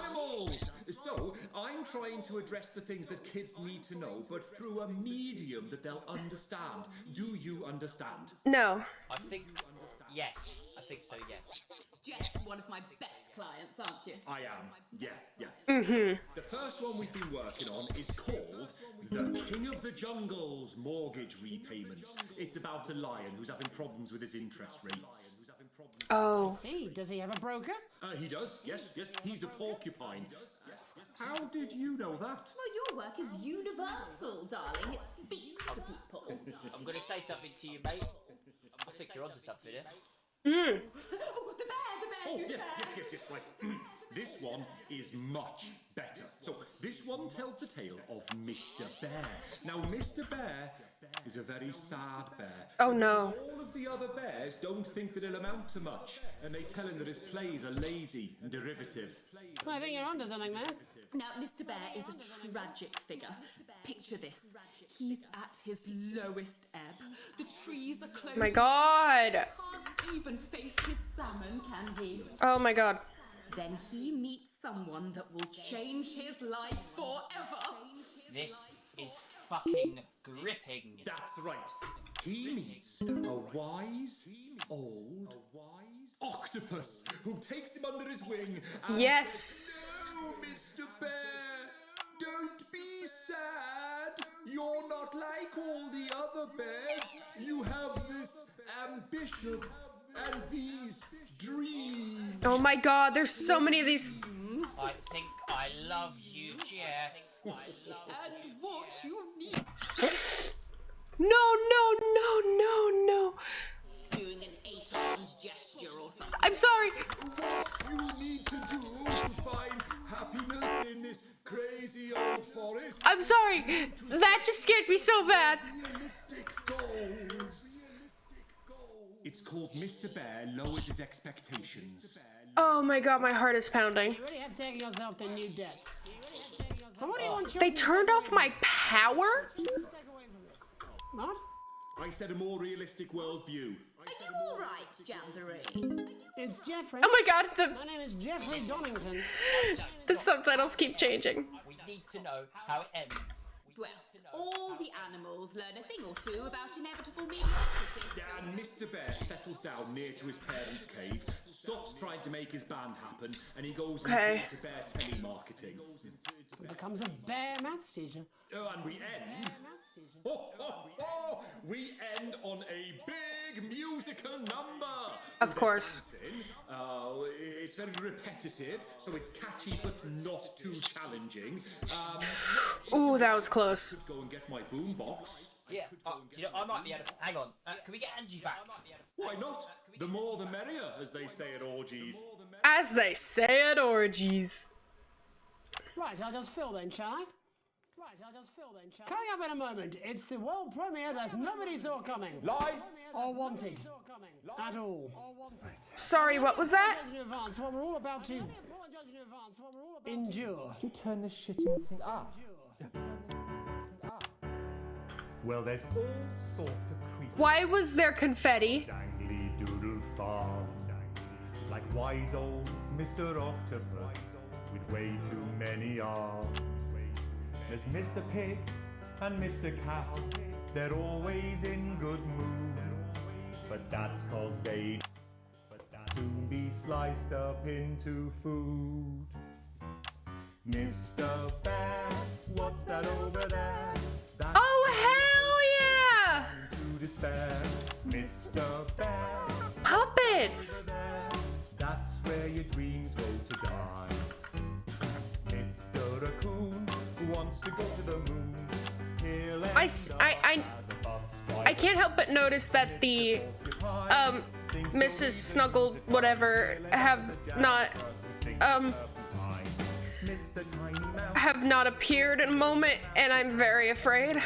S13: Animals! So, I'm trying to address the things that kids need to know, but through a medium that they'll understand. Do you understand?
S2: No.
S19: I think, yes. I think so, yes.
S8: Jeff's one of my best clients, aren't you?
S13: I am. Yeah.
S2: Mm-hmm.
S13: The first one we've been working on is called The King of the Jungle's Mortgage Repayments. It's about a lion who's having problems with his interest rates.
S2: Oh.
S1: I see. Does he have a broker?
S13: He does, yes. He's a porcupine. How did you know that?
S8: Well, your work is universal, darling. It speaks to people.
S19: I'm going to say something to you, mate. I think you're onto something here.
S2: Mm.
S8: Oh, the bear,
S13: Oh,
S8: you
S13: yes, right. This one is much better. So, this one tells the tale of Mr. Bear. Now, Mr. Bear is a very sad bear.
S2: Oh, no.
S13: All of the other bears don't think that it'll amount to much, and they tell him that his plays are lazy and derivative.
S1: Well, I think you're onto something there.
S8: Now, Mr. Bear is a tragic figure. Picture this. He's at his lowest ebb. The trees are closed.
S2: My god.
S8: Can't even face his salmon, can he?
S2: Oh my god.
S8: Then he meets someone that will change his life forever.
S19: This is fucking gripping.
S13: That's right. He meets a wise, old, octopus who takes him under his wing and
S2: Yes.
S13: says, "Oh, Mr. Bear, don't be sad. You're not like all the other bears. You have this ambition and these dreams."
S2: Oh my god, there's so many of these.
S19: I think I love you, Jeff.
S8: And what you need.
S2: No.
S8: Doing an 8-armed gesture or something.
S2: I'm sorry.
S13: What you need to do to find happiness in this crazy old forest.
S2: I'm sorry. That just scared me so bad.
S13: Realistic goals. It's called Mr. Bear Lowers His Expectations.
S2: Oh my god, my heart is pounding.
S1: You really have taken yourself to new depths. And what do you want
S2: They turned off my power?
S1: What?
S5: I said a more realistic worldview.
S23: Are you all right, Jamboree?
S1: It's Jeffrey.
S2: Oh my god,
S1: My name is Jeffrey Donington.
S2: the subtitles keep changing.
S19: We need to know how it ends.
S23: Well, all the animals learn a thing or two about inevitable mediocrity.
S5: And Mr. Bear settles down near to his parents' cave, stops trying to make his band happen, and he goes into bear telemarketing.
S1: Becomes a bear maths teacher.
S5: Oh, and we end. We end on a big musical number.
S2: Of course.
S5: It's very repetitive, so it's catchy but not too challenging.
S2: Ooh, that was close.
S5: Go and get my boombox.
S19: Yeah, you know, I might be able to. Hang on, can we get Angie back?
S5: Why not? The more the merrier, as they say at orgies.
S2: As they say at orgies.
S1: Right, I'll just fill then, shall I? Coming up in a moment, it's the world premiere that nobody saw coming.
S20: Lights!
S1: Or wanted. At all.
S2: Sorry, what was that?
S1: In advance, what we're all about to endure.
S20: You turn this shitting thing up. Well, there's all sorts of creatures.
S2: Why was there confetti?
S20: Dangly doodle farm. Like wise old Mr. Octopus with way too many arms. There's Mr. Pig and Mr. Cat. They're always in good mood. But that's cause they soon be sliced up into food. Mr. Bear, what's that over there? That's
S2: oh, hell yeah!
S20: To despair. Mr. Bear,
S2: puppets!
S20: That's where your dreams go to die. Mr. Raccoon wants to go to the moon.
S2: I can't help but notice that the Mrs. Snuggle whatever have not appeared in a moment, and I'm very afraid.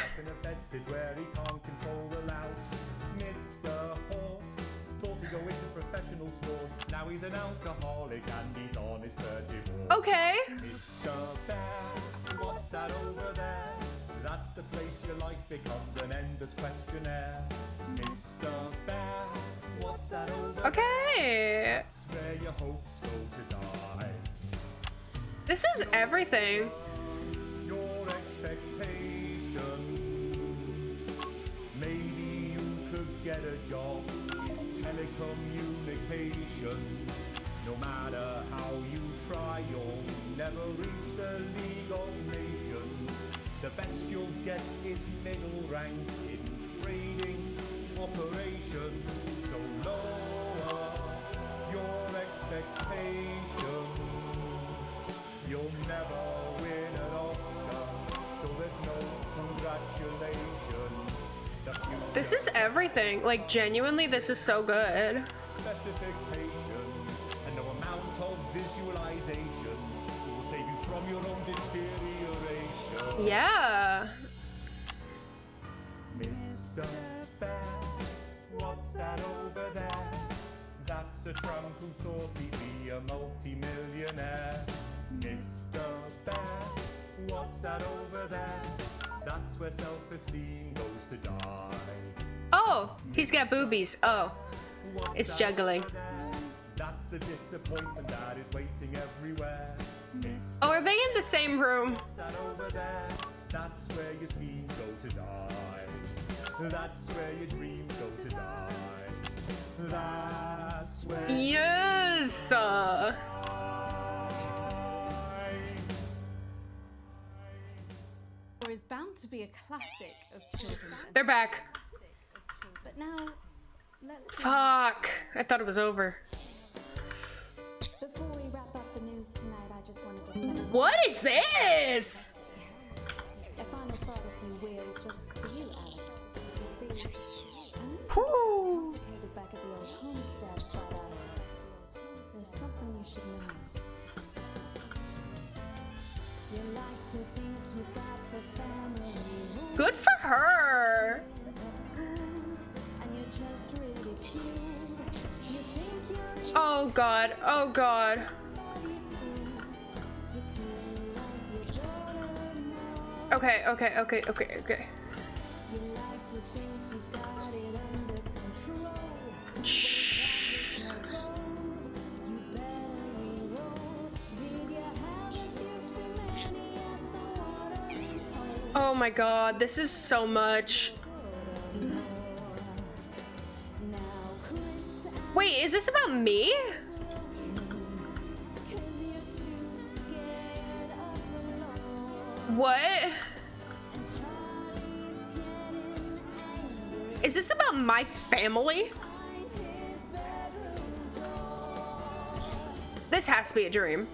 S20: Mr. Horse thought to go into professional sports. Now he's an alcoholic and he's on his third divorce.
S2: Okay.
S20: Mr. Bear, what's that over there? That's the place your life becomes an endless questionnaire. Mr. Bear, what's that over there?
S2: Okay.
S20: That's where your hopes go to die.
S2: This is everything.
S20: Your expectations. Maybe you could get a job in telecommunications. No matter how you try, you'll never reach the League of Nations. The best you'll get is middle rank in trading operations. So lower your expectations. You'll never win an Oscar, so there's no congratulations.
S2: This is everything. Like, genuinely, this is so good.
S20: Specifications and no amount of visualizations will save you from your own deterioration.
S2: Yeah.
S20: Mr. Bear, what's that over there? That's a Trump who thought he'd be a multi-millionaire. Mr. Bear, what's that over there? That's where self-esteem goes to die.
S2: Oh, he's got boobies. Oh, it's juggling.
S20: That's the disappointment that is waiting everywhere.
S2: Oh, are they in the same room?
S20: That over there, that's where your schemes go to die. That's where your dreams go to die. That's where.
S2: Yes.
S8: Is bound to be a classic of children's.
S2: They're back.
S8: But now, let's.
S2: Fuck! I thought it was over.
S4: Before we wrap up the news tonight, I just wanted to spend.
S2: What is this?
S4: A final thought, if you will, just for you, Alex. You see, I know it's complicated back at the old homestead, but there's something you should know. You like to think you got the family.
S2: Good for her.
S4: And you're just really cute. You think you're
S2: Oh god. Oh god. Okay.
S4: you like to think you've got
S2: Oh my god, this is so much. Wait, is this about me? What? Is this about my family? This has to be a dream.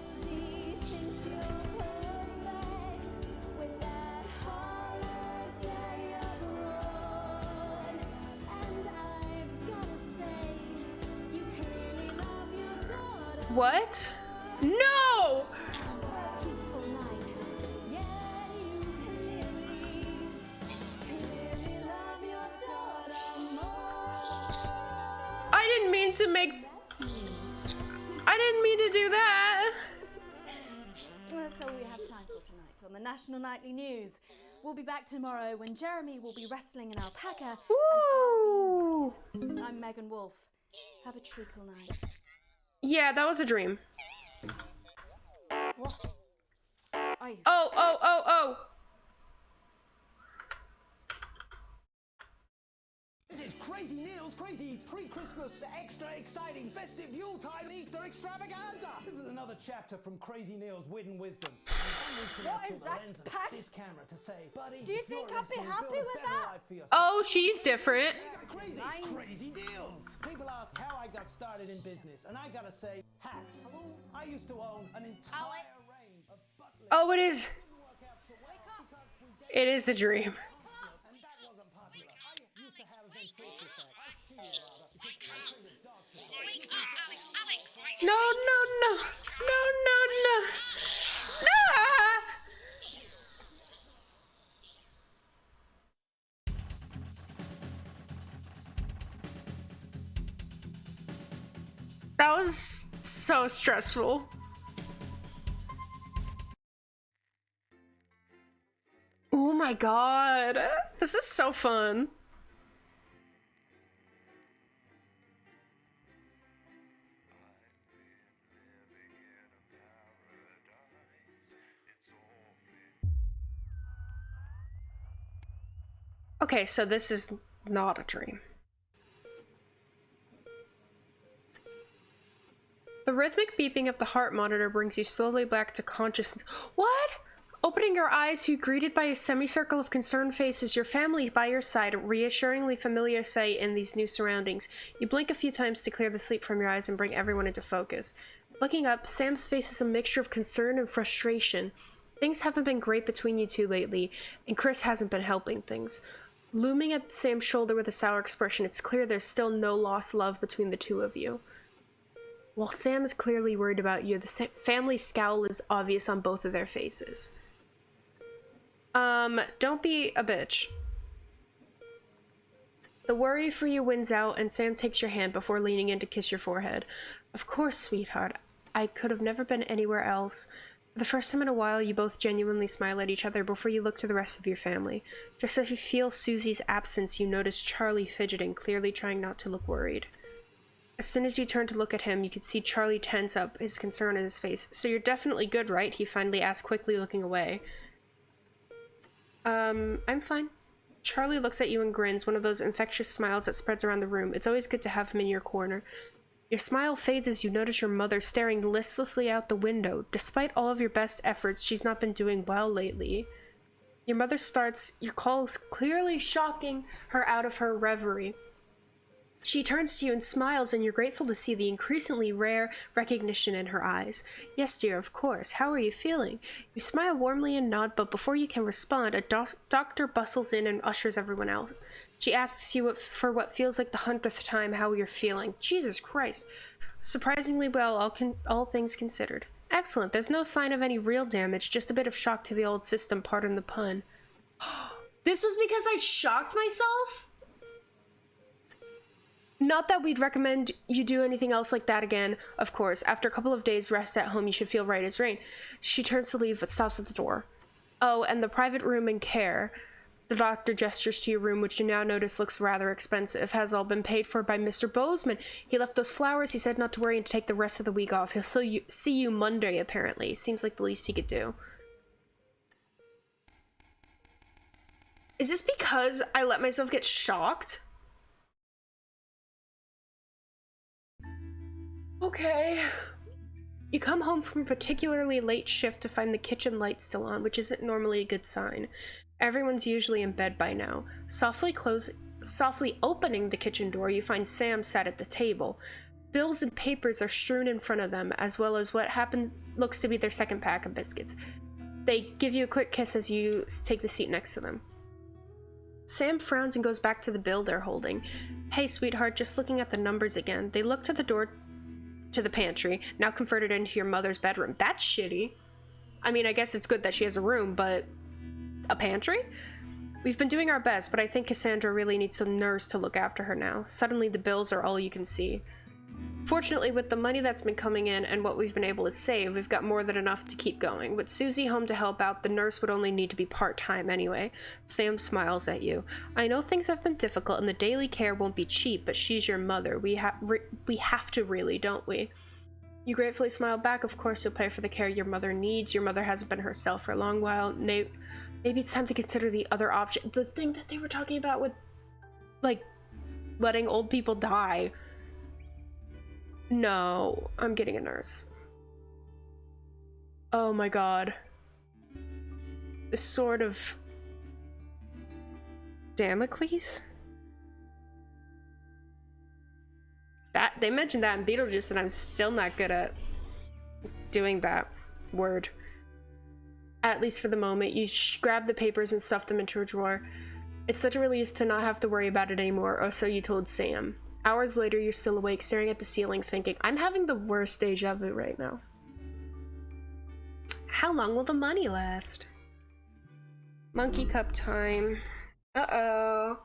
S2: What? No! I didn't mean to make... I didn't mean to do that.
S10: That's all we have time for tonight on the National Nightly News. We'll be back tomorrow when Jeremy will be wrestling an alpaca.
S2: Ooh.
S10: And I'm Megan Wolf. Have a treacle night.
S2: Yeah, that was a dream.
S10: What?
S2: Oh.
S12: This is Crazy Neil's crazy pre-Christmas, extra exciting festive Yuletide Easter extravaganza. This is another chapter from Crazy Neil's Wit and Wisdom.
S10: What is that?
S12: This camera to say, buddy,
S10: do you think I'd be happy with that?
S2: Oh, she's different.
S12: Crazy deals. People ask how I got started in business, and I gotta say, hats. I used to own an entire range of butlers.
S2: Oh, it is. It is a dream. No. That was so stressful. Oh my god. This is so fun. Okay, so this is not a dream. The rhythmic beeping of the heart monitor brings you slowly back to consciousness. What? Opening your eyes, you're greeted by a semicircle of concerned faces, your family by your side, reassuringly familiar sight in these new surroundings. You blink a few times to clear the sleep from your eyes and bring everyone into focus. Looking up, Sam's face is a mixture of concern and frustration. Things haven't been great between you two lately, and Chris hasn't been helping things. Looming at Sam's shoulder with a sour expression, it's clear there's still no lost love between the two of you. While Sam is clearly worried about you, the family scowl is obvious on both of their faces. Don't be a bitch. The worry for you wins out, and Sam takes your hand before leaning in to kiss your forehead. Of course, sweetheart. I could have never been anywhere else. For the first time in a while, you both genuinely smile at each other before you look to the rest of your family. Just as you feel Susie's absence, you notice Charlie fidgeting, clearly trying not to look worried. As soon as you turn to look at him, you can see Charlie tense up, his concern in his face. So you're definitely good, right? He finally asked, quickly looking away. I'm fine. Charlie looks at you and grins, one of those infectious smiles that spreads around the room. It's always good to have him in your corner. Your smile fades as you notice your mother staring listlessly out the window. Despite all of your best efforts, she's not been doing well lately. Your mother starts your calls, clearly shocking her out of her reverie. She turns to you and smiles, and you're grateful to see the increasingly rare recognition in her eyes. Yes, dear, of course. How are you feeling? You smile warmly and nod, but before you can respond, a doctor bustles in and ushers everyone out. She asks you for what feels like the 100th time how you're feeling. Jesus Christ. Surprisingly well, all things considered. Excellent. There's no sign of any real damage, just a bit of shock to the old system, pardon the pun. This was because I shocked myself? Not that we'd recommend you do anything else like that again, of course. After a couple of days rest at home, you should feel right as rain. She turns to leave, but stops at the door. Oh, and the private room and care. The doctor gestures to your room, which you now notice looks rather expensive. Has all been paid for by Mr. Bozeman. He left those flowers. He said not to worry and to take the rest of the week off. He'll see you Monday, apparently. Seems like the least he could do. Is this because I let myself get shocked? Okay. You come home from a particularly late shift to find the kitchen light still on, which isn't normally a good sign. Everyone's usually in bed by now. Softly opening the kitchen door, you find Sam sat at the table. Bills and papers are strewn in front of them, as well as what looks to be their second pack of biscuits. They give you a quick kiss as you take the seat next to them. Sam frowns and goes back to the bill they're holding. Hey, sweetheart, just looking at the numbers again. They look to the door to the pantry, now converted into your mother's bedroom. That's shitty. I mean, I guess it's good that she has a room, but a pantry? We've been doing our best, but I think Cassandra really needs a nurse to look after her now. Suddenly the bills are all you can see. Fortunately, with the money that's been coming in and what we've been able to save, we've got more than enough to keep going. With Susie home to help out, the nurse would only need to be part-time anyway. Sam smiles at you. I know things have been difficult and the daily care won't be cheap, but she's your mother. We have to really, don't we? You gratefully smile back. Of course you'll pay for the care your mother needs. Your mother hasn't been herself for a long while. Maybe it's time to consider the other option. The thing that they were talking about with, like, letting old people die. No, I'm getting a nurse. Oh my god. The sword of Damocles? That they mentioned that in Beetlejuice and I'm still not good at doing that word. At least for the moment. You grab the papers and stuff them into a drawer. It's such a release to not have to worry about it anymore, or so you told Sam. Hours later, you're still awake, staring at the ceiling, thinking, I'm having the worst deja vu right now. How long will the money last? Monkey cup time. Uh-oh.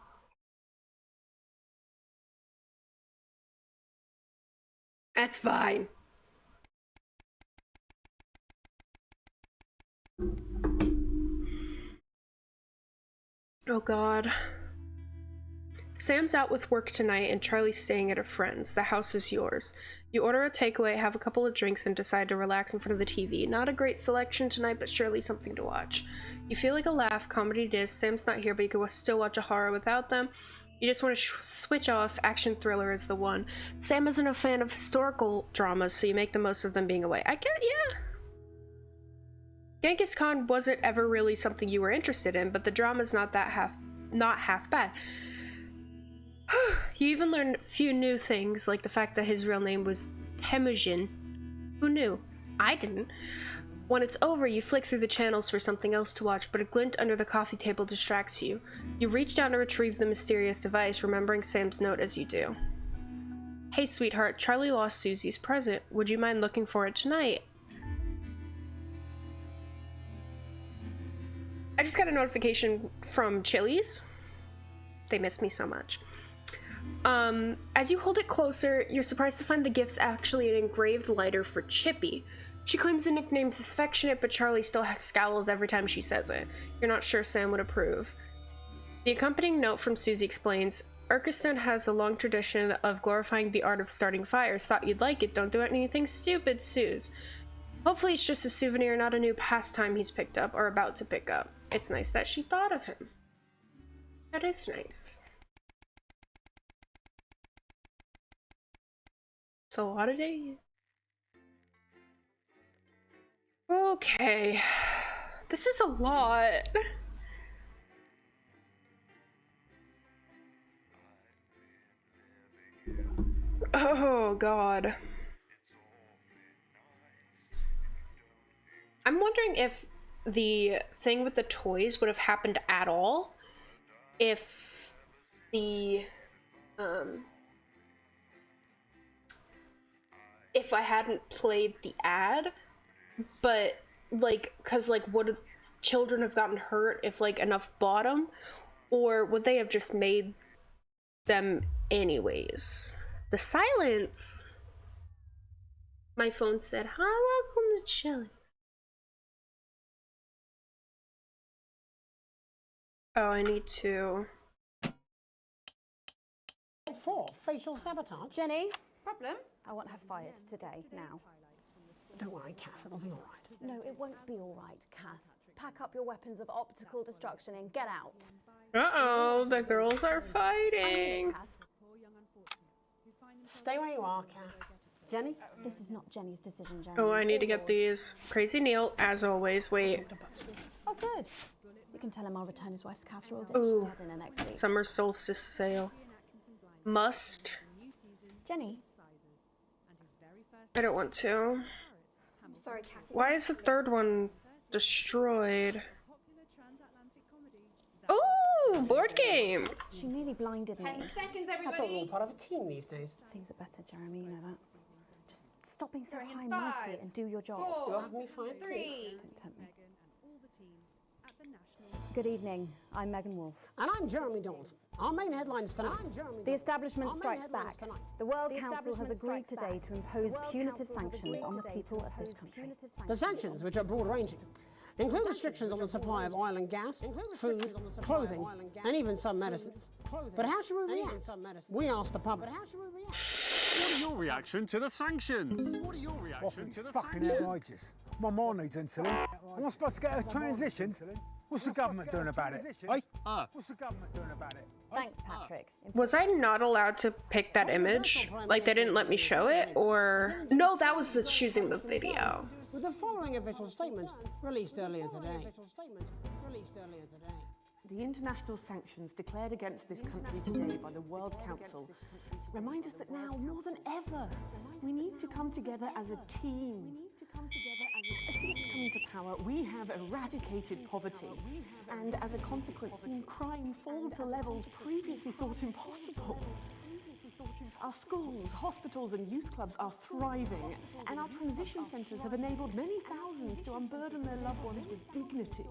S2: That's fine. Oh god. Sam's out with work tonight and Charlie's staying at a friend's. The house is yours. You order a takeaway, have a couple of drinks, and decide to relax in front of the TV. Not a great selection tonight, but surely something to watch. You feel like a laugh, comedy it is. Sam's not here, but you can still watch a horror without them. You just want to switch off. Action thriller is the one. Sam isn't a fan of historical dramas, so you make the most of them being away. I get, yeah. Genghis Khan wasn't ever really something you were interested in, but the drama's not half bad. You even learned a few new things, like the fact that his real name was Temujin. Who knew? I didn't. When it's over, you flick through the channels for something else to watch, but a glint under the coffee table distracts you. You reach down to retrieve the mysterious device, remembering Sam's note as you do. Hey sweetheart, Charlie lost Susie's present. Would you mind looking for it tonight? I just got a notification from Chili's. They miss me so much. As you hold it closer, you're surprised to find the gift's actually an engraved lighter for Chippy. She claims the nickname's affectionate, but Charlie still scowls every time she says it. You're not sure Sam would approve. The accompanying note from Susie explains, Urkistan has a long tradition of glorifying the art of starting fires. Thought you'd like it. Don't do anything stupid, Suze. Hopefully it's just a souvenir, not a new pastime he's picked up or about to pick up. It's nice that she thought of him. That is nice. It's a lot of days. Okay. This is a lot. Oh, God. I'm wondering if the thing with the toys would have happened at all if the, if I hadn't played the ad, but, like, cause, like, would children have gotten hurt if, like, enough bought them, or would they have just made them anyways? The silence! My phone said, hi, welcome to Chili's. Oh, I need to...
S1: For facial sabotage.
S22: Jenny, problem? I want her fired today, now.
S1: Don't worry, Kath, it'll be all right.
S22: No, it won't be all right, Kath. Pack up your weapons of optical destruction and get out.
S2: Uh-oh, the girls are fighting.
S1: Stay where you are, Kath. Jenny?
S10: This is not Jenny's decision, Jeremy.
S2: Oh, I need to get these. Crazy Neil, as always. Wait.
S10: Oh, good. You can tell him I'll return his wife's casserole dish
S2: Ooh.
S10: to dinner next week.
S2: Summer solstice sale. Must.
S10: Jenny?
S2: I don't want to.
S22: I'm sorry, Kathy.
S2: Why is the third one destroyed? Ooh, board game.
S10: She nearly blinded me.
S22: 10 seconds,
S1: I thought we were all part of a team these days.
S10: Things are better, Jeremy, you know that. Just stop being so high-mighty and do your job.
S1: You'll have me fired too.
S10: Don't tempt me. Good evening. I'm Megan Wolf.
S1: And I'm Jeremy Dawson. Our main headlines tonight.
S10: The establishment strikes back. The World Council has agreed today to impose punitive sanctions on the people of this country.
S1: The sanctions, which are broad-ranging, include restrictions on the supply of oil and gas, food, clothing, and even some medicines. But how should we react? We asked the public.
S6: What are your reaction to the sanctions? What are your reaction to the
S14: Fucking
S6: sanctions?
S14: outrageous. My mind needs insulin. Am I supposed to get a transition? What's the government doing about it? Eh? What's the government doing about it?
S10: Thanks, Patrick.
S2: Was I not allowed to pick that image? Like they didn't let me show it? Or... No, that was the choosing the video.
S1: With the following official statement released earlier today.
S17: The international sanctions declared against this country today by the World Council remind us that now, more than ever, we need to come together as a team. Since coming to power, we have eradicated poverty, and as a consequence, seen crime fall to levels previously thought impossible. Our schools, hospitals and youth clubs are thriving, and our transition centres have enabled many thousands to unburden their loved ones with dignity.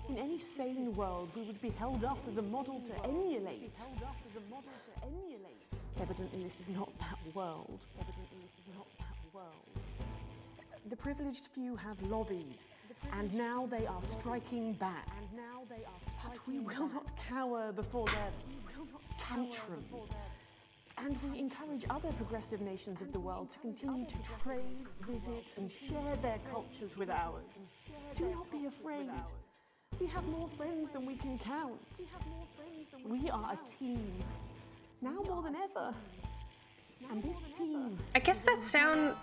S17: In any sane world, we would be held up as a model to emulate. Evidently, this is not that world. The privileged few have lobbied, and now they are striking back. But we will not cower before their tantrums. And we encourage other progressive nations of the world to continue to trade, visit, and share their cultures with ours. Do not be afraid. We have more friends than we can count. We are a team, now more than ever. And this team...
S2: I guess that sound...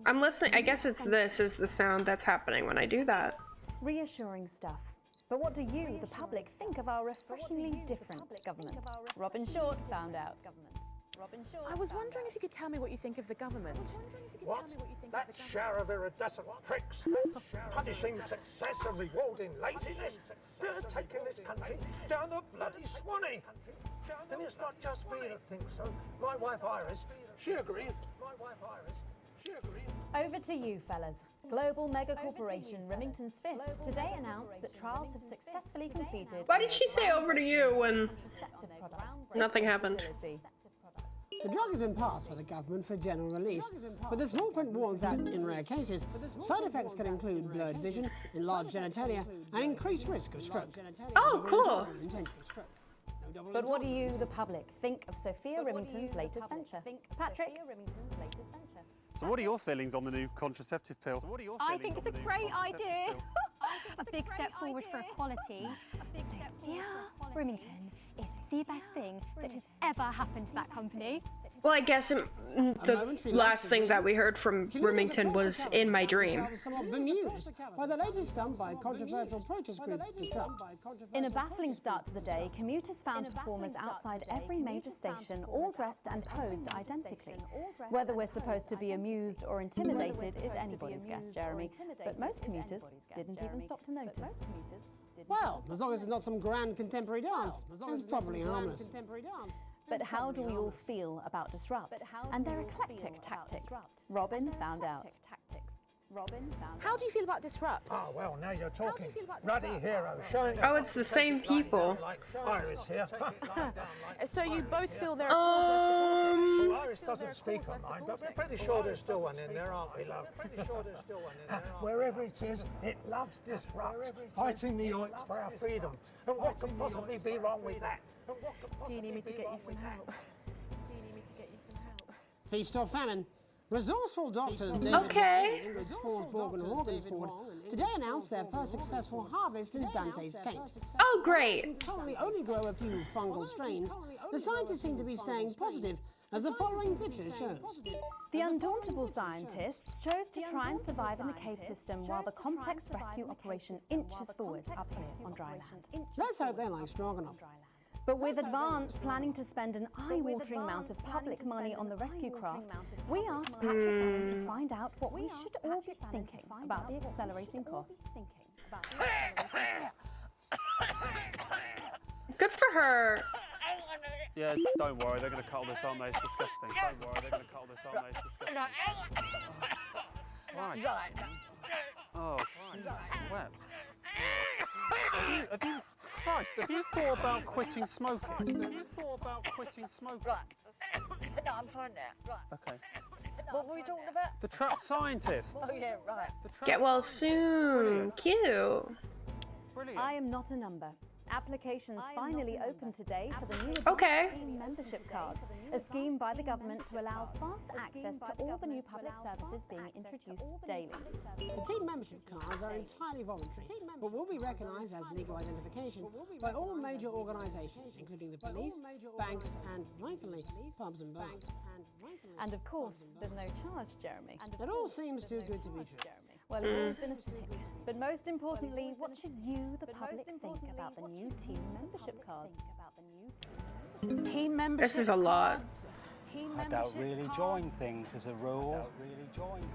S2: I'm listening. I guess it's this is the sound that's happening when I do that.
S10: Reassuring stuff. But what do you, the public, think of our refreshingly different government? Robin Short found out.
S18: I was wondering if you could tell me what you think of the government.
S24: What? That shower of iridescent pricks, punishing success and rewarding laziness, they're taking this country down the bloody Swanee. And it's not just me that thinks so. My wife Iris, she agreed.
S10: Over to you, fellas. Global mega corporation Remington's Fist today announced that trials have successfully completed.
S2: Why did she say over to you when nothing happened?
S1: The drug has been passed by the government for general release, but the small print warns that, in rare cases, side effects can include blurred vision, enlarged genitalia, and increased risk of stroke.
S2: Oh, cool.
S10: But what do you, the public, think of Sophia Remington's latest venture? Patrick?
S6: So what are your feelings on the new contraceptive pill?
S25: I think it's a great idea. A big step forward for equality. Sophia Remington is the best thing that has ever happened to that company.
S2: Well, I guess the last thing that we heard from Remington was in my dream.
S1: I was somewhat bemused by the latest stunt by a controversial protest group Disrupt.
S10: In a baffling start to the day, commuters found performers outside every major station, all dressed and posed identically. Whether we're supposed to be amused or intimidated is anybody's guess, Jeremy. But most commuters didn't even stop to notice.
S1: Well, as long as it's not some grand contemporary dance, it's probably harmless.
S10: But how do we all feel about Disrupt and their eclectic tactics? Robin found out.
S18: How do you feel about Disrupt?
S24: Oh, well, now you're talking. Ruddy hero showing
S2: Oh, it's the same people.
S24: like Iris here.
S18: So you both feel they're
S24: Well, Iris doesn't speak online, but we're pretty sure there's still one in there, aren't we, love? Wherever it is, it loves Disrupt, fighting the Yoinks for our freedom. And what can possibly be wrong with that?
S18: Do you need me to get you some help?
S1: Feast or famine, Resourceful doctors David
S2: Okay.
S1: Wong and Ingrid Sforsborg and Morgansford today announced their first successful harvest in Dante's Taint.
S2: Oh, great.
S1: Currently only grow a few fungal strains. The scientists seem to be staying positive, as the following picture shows.
S18: The undauntable scientists chose to try and survive in the cave system while the complex rescue operation inches forward up here on dry land.
S1: Let's hope they like stroganoff.
S18: But with Advance planning to spend an eye-watering amount of public money on the rescue craft, we asked Patrick Allen to find out what we should all be thinking about the accelerating costs.
S2: Good for her.
S6: Yeah, don't worry, they're going to cut all this, aren't they? It's disgusting. Don't worry, they're going to cut all this, aren't they? It's disgusting. Right. Oh, Jesus, web. Have you thought about quitting smoking? Have you thought about quitting smoking?
S3: Right. No, I'm fine now. Right.
S6: Okay.
S3: What were we talking about?
S6: The trapped scientists.
S3: Oh, yeah, right.
S2: Get well soon. Cute.
S6: Brilliant.
S18: I am not a number. Applications finally opened today for the new team membership cards, a scheme by the government to allow fast access to all the new public services being introduced daily.
S1: The team membership cards are entirely voluntary, but will be recognised as legal identification by all major organisations, including the police, banks, and, rightfully, pubs and bars.
S18: And of course, there's no charge, Jeremy.
S1: It all seems too good to be true.
S18: Well, it's all been a slip. But most importantly, what should you, the public, think about the new team membership cards?
S17: Team membership
S2: This is a lot.
S9: I don't really join things as a rule.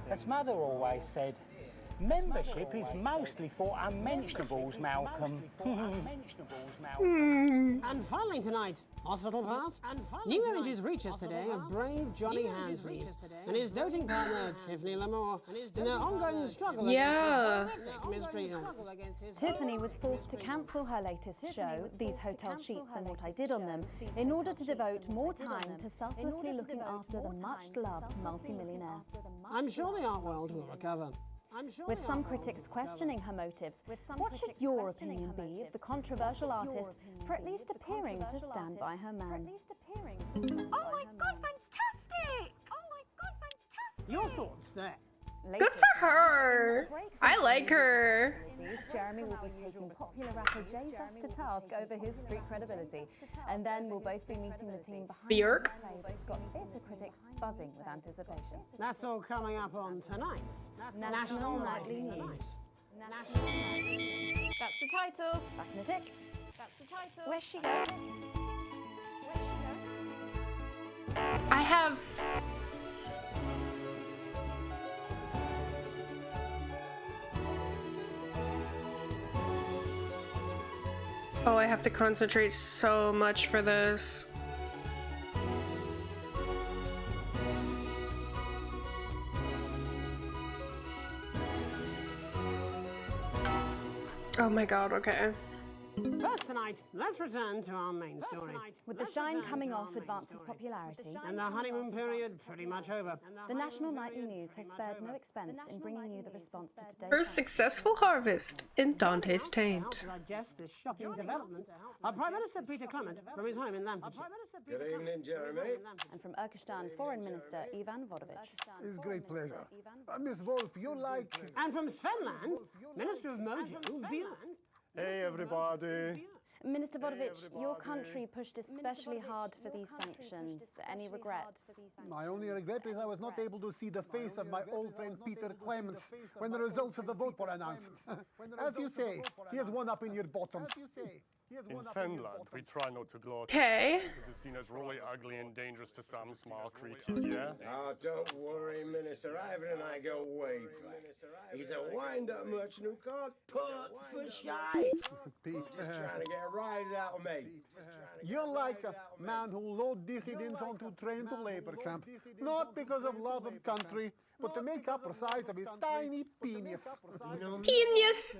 S9: As Mother always said, membership is mostly for unmentionables, Malcolm.
S1: And finally tonight, Hospital Pass. New images reach us today of brave Johnny Hansleys and his doting partner Tiffany Lamore in their ongoing struggle against his horrific mystery illness.
S18: Tiffany was forced to cancel her latest show, These Hotel Sheets and What I Did on Them, in order to devote more time to selflessly looking after the much-loved multimillionaire.
S1: I'm sure the art world will recover.
S18: With some critics questioning her motives, what should your opinion be of the controversial artist for at least appearing to stand by her man?
S10: Oh my god, fantastic! Oh my god, fantastic!
S1: Your thoughts there?
S2: Good for her. I like her.
S18: Jeremy will be taking popular rapper Jesus to task over his street credibility, and then we'll both be meeting the team behind
S2: Björk.
S18: the play that's got theatre critics buzzing with anticipation.
S1: That's all coming up on tonight's
S18: National Nightly News.
S3: That's the titles.
S18: Back in a tick.
S3: That's the titles.
S18: Where's she going?
S2: I have... Oh, I have to concentrate so much for this. Oh my god, okay.
S1: First tonight, let's return to our main story.
S18: With the shine coming off Advance's popularity,
S1: And the honeymoon period pretty much over.
S18: the National Nightly News has spared no expense in bringing you the response to today's
S2: First successful harvest in Dante's Taint.
S1: To digest this shocking development, our Prime Minister Peter Clement from his home in Lancashire.
S11: Good evening, Jeremy.
S18: And from Urkistan Foreign Minister Ivan Vodovich.
S14: It's a great pleasure. Miss Wolf, you like...
S1: And from Svenland, Minister of Mojo, Björn.
S6: Hey, everybody.
S18: Minister Vodovich, your country pushed especially hard for these sanctions. Any regrets?
S14: My only regret is I was not able to see the face of my old friend Peter Clements when the results of the vote were announced. As you say, he has one up in your bottoms.
S6: In Finland, we try not to gloat.
S2: Okay.
S6: Because it's seen as really ugly and dangerous to some small creatures, yeah?
S11: Oh, don't worry, Minister. Ivan and I go way back. He's a wind-up merchant who can't put for shite. Just trying to get a rise out of me.
S14: You're like a man who load dissidents onto train to labor camp, not because of love of country, but to make up for size of his tiny penis.
S2: Penis!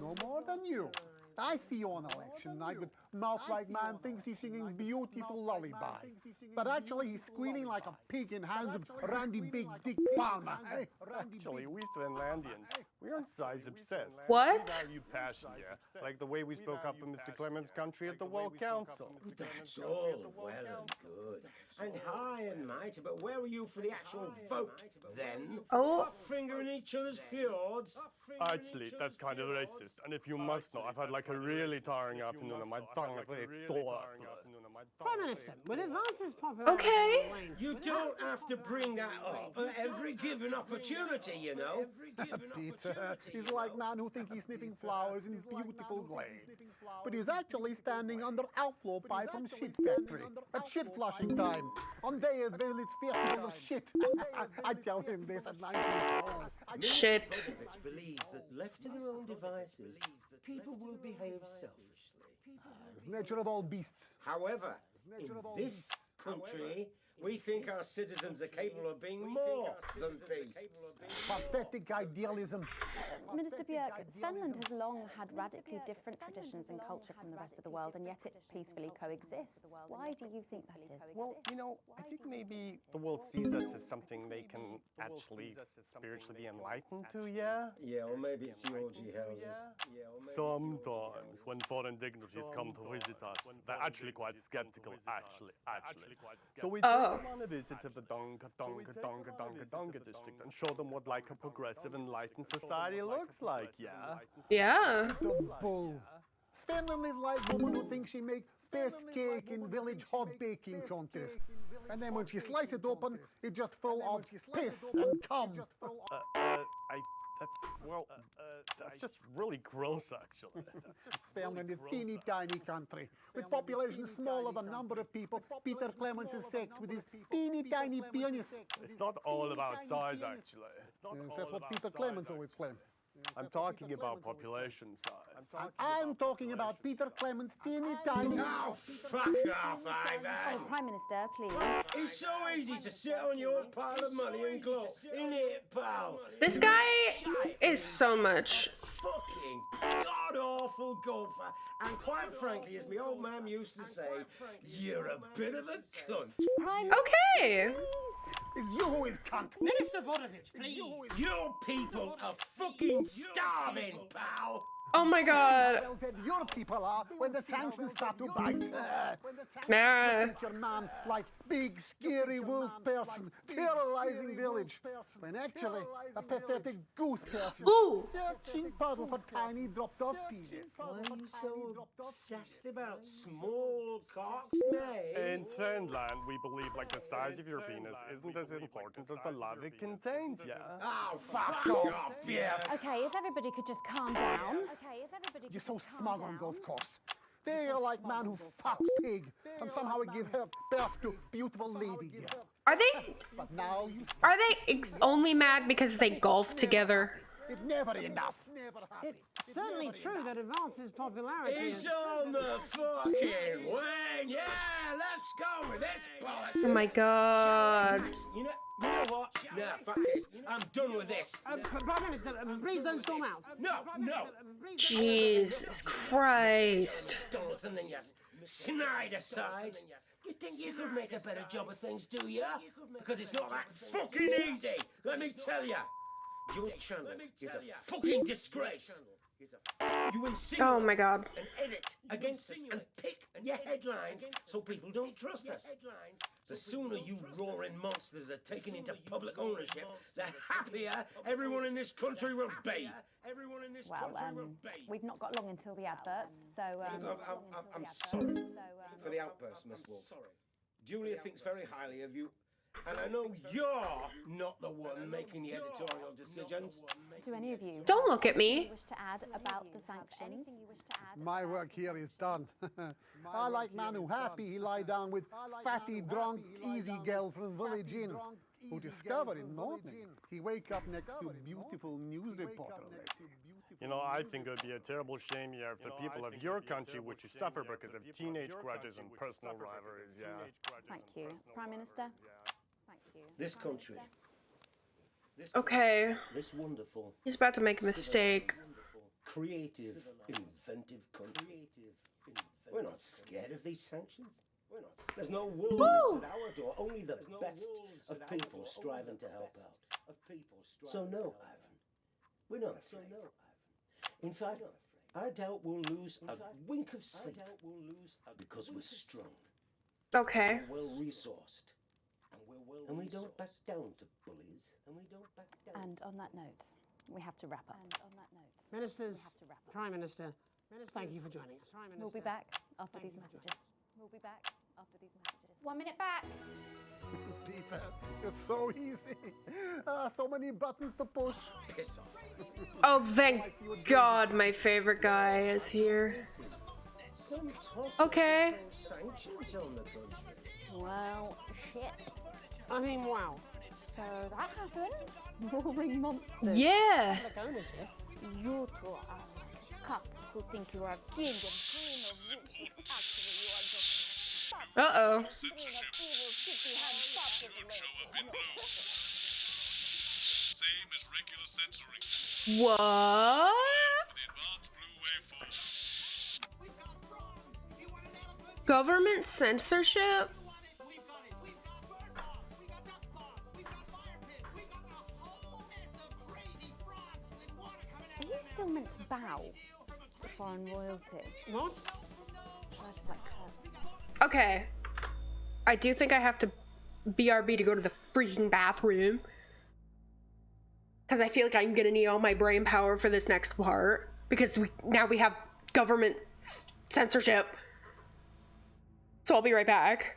S14: No more than you. I see you on election night with mouth-like man thinks he's singing beautiful lullaby. But actually, he's squealing like a pig in hands of Randy Big Dick Palmer.
S7: Actually, we Svenlandians, we aren't size obsessed.
S2: What?
S7: We value passion, yeah. Like the way we spoke up for Mr. Clemens' country at the World Council.
S11: That's all well and good. And high and mighty, but where were you for the actual vote then?
S2: Oh.
S11: Not fingering each other's fjords.
S7: Actually, that's kind of racist. And if you must know, I've had like a really tiring afternoon and my tongue is very sore.
S1: Prime Minister, with advances popularity...
S2: Okay.
S11: You don't have to bring that up at every given opportunity, you know.
S14: Peter, he's like man who thinks he's sniffing flowers in his beautiful glade. But he's actually standing under outflow pipe from shit factory at shit flushing time on day of village festival of shit. I tell him this at night.
S2: Shit.
S11: Mr. believes that left to their own devices, people will behave selfishly.
S14: It's nature of all beasts.
S11: However, in this country, we think our citizens are capable of being more than beasts.
S14: Pathetic idealism.
S18: Minister Björk, Svenland has long had radically different traditions and culture from the rest of the world, and yet it peacefully coexists. Why do you think that is?
S7: Well, you know, I think maybe the world sees us as something they can actually spiritually be enlightened to, yeah?
S11: Yeah, or maybe it's the orgy houses.
S7: Sometimes, when foreign dignitaries come to visit us, they're actually quite skeptical, actually. So we take them on a visit to the Donga district and show them what like a progressive, enlightened society looks like, yeah?
S2: Yeah.
S14: Bull. Svenland is like woman who thinks she makes best cake in village hot baking contest. And then when she slices it open, it just full of piss and cum.
S7: That's just really gross, actually.
S14: Svenland is a teeny tiny country. With population smaller than number of people, Peter Clemens is sex with his teeny tiny penis.
S7: It's not all about size, actually.
S14: That's what Peter Clemens always claimed.
S7: I'm talking about population size.
S14: I'm talking about Peter Clemens' teeny tiny...
S11: Oh, fuck off, Ivan!
S18: Oh, Prime Minister, please.
S11: It's so easy to sit on your pile of money and gloat, isn't it, pal?
S2: This guy is so much.
S11: Fucking god-awful golfer. And quite frankly, as my old man used to say, you're a bit of a cunt.
S2: Okay.
S14: It's you who is cunt.
S1: Minister Vodovich, please.
S11: You people are fucking starving, pal.
S2: Oh my god.
S14: Well fed your people are when the sanctions start to bite.
S2: Nah.
S14: Think your man like big scary wolf person terrorizing village, when actually a pathetic goose person searching puddle for tiny dropped off pieces.
S11: Why are you so obsessed about small cocks, mate?
S7: In Svenland, we believe like the size of your penis isn't as important as the love it contains, yeah?
S11: Oh, fuck off, yeah.
S18: Okay, if everybody could just calm down.
S14: You're so smug on golf course. They are like man who fuck pig and somehow give her birth to beautiful lady.
S2: Are they?
S14: But now you.
S2: Are they only mad because they golf together?
S14: It's never enough.
S1: It's certainly true that advances popularity...
S11: It's on the fucking wane, yeah! Let's go with this bollocks!
S2: Oh my god.
S11: You know what? Nah, fuck this. I'm done with this.
S1: Prime Minister, please don't storm out.
S11: No.
S2: Jesus Christ.
S11: Donaldson and yes. Snide aside. You think you could make a better job of things, do you? Because it's not that fucking easy. Let me tell you. Your channel is a fucking disgrace. You insinuate
S2: Oh my god.
S11: and edit against us and pick your headlines so people don't trust us. The sooner you roaring monsters are taken into public ownership, the happier everyone in this country will be.
S18: Well, we've not got long until the adverts, so...
S11: I'm sorry for the outburst, Miss Wolf. Julia thinks very highly of you. And I know you're not the one making the editorial decisions.
S18: Do any of you...
S2: Don't look at me.
S18: ...wish to add about the sanctions?
S14: My work here is done. I like man who happy he lie down with fatty, drunk, easy girl from Village Inn, who discovered in morning he wake up next to beautiful news reporter.
S7: You know, I think it would be a terrible shame here if the people of your country were to suffer because of teenage grudges and personal rivalries, yeah.
S18: Thank you. Prime Minister?
S11: This country.
S2: Okay.
S11: This wonderful.
S2: He's about to make a mistake.
S11: Creative, inventive country. We're not scared of these sanctions. We're not. There's no wolves at our door, only the best of people striving to help out. So no, Ivan, we're not afraid. In fact, I doubt we'll lose a wink of sleep because we're strong.
S2: Okay.
S11: We're well resourced. And we don't back down to bullies.
S18: And on that note, we have to wrap up.
S1: Ministers, Prime Minister, thank you for joining us.
S18: We'll be back after these messages.
S3: 1 minute back.
S14: Peter, it's so easy. So many buttons to push.
S11: Piss off.
S2: Oh, thank God my favorite guy is here. Okay.
S11: Sanctions on the country.
S18: Well, shit.
S1: I mean, wow.
S18: So that happened. Roaring monsters.
S2: Yeah.
S1: Public ownership.
S18: You two are a couple who think you are king and queen of roots. Actually, you are just
S2: Uh-oh.
S7: Same as regular censoring.
S2: What? Government censorship?
S18: Are you still meant to bow to foreign royalty?
S1: What?
S18: Should I just like curse?
S2: Okay. I do think I have to BRB to go to the freaking bathroom. Because I feel like I'm gonna need all my brain power for this next part. Because now we have government censorship. So I'll be right back.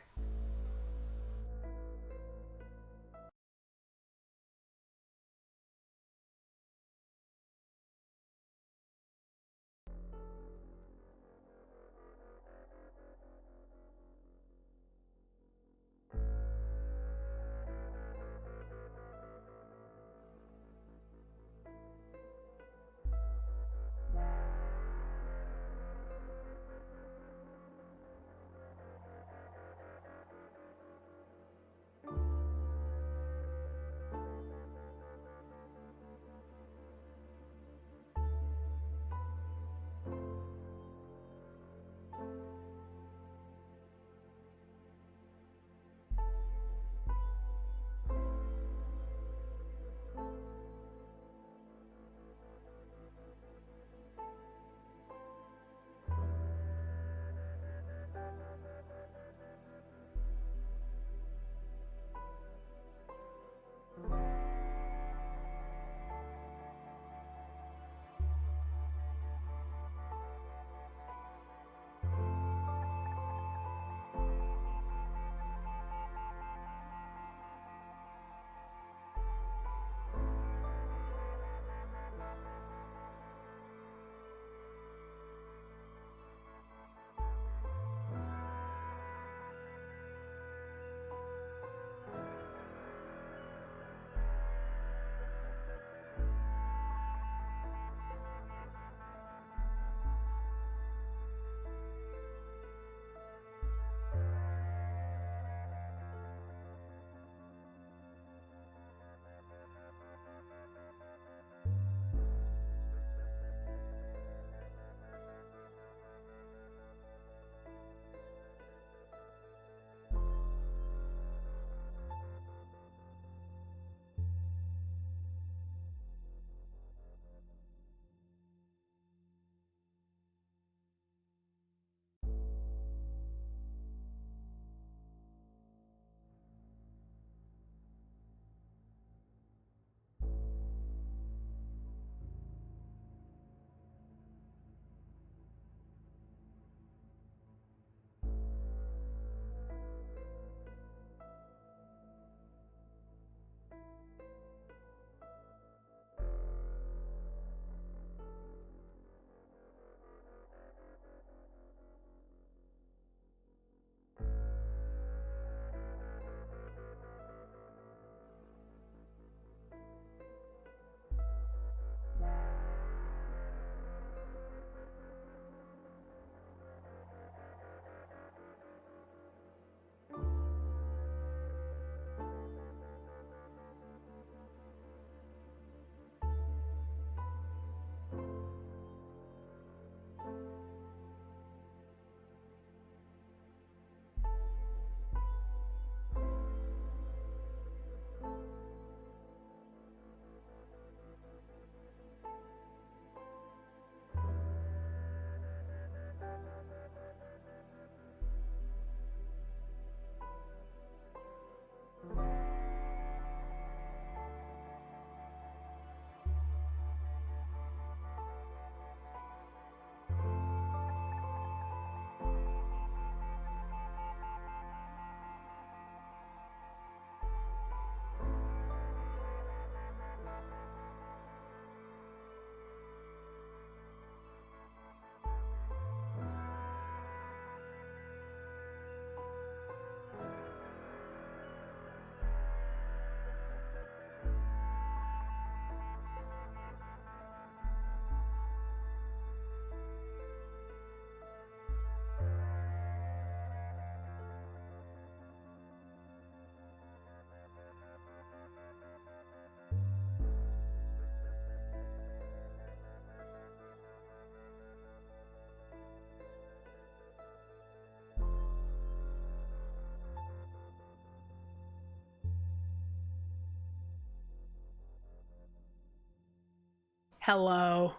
S2: Hello.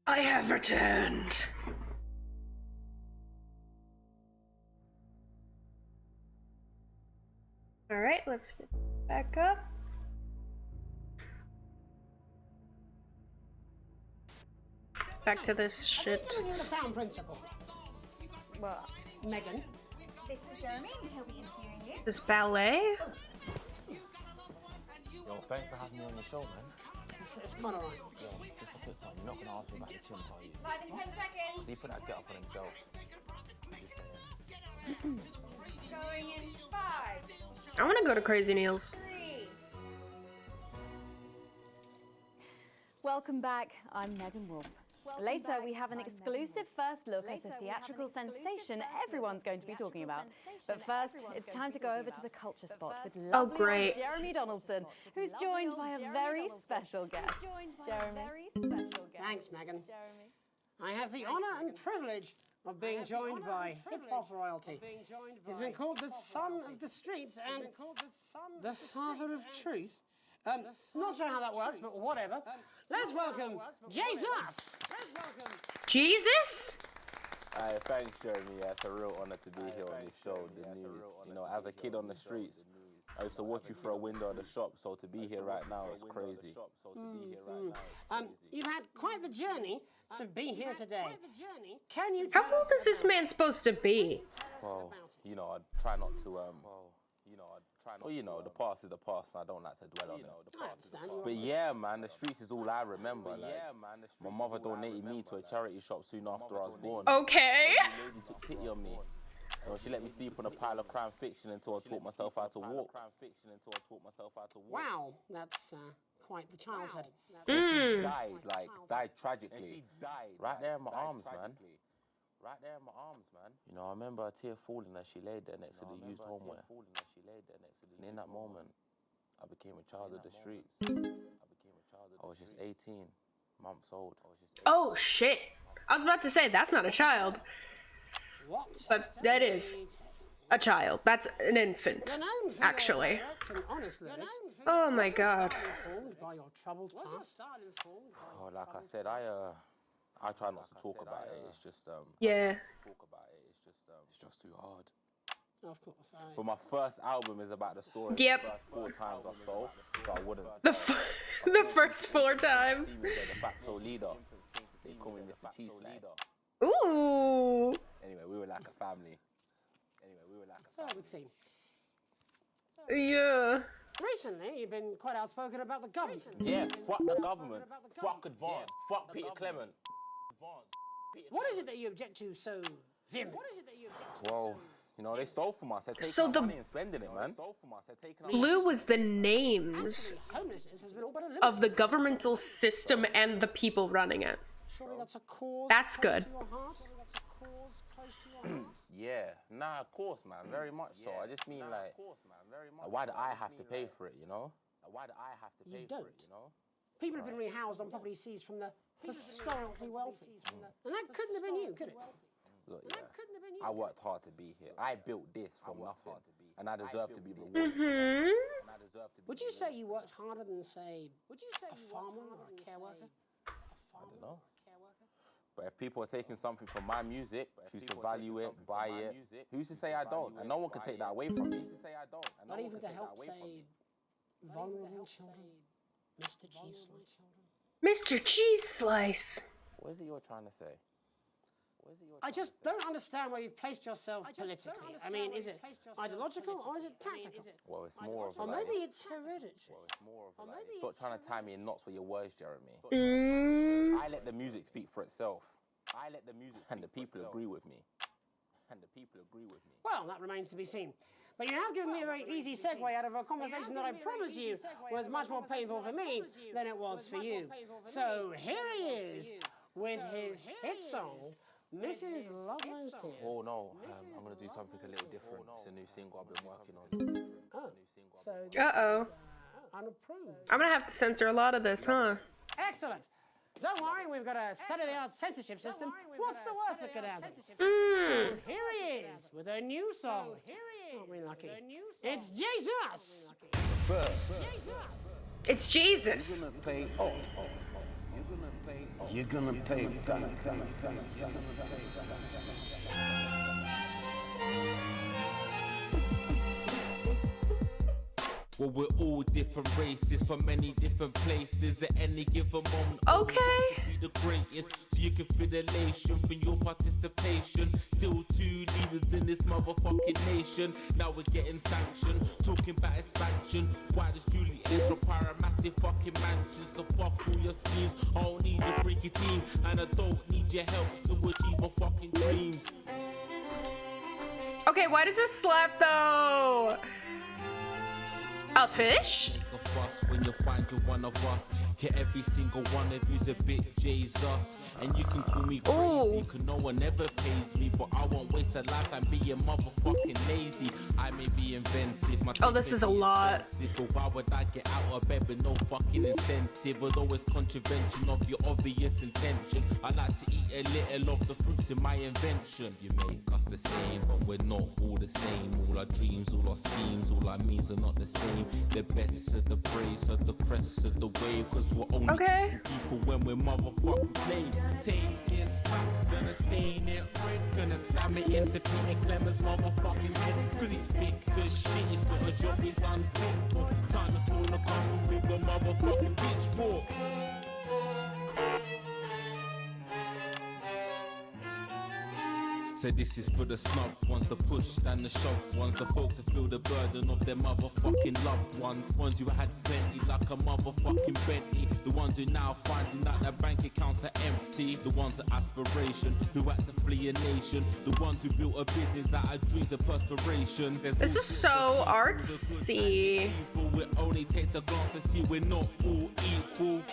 S2: I have returned. All right, let's get back up. Back to this shit.
S1: You're the found principal.
S3: What?
S1: Megan.
S25: This is Jeremy, and he'll be interviewing you.
S2: This ballet?
S13: Yo, thanks for having me on your show, man.
S1: It's kind of right.
S13: Yo, just a quick one. You're not going to ask me about the chimp, are you?
S25: 5 and 10 seconds.
S13: So you put that get up on himself. Just saying.
S25: Going in 5.
S2: I want to go to Crazy Neil's.
S25: 3.
S18: Welcome back. I'm Megan Wolf. Later, we have an exclusive first look at a theatrical sensation everyone's going to be talking about. But first, it's time to go over to the culture spot with lovely Jeremy Donaldson, who's joined by a very special guest. Jeremy.
S1: Thanks, Megan. I have the honor and privilege of being joined by hip-hop royalty. He's been called the son of the streets and the father of truth. Not sure how that works, but whatever. Let's welcome Jesus!
S2: Jesus?
S13: Thanks, Jeremy. Yeah, it's a real honor to be here on this show, The News. You know, as a kid on the streets, I used to watch you through a window of the shop, so to be here right now is crazy.
S1: You've had quite the journey to be here today. Can you
S2: How old is this man supposed to be?
S13: Well, you know, I try not to, well, you know, the past is the past, and I don't like to dwell on it. But yeah, man, the streets is all I remember. Like, my mother donated me to a charity shop soon after I was born.
S2: Okay.
S13: The lady took pity on me. You know, she let me sleep on a pile of crime fiction until I taught myself how to walk.
S1: Wow, that's quite the childhood.
S13: She died tragically. Right there in my arms, man. You know, I remember a tear falling as she laid there next to the used homeware. And in that moment, I became a child of the streets. I was just 18 months old.
S2: Oh shit. I was about to say, that's not a child. But that is a child. That's an infant, actually. Oh my god.
S13: Oh, like I said, I try not to talk about it. It's just
S2: yeah.
S13: It's just too hard.
S1: Of course.
S13: But my first album is about the story of
S2: Yep.
S13: the first 4 times I stole, so I wouldn't.
S2: The first 4 times.
S13: He was the de facto leader. They call me Mr. Cheese Slice.
S2: Ooh.
S13: Anyway, we were like a family.
S1: So it would seem.
S2: Yeah.
S1: Recently, you've been quite outspoken about the government.
S13: Yeah, fuck the government. Fuck Advance. Fuck Peter Clement.
S1: What is it that you object to so vehemently?
S13: Well, you know, they stole from us. They're taking
S2: So
S13: our
S2: the
S13: money and spending it, man.
S2: Blue was the names
S1: Homelessness has been all but eliminated.
S2: of the governmental system and the people running it.
S1: Surely that's a cause.
S2: That's
S1: close
S2: good.
S1: to your heart? Surely that's a cause close to your heart?
S13: Yeah, nah, of course, man, very much so. I just mean, like, why do I have to pay for it, you know?
S1: You don't. People have been rehoused on property seized from the historically wealthy. And that couldn't have been you, could it?
S13: Look, yeah, I worked hard to be here. I built this from nothing, and I deserve to be rewarded.
S1: Would you say you worked harder than, say, a farmer or a care worker?
S13: I don't know. But if people are taking something from my music, choose to value it, buy it, who's to say I don't? And no one can take that away from me.
S1: Not even to help, say, vulnerable children? Mr. Cheese Slice.
S2: Mr. Cheese Slice.
S13: What is it you're trying to say?
S1: I just don't understand where you've placed yourself politically. I mean, is it ideological or is it tactical?
S13: Well, it's more of
S1: Or
S13: like...
S1: maybe it's hereditary.
S13: Stop trying to tie me in knots with your words, Jeremy. I let the music speak for itself. And the people agree with me.
S1: Well, that remains to be seen. But you have given me a very easy segue out of a conversation that I promise you was much more painful for me than it was for you. So here he is with his hit song, Mrs. Ludlow's Tears.
S13: Oh no, I'm going to do something a little different. It's a new single I've been working on.
S1: Oh, so this
S2: Uh-oh.
S1: is, unapproved.
S2: I'm gonna have to censor a lot of this, huh?
S1: Excellent. Don't worry, we've got a state-of-the-art censorship system. What's the worst that could happen? So here he is with a new song. Aren't we lucky? It's Jesus.
S12: First,
S2: It's Jesus.
S12: we're gonna pay
S15: You're gonna pay back.
S13: Well, we're all different races from many different places at any given moment.
S2: Okay.
S13: Be the greatest, so you can feel elation from your participation. Still two leaders in this motherfucking nation. Now we're getting sanctioned, talking about expansion. Why does Julius require a massive fucking mansion? So fuck all your schemes. I don't need your freaky team, and I don't need your help to achieve my fucking dreams.
S2: Okay, why does this slap though? A fish?
S13: Make a fuss when you find you're one of us. Get every single one of you's a bit Jesus. And you can call me crazy, cause no one ever pays me. But I won't waste a lifetime being motherfucking lazy. I may be inventive.
S2: Oh, this is a lot.
S13: But why would I get out of bed with no fucking incentive? Although it's contravention of your obvious intention. I like to eat a little of the fruits in my invention. You make us the same, but we're not all the same. All our dreams, all our schemes, all our means are not the same. The best of the praise of the crest of the wave. Cause we're only people when we're motherfucking slaves. Take this fact, gonna stain it red. Gonna slam it into Peter Clemens' motherfucking head. Cause he's thick as shit, he's got a job he's unfit for. It's time to storm the castle with a motherfucking pitchfork. So this is for the snub ones, the push and the shove ones, the folks that feel the burden of their motherfucking loved ones. Ones who had plenty like a motherfucking Bentley. The ones who now finding that their bank accounts are empty. The ones of aspiration who had to flee a nation. The ones who built a business out of dreams of perspiration.
S2: This is so artsy.
S13: It only takes a glance to see we're not all equal.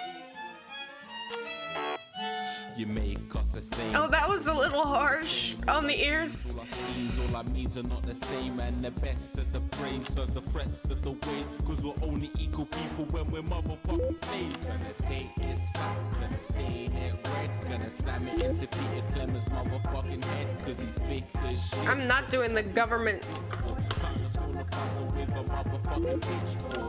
S13: You make us the same.
S2: Oh, that was a little harsh on the ears.
S13: All our schemes, all our means are not the same. And the best of the praise of the crest of the ways. Cause we're only equal people when we're motherfucking slaves. Gonna take this fact, gonna stain it red. Gonna slam it into Peter Clemens' motherfucking head. Cause he's thick as shit.
S2: I'm not doing the government.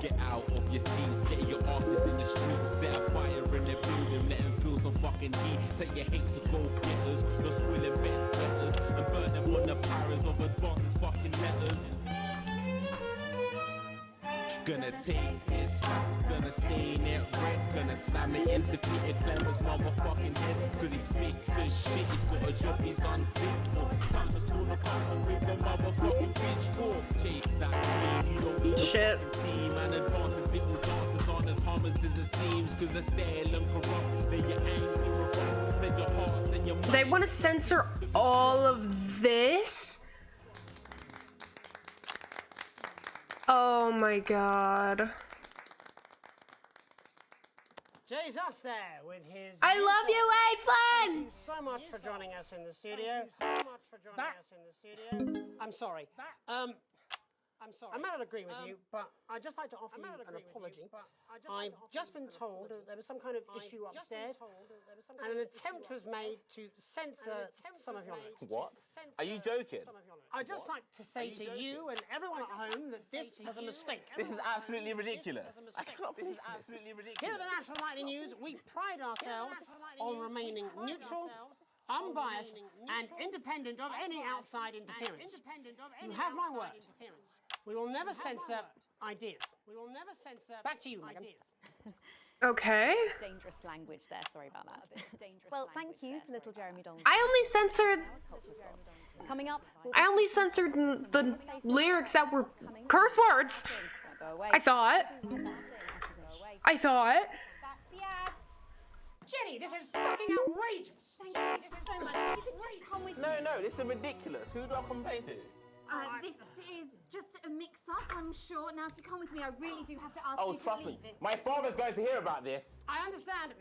S13: Get out of your seats, get your asses in the streets. Set a fire in the building, let them feel some fucking heat. Say you hate to go getters, you're squilling betters, and burn them on the powers of advances fucking letters. Gonna take his tracks, gonna stain it red. Gonna slam it into Peter Clemens' motherfucking head. Cause he's thick as shit, he's got a job he's unfit for. Time to storm the castle with a motherfucking pitchfork. Chase that team, you don't need a team. And advance his little dances on as harmless as it seems. Cause they're stale and corrupt, then you're angry or wrong. Then your hearts and your mind.
S2: They want to censor all of this? Oh my god.
S1: Jesus there with his...
S2: I love you, Athan!
S1: Thank you so much for joining us in the studio. I'm sorry. I may not agree with you, but I'd just like to offer you an apology. I've just been told that there was some kind of issue upstairs, and an attempt was made to censor some of your notes.
S13: What? Are you joking?
S1: I'd just like to say to you and everyone at home that this was a mistake.
S13: This is absolutely ridiculous. I cannot believe this is absolutely ridiculous.
S1: Here at the National Nightly News, we pride ourselves on remaining neutral, unbiased, and independent of any outside interference. You have my word. We will never censor ideas. Back to you, Megan.
S2: Okay.
S18: Dangerous language there. Sorry about that. Well, thank you to little Jeremy Donaldson.
S2: I only censored.
S18: Coming up.
S2: I only censored the lyrics that were curse words. I thought.
S1: Jenny, this is fucking outrageous!
S10: Thank you so much. If you could just come with me.
S13: No, this is ridiculous. Who do I complain to?
S10: This is just a mix-up, I'm sure. Now, if you come with me, I really do have to ask
S13: Oh,
S10: you to
S13: trust
S10: leave
S13: me.
S10: it.
S13: My father's going to hear about this.
S1: I understand.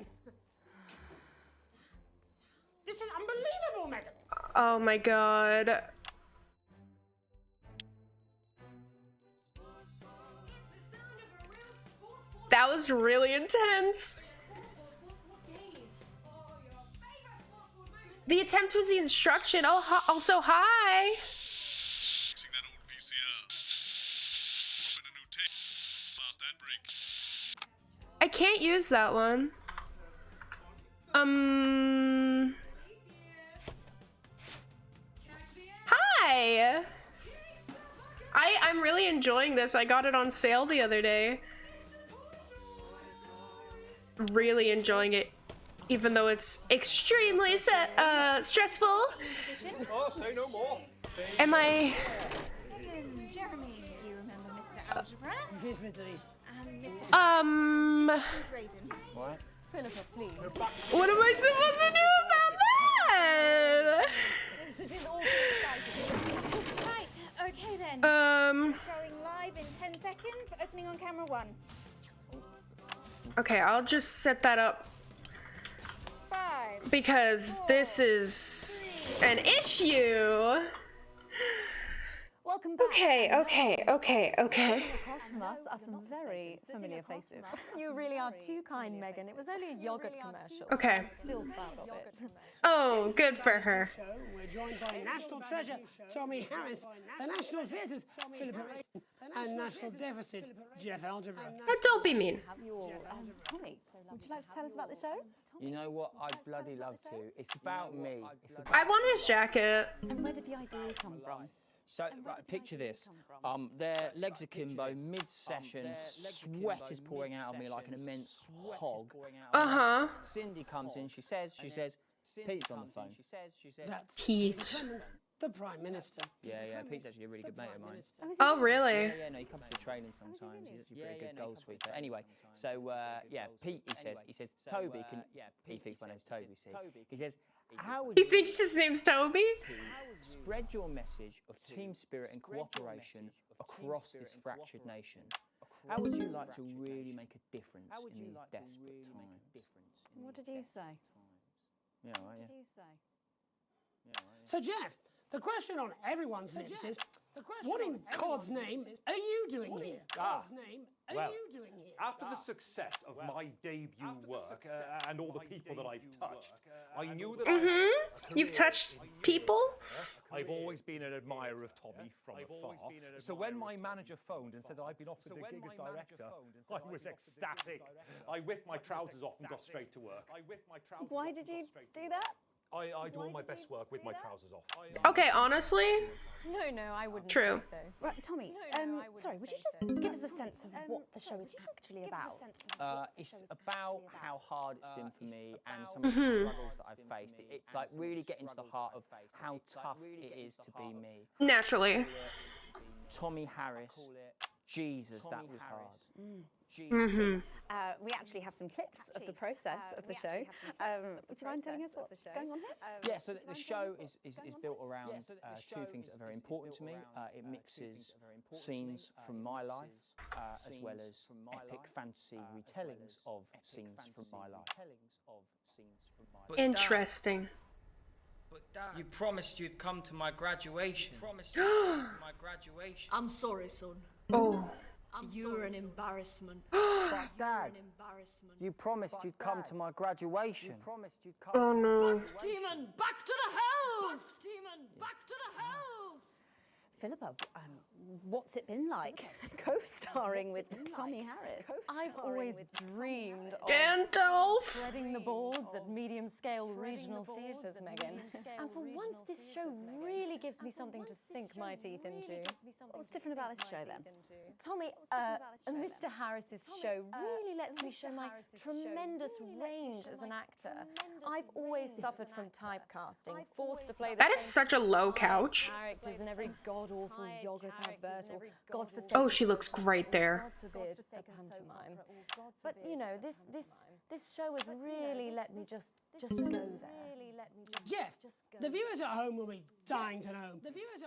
S1: This is unbelievable, Megan!
S2: Oh my god. That was really intense. The attempt was the instruction. Oh, also hi. I can't use that one. Hi! I'm really enjoying this. I got it on sale the other day. Really enjoying it, even though it's extremely stressful.
S20: Oh, say no more.
S2: Am I?
S25: Jeremy, you remember Mr. Algebra?
S1: Vividly.
S25: And Mr.
S9: What?
S25: Philippa, please.
S2: What am I supposed to do about that?
S25: It is all exciting. Right, okay then.
S2: Um.
S25: Going live in 10 seconds, opening on camera 1.
S2: Okay, I'll just set that up
S25: 5.
S2: because this is an issue.
S18: Welcome back.
S2: Okay.
S18: Across from us are some very familiar faces.
S15: You really are too kind, Megan. It was only a yogurt commercial.
S2: Okay.
S15: I'm still proud of it.
S2: Oh, good for her.
S1: We're joined by National Treasure Tommy Harris, the National Theatre's Philippa Rayton, and National Deficit Jeff Algebra.
S2: Don't be mean.
S18: Tommy, would you like to tell us about the show?
S9: You know what? I'd bloody love to. It's about me. It's about
S2: I want his jacket.
S18: And where did the idea come from?
S16: So, right, picture this. Their legs akimbo, mid-session, sweat is pouring out of me like an immense hog.
S2: Uh-huh.
S16: Cindy comes in, she says, Pete's on the phone.
S1: That's
S2: Pete.
S1: Clement, the Prime Minister.
S16: Yeah, Pete's actually a really good mate of mine.
S2: Oh, really?
S16: Yeah, no, he comes to training sometimes. He's actually a pretty good goal sweeper. Anyway, so, Pete, he says, Toby, he thinks my name's Toby, see? He says, how would
S2: He thinks his name's Toby?
S16: spread your message of team spirit and cooperation across this fractured nation? How would you like to really make a difference in these desperate times?
S18: What did you say?
S16: Yeah, right, yeah.
S18: What did you say?
S1: So, Jeff, the question on everyone's lips is, what in God's name are you doing here?
S6: Well, after the success of my debut work and all the people that I've touched, I knew that
S2: You've touched people?
S6: I've always been an admirer of Tommy from afar. So when my manager phoned and said that I'd been offered the gig as director, I was ecstatic. I whipped my trousers off and got straight to work.
S18: Why did you do that?
S6: I do all my best work with my trousers off.
S2: Okay, honestly.
S15: No, I wouldn't
S2: True.
S15: say so.
S18: Right, Tommy, sorry, would you just give us a sense of what the show is actually about?
S16: It's about how hard it's been for me and some of the struggles that I've faced. It's like really getting to the heart of how tough it is to be me.
S2: Naturally.
S16: Tommy Harris, Jesus, that was hard.
S18: We actually have some clips of the process of the show. Would you mind telling us what's going on here?
S16: Yeah, so the show is built around two things that are very important to me. It mixes scenes from my life as well as epic fantasy retellings of scenes from my life.
S2: Interesting.
S19: You promised you'd come to my graduation.
S21: I'm sorry, son.
S2: Oh.
S21: You're an embarrassment.
S16: But Dad, you promised you'd come to my graduation.
S2: Oh no.
S21: Demon, back to the hells! Demon, back to the hells!
S18: Philippa, what's it been like co-starring with Tommy Harris?
S15: I've always dreamed of
S2: Gandalf
S15: spreading the boards at medium-scale regional theatres, Megan. And for once, this show really gives me something to sink my teeth into.
S18: What's different about this show then?
S15: Tommy, Mr. Harris's show really lets me show my tremendous range as an actor. I've always suffered from typecasting, forced to play the
S2: That is such a low couch.
S15: characters in every god-awful yogurt advert or godforsaken.
S2: Oh, she looks great there.
S15: God forbid a pantomime. But you know, this show has really let me just go there.
S1: Jeff, the viewers at home will be dying to know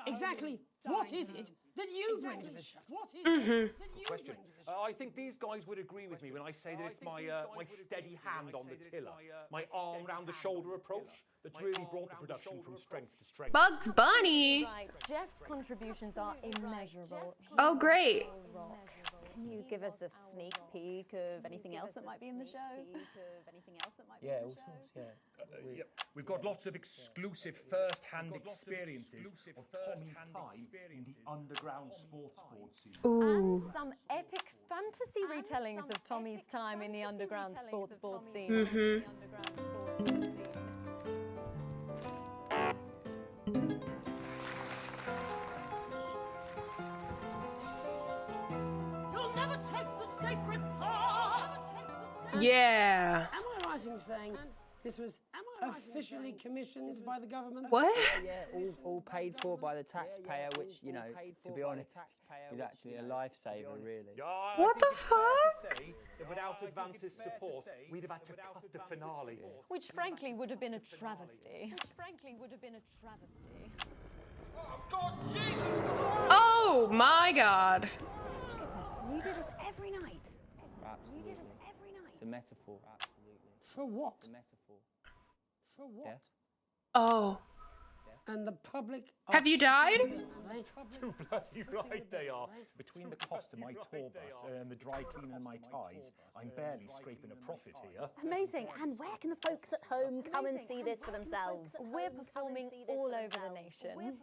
S1: exactly what is it that you bring to the show? What is it that you
S6: Question. I think these guys would agree with me when I say that it's my steady hand on the tiller, my arm round the shoulder approach that's really brought the production from strength to strength.
S2: Bugs Bunny.
S15: Right, Jeff's contributions are immeasurable.
S2: Oh, great.
S18: Can you give us a sneak peek of anything else that might be in the show?
S16: Yeah, all sorts, yeah.
S5: We've got lots of exclusive first-hand experiences of Tommy's time in the underground sports board scene.
S15: And some epic fantasy retellings of Tommy's time in the underground sports board scene.
S2: Yeah.
S1: Am I right in saying this was officially commissioned by the government?
S2: What?
S16: Yeah, all paid for by the taxpayer, which, you know, to be honest, is actually a lifesaver, really.
S2: What the fuck?
S6: Without Advance's support, we'd have had to cut the finale.
S15: Which frankly would have been a travesty.
S11: Oh, God, Jesus Christ!
S2: Oh my God.
S15: You do this every night.
S16: Absolutely.
S15: You do this every night.
S16: It's a metaphor. Absolutely.
S1: For what?
S16: It's a metaphor.
S1: For what?
S16: Death.
S2: Oh.
S1: And the public...
S2: Have you died?
S6: Too bloody right they are. Between the cost of my tour bus and the dry cleaning of my ties, I'm barely scraping a profit here.
S18: Amazing. And where can the folks at home come and see this for themselves?
S15: We're performing all over the nation.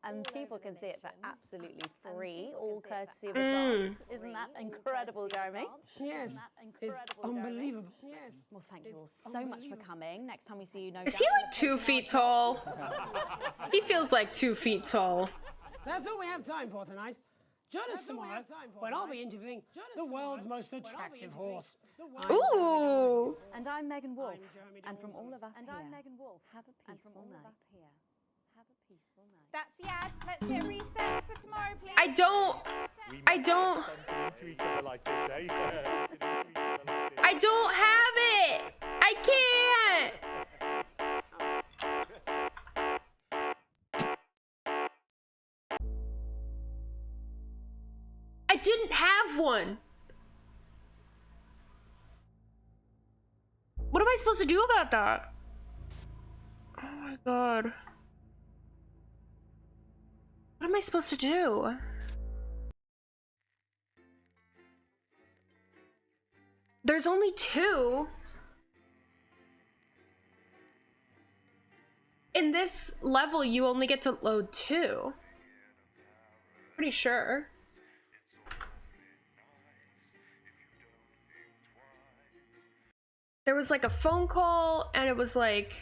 S18: And people can see it for absolutely free, all courtesy of Advance. Isn't that incredible, Jeremy?
S1: Yes, it's unbelievable. Yes.
S18: Well, thank you all so much for coming. Next time we see you, no
S2: Is he like 2 feet tall? He feels like 2 feet tall.
S1: That's all we have time for tonight. Join us tomorrow when I'll be interviewing the world's most attractive horse.
S2: Ooh.
S18: And I'm Megan Wolf. And from all of us here, have a peaceful night.
S3: That's the ads. Let's get reset for tomorrow, please.
S2: I don't.
S7: To each other like this, eh?
S2: I don't have it. I can't. I didn't have one. What am I supposed to do about that? Oh my God. What am I supposed to do? There's only 2. In this level, you only get to load 2. Pretty sure. There was like a phone call and it was like,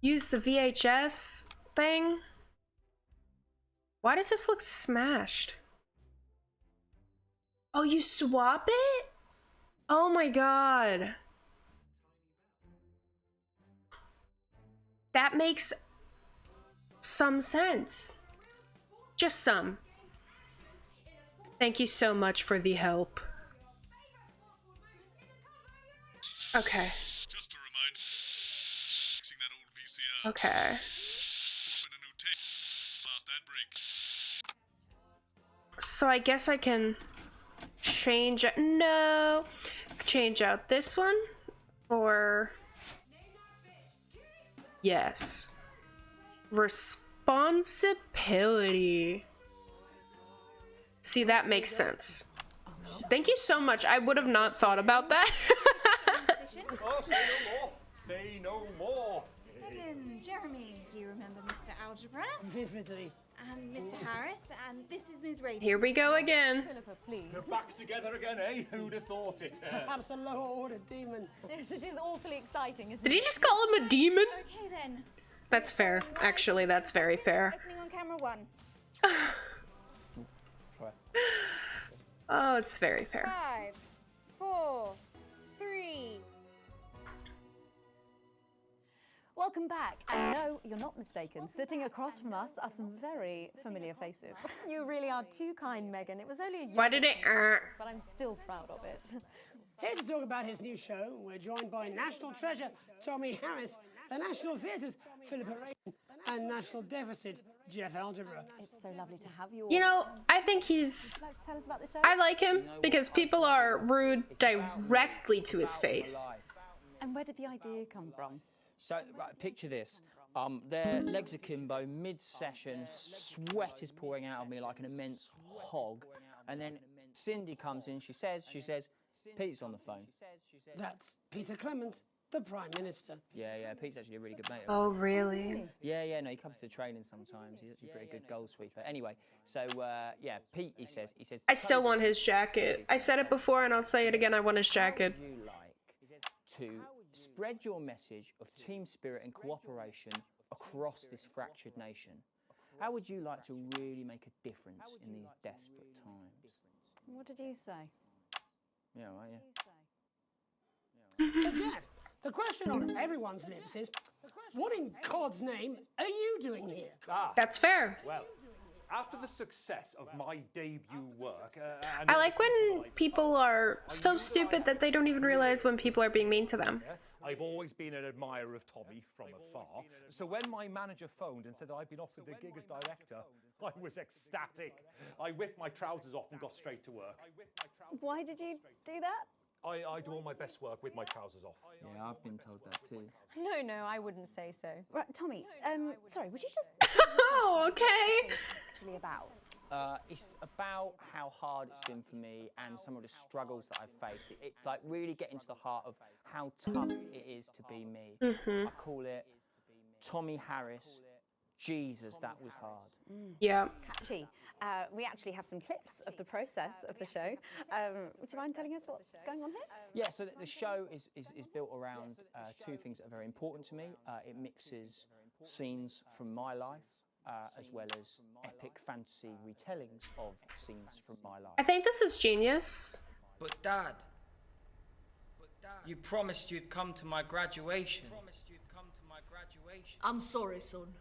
S2: use the VHS thing. Why does this look smashed? Oh, you swap it? Oh my God. That makes some sense. Just some. Thank you so much for the help. Okay.
S4: Just a reminder. Fixing that old VCR.
S2: Okay.
S4: Swapping a new tape. Last ad break.
S2: So I guess I can change it. No. Change out this one for yes. Responsibility. See, that makes sense. Thank you so much. I would have not thought about that.
S6: Oh, say no more. Say no more.
S3: Megan, Jeremy, you remember Mr. Algebra?
S1: Vividly.
S3: And Mr. Harris, and this is Ms. Rady.
S2: Here we go again.
S3: Philippa, please.
S6: We're back together again, eh? Who'd have thought it?
S1: Perhaps a lower order demon.
S15: Yes, it is awfully exciting, isn't it?
S2: Did he just call him a demon?
S3: Okay then.
S2: That's fair. Actually, that's very fair.
S3: Opening on camera 1.
S2: Oh, it's very fair.
S3: 5, 4, 3.
S18: Welcome back. And no, you're not mistaken. Sitting across from us are some very familiar faces.
S15: You really are too kind, Megan. It was only a year
S2: Why did it?
S15: but I'm still proud of it.
S1: Here to talk about his new show, we're joined by National Treasure Tommy Harris, the National Theatre's Philippa Rayton, and National Deficit Jeff Algebra.
S18: It's so lovely to have you all.
S2: You know, I think he's...
S18: Would you like to tell us about the show?
S2: I like him because people are rude directly to his face.
S18: And where did the idea come from?
S16: So, right, picture this. Their legs are kimbo, mid-session, sweat is pouring out of me like an immense hog. And then Cindy comes in, she says, Pete's on the phone.
S1: That's Peter Clement, the Prime Minister.
S16: Yeah, Pete's actually a really good mate.
S2: Oh, really?
S16: Yeah, no, he comes to training sometimes. He's actually a pretty good goal sweeper. Anyway, so, yeah, Pete, he says...
S2: I still want his jacket. I said it before and I'll say it again, I want his jacket.
S16: How would you like to spread your message of team spirit and cooperation across this fractured nation? How would you like to really make a difference in these desperate times?
S18: What did you say?
S16: Yeah, right, yeah.
S1: So, Jeff, the question on everyone's lips is, what in God's name are you doing here?
S2: That's fair.
S8: Well, after the success of my debut work,
S2: I like when people are so stupid that they don't even realize when people are being mean to them.
S8: I've always been an admirer of Tommy from afar. So when my manager phoned and said that I'd been offered the gig as director, I was ecstatic. I whipped my trousers off and got straight to work.
S18: Why did you do that?
S8: I do all my best work with my trousers off.
S16: Yeah, I've been told that too.
S15: No, I wouldn't say so.
S18: Right, Tommy, sorry, would you just...
S2: Oh, okay.
S18: Actually about?
S16: It's about how hard it's been for me and some of the struggles that I've faced. It's like really getting to the heart of how tough it is to be me. I call it Tommy Harris. Jesus, that was hard.
S2: Yeah.
S18: Catchy. We actually have some clips of the process of the show. Would you mind telling us what's going on here?
S16: Yeah, so the show is built around two things that are very important to me. It mixes scenes from my life as well as epic fantasy retellings of scenes from my life.
S2: I think this is genius.
S19: But Dad, you promised you'd come to my graduation.
S21: I'm sorry, son.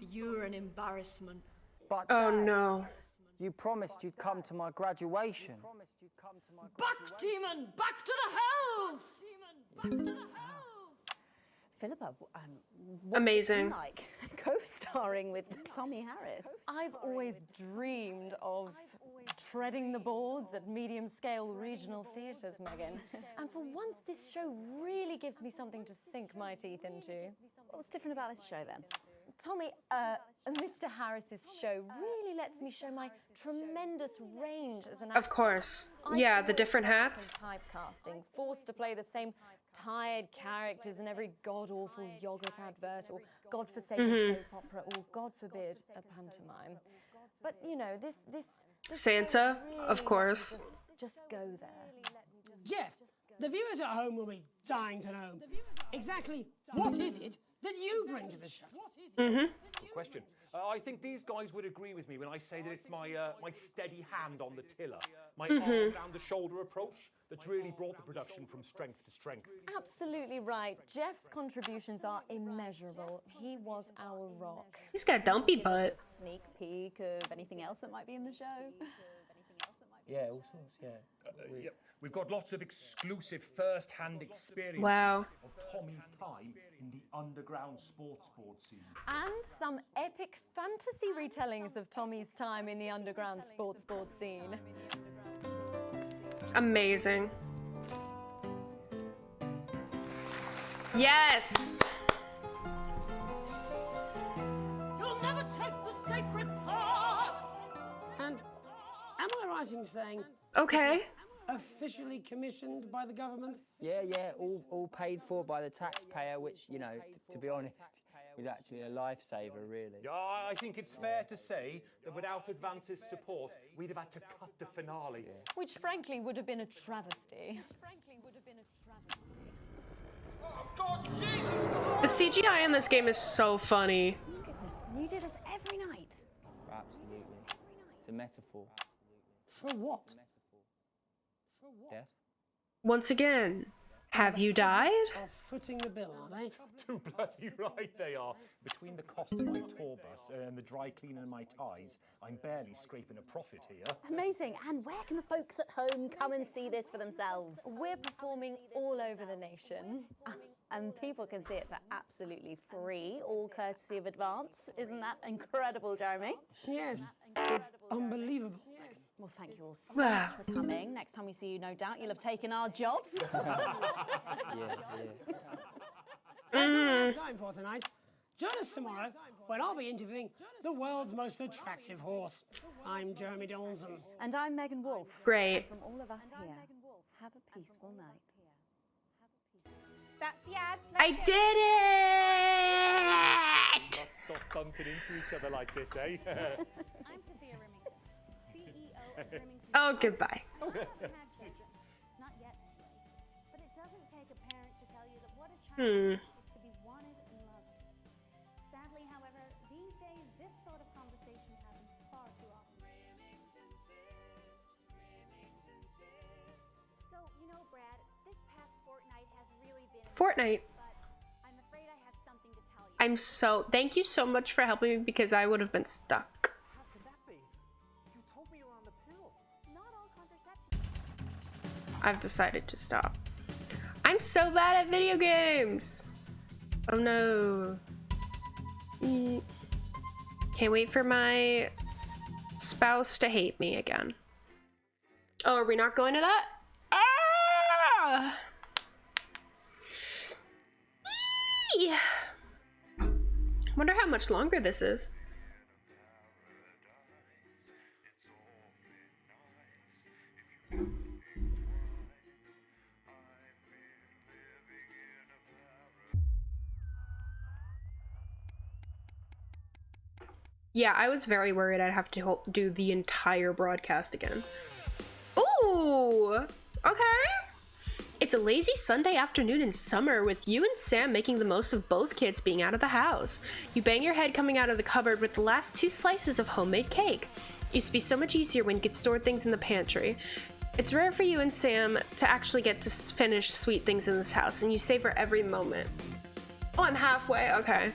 S21: You're an embarrassment.
S16: But
S2: oh no.
S16: You promised you'd come to my graduation.
S21: Back, demon! Back to the hells! Back to the hells!
S18: Philippa,
S2: amazing.
S18: Like co-starring with Tommy Harris.
S15: I've always dreamed of treading the boards at medium-scale regional theatres, Megan. And for once, this show really gives me something to sink my teeth into.
S18: What's different about this show then?
S15: Tommy, Mr. Harris's show really lets me show my tremendous range as an actor.
S2: Of course. Yeah, the different hats.
S15: Typecasting, forced to play the same tired characters in every god-awful yogurt advert or godforsaken soap opera or, God forbid, a pantomime. But, you know, this
S2: Santa,
S15: really
S2: of course.
S15: Just go there.
S1: Jeff, the viewers at home will be dying to know exactly what is it that you bring to the show.
S8: Good question. I think these guys would agree with me when I say that it's my steady hand on the tiller, my arm down the shoulder approach that's really brought the production from strength to strength.
S15: Absolutely right. Jeff's contributions are immeasurable. He was our rock.
S2: He's got a dumpy butt.
S18: Sneak peek of anything else that might be in the show.
S16: Yeah, all sorts, yeah.
S8: Yep. We've got lots of exclusive first-hand experience
S2: Wow.
S8: of Tommy's time in the underground sports board scene.
S15: And some epic fantasy retellings of Tommy's time in the underground sports board scene.
S2: Amazing. Yes.
S21: You'll never take the sacred path!
S1: And am I right in saying...
S2: Okay.
S1: Officially commissioned by the government?
S16: Yeah, all paid for by the taxpayer, which, you know, to be honest, was actually a lifesaver, really.
S8: I think it's fair to say that without Advance's support, we'd have had to cut the finale. Yeah.
S15: Which, frankly, would have been a travesty.
S21: Oh, God, Jesus Christ!
S2: The CGI in this game is so funny.
S18: Goodness, and you do this every night?
S16: Absolutely. It's a metaphor.
S1: For what?
S16: Death.
S2: Once again, have you died?
S1: Are footing the bill, are they?
S8: Too bloody right they are. Between the cost of my tour bus and the dry cleaning of my ties, I'm barely scraping a profit here.
S18: Amazing. And where can the folks at home come and see this for themselves?
S15: We're performing all over the nation.
S18: And people can see it for absolutely free, all courtesy of Advance. Isn't that incredible, Jeremy?
S1: Yes, it's unbelievable.
S18: Well, thank you all so much for coming. Next time we see you, no doubt you'll have taken our jobs.
S1: That's all we have time for tonight. Join us tomorrow when I'll be interviewing the world's most attractive horse. I'm Jeremy Donaldson.
S18: And I'm Megan Wolf.
S2: Great.
S18: From all of us here, have a peaceful night.
S10: That's the ads.
S2: I did it!
S8: Let's stop bumping into each other like this, eh?
S10: I'm Sophia Remington, CEO of Remington.
S2: Oh, goodbye.
S10: Not yet. But it doesn't take a parent to tell you that what a child is to be wanted and loved. Sadly, however, these days this sort of conversation happens far too often.
S2: Fortnite. I'm so... Thank you so much for helping me because I would have been stuck.
S12: How could that be? You told me you're on the pill. Not all contraception.
S2: I've decided to stop. I'm so bad at video games. Oh no. Can't wait for my spouse to hate me again. Oh, are we not going to that? Ah! Eee! Wonder how much longer this is. Yeah, I was very worried I'd have to do the entire broadcast again. Ooh! Okay. It's a lazy Sunday afternoon in summer with you and Sam making the most of both kids being out of the house. You bang your head coming out of the cupboard with the last 2 slices of homemade cake. It used to be so much easier when you could store things in the pantry. It's rare for you and Sam to actually get to finish sweet things in this house, and you savor every moment. Oh, I'm halfway. Okay.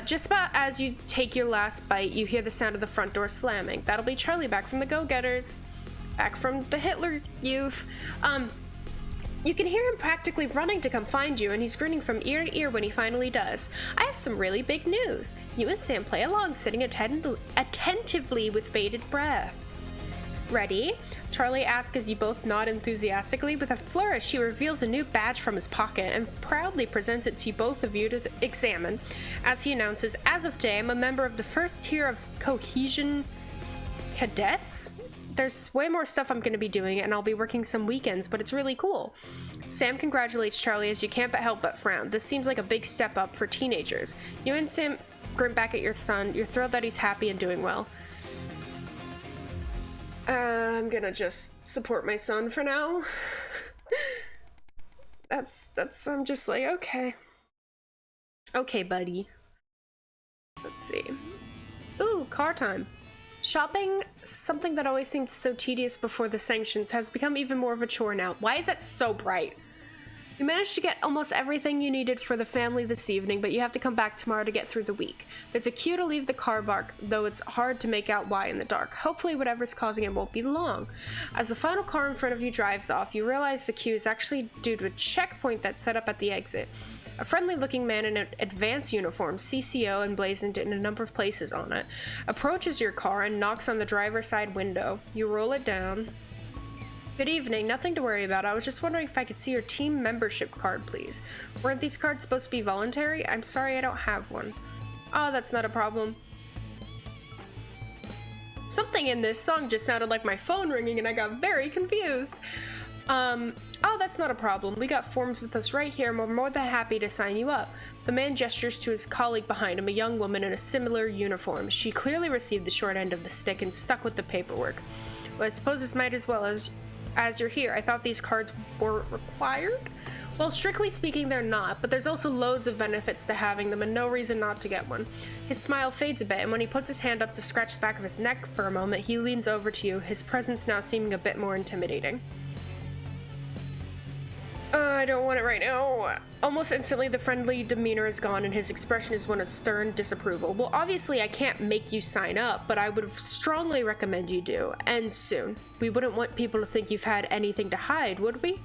S2: Just about as you take your last bite, you hear the sound of the front door slamming. That'll be Charlie back from the Go-Getters. Back from the Hitler Youth. You can hear him practically running to come find you, and he's grinning from ear to ear when he finally does. I have some really big news. You and Sam play along, sitting attentively with bated breath. Ready? Charlie asks as you both nod enthusiastically. With a flourish, he reveals a new badge from his pocket and proudly presents it to both of you to examine. As he announces, as of today, I'm a member of the first tier of Cohesion Cadets? There's way more stuff I'm going to be doing, and I'll be working some weekends, but it's really cool. Sam congratulates Charlie as you can't help but frown. This seems like a big step up for teenagers. You and Sam grin back at your son. You're thrilled that he's happy and doing well. I'm gonna just support my son for now. I'm just like, okay. Okay, buddy. Let's see. Ooh, car time. Shopping, something that always seemed so tedious before the sanctions, has become even more of a chore now. Why is it so bright? You managed to get almost everything you needed for the family this evening, but you have to come back tomorrow to get through the week. There's a queue to leave the car park, though it's hard to make out why in the dark. Hopefully whatever's causing it won't be long. As the final car in front of you drives off, you realize the queue is actually due to a checkpoint that's set up at the exit. A friendly-looking man in an advanced uniform, CCO emblazoned in a number of places on it, approaches your car and knocks on the driver's side window. You roll it down. Good evening, nothing to worry about. I was just wondering if I could see your team membership card, please. Weren't these cards supposed to be voluntary? I'm sorry I don't have one. Oh, that's not a problem. Something in this song just sounded like my phone ringing and I got very confused. Oh, that's not a problem. We got forms with us right here and we're more than happy to sign you up. The man gestures to his colleague behind him, a young woman in a similar uniform. She clearly received the short end of the stick and stuck with the paperwork. Well, I suppose this might as well as you're here. I thought these cards were required? Well, strictly speaking, they're not, but there's also loads of benefits to having them and no reason not to get one. His smile fades a bit, and when he puts his hand up to scratch the back of his neck for a moment, he leans over to you, his presence now seeming a bit more intimidating. I don't want it right now. Almost instantly, the friendly demeanor is gone and his expression is one of stern disapproval. Well, obviously, I can't make you sign up, but I would strongly recommend you do, and soon. We wouldn't want people to think you've had anything to hide, would we?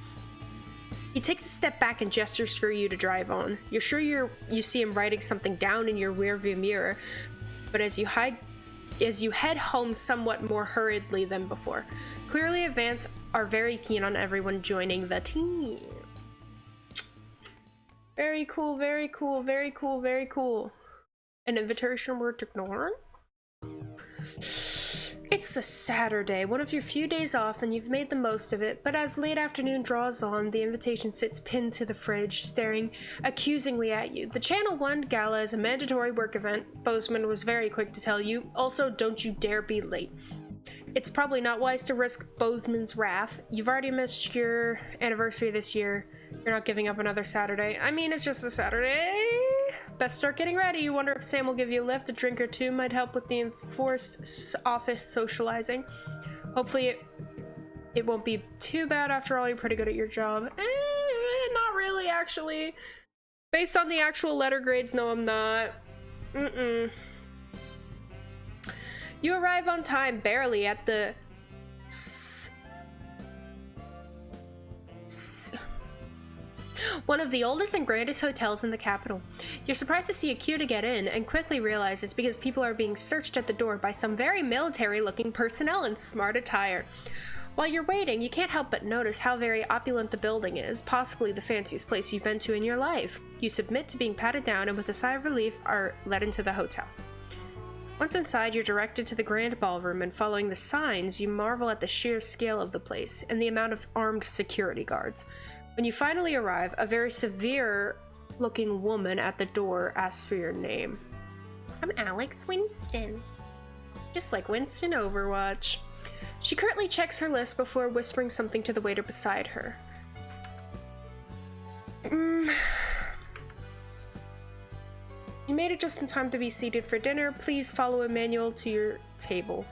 S2: He takes a step back and gestures for you to drive on. You're sure you see him writing something down in your rearview mirror, but as you head home somewhat more hurriedly than before. Clearly, Advance are very keen on everyone joining the team. Very cool, very cool, very cool, very cool. An invitation worth ignoring? It's a Saturday, one of your few days off, and you've made the most of it, but as late afternoon draws on, the invitation sits pinned to the fridge, staring accusingly at you. The Channel 1 Gala is a mandatory work event, Bozeman was very quick to tell you. Also, don't you dare be late. It's probably not wise to risk Bozeman's wrath. You've already missed your anniversary this year. You're not giving up another Saturday. I mean, it's just a Saturday. Best start getting ready. You wonder if Sam will give you a lift. A drink or two might help with the enforced office socializing. Hopefully it won't be too bad. After all, you're pretty good at your job. Not really, actually. Based on the actual letter grades, no, I'm not. You arrive on time, barely, at the one of the oldest and grandest hotels in the capital. You're surprised to see a queue to get in, and quickly realize it's because people are being searched at the door by some very military-looking personnel in smart attire. While you're waiting, you can't help but notice how very opulent the building is, possibly the fanciest place you've been to in your life. You submit to being patted down and with a sigh of relief are led into the hotel. Once inside, you're directed to the grand ballroom, and following the signs, you marvel at the sheer scale of the place and the amount of armed security guards. When you finally arrive, a very severe-looking woman at the door asks for your name. I'm Alex Winston. Just like Winston Overwatch. She currently checks her list before whispering something to the waiter beside her. You made it just in time to be seated for dinner. Please follow Emmanuel to your table.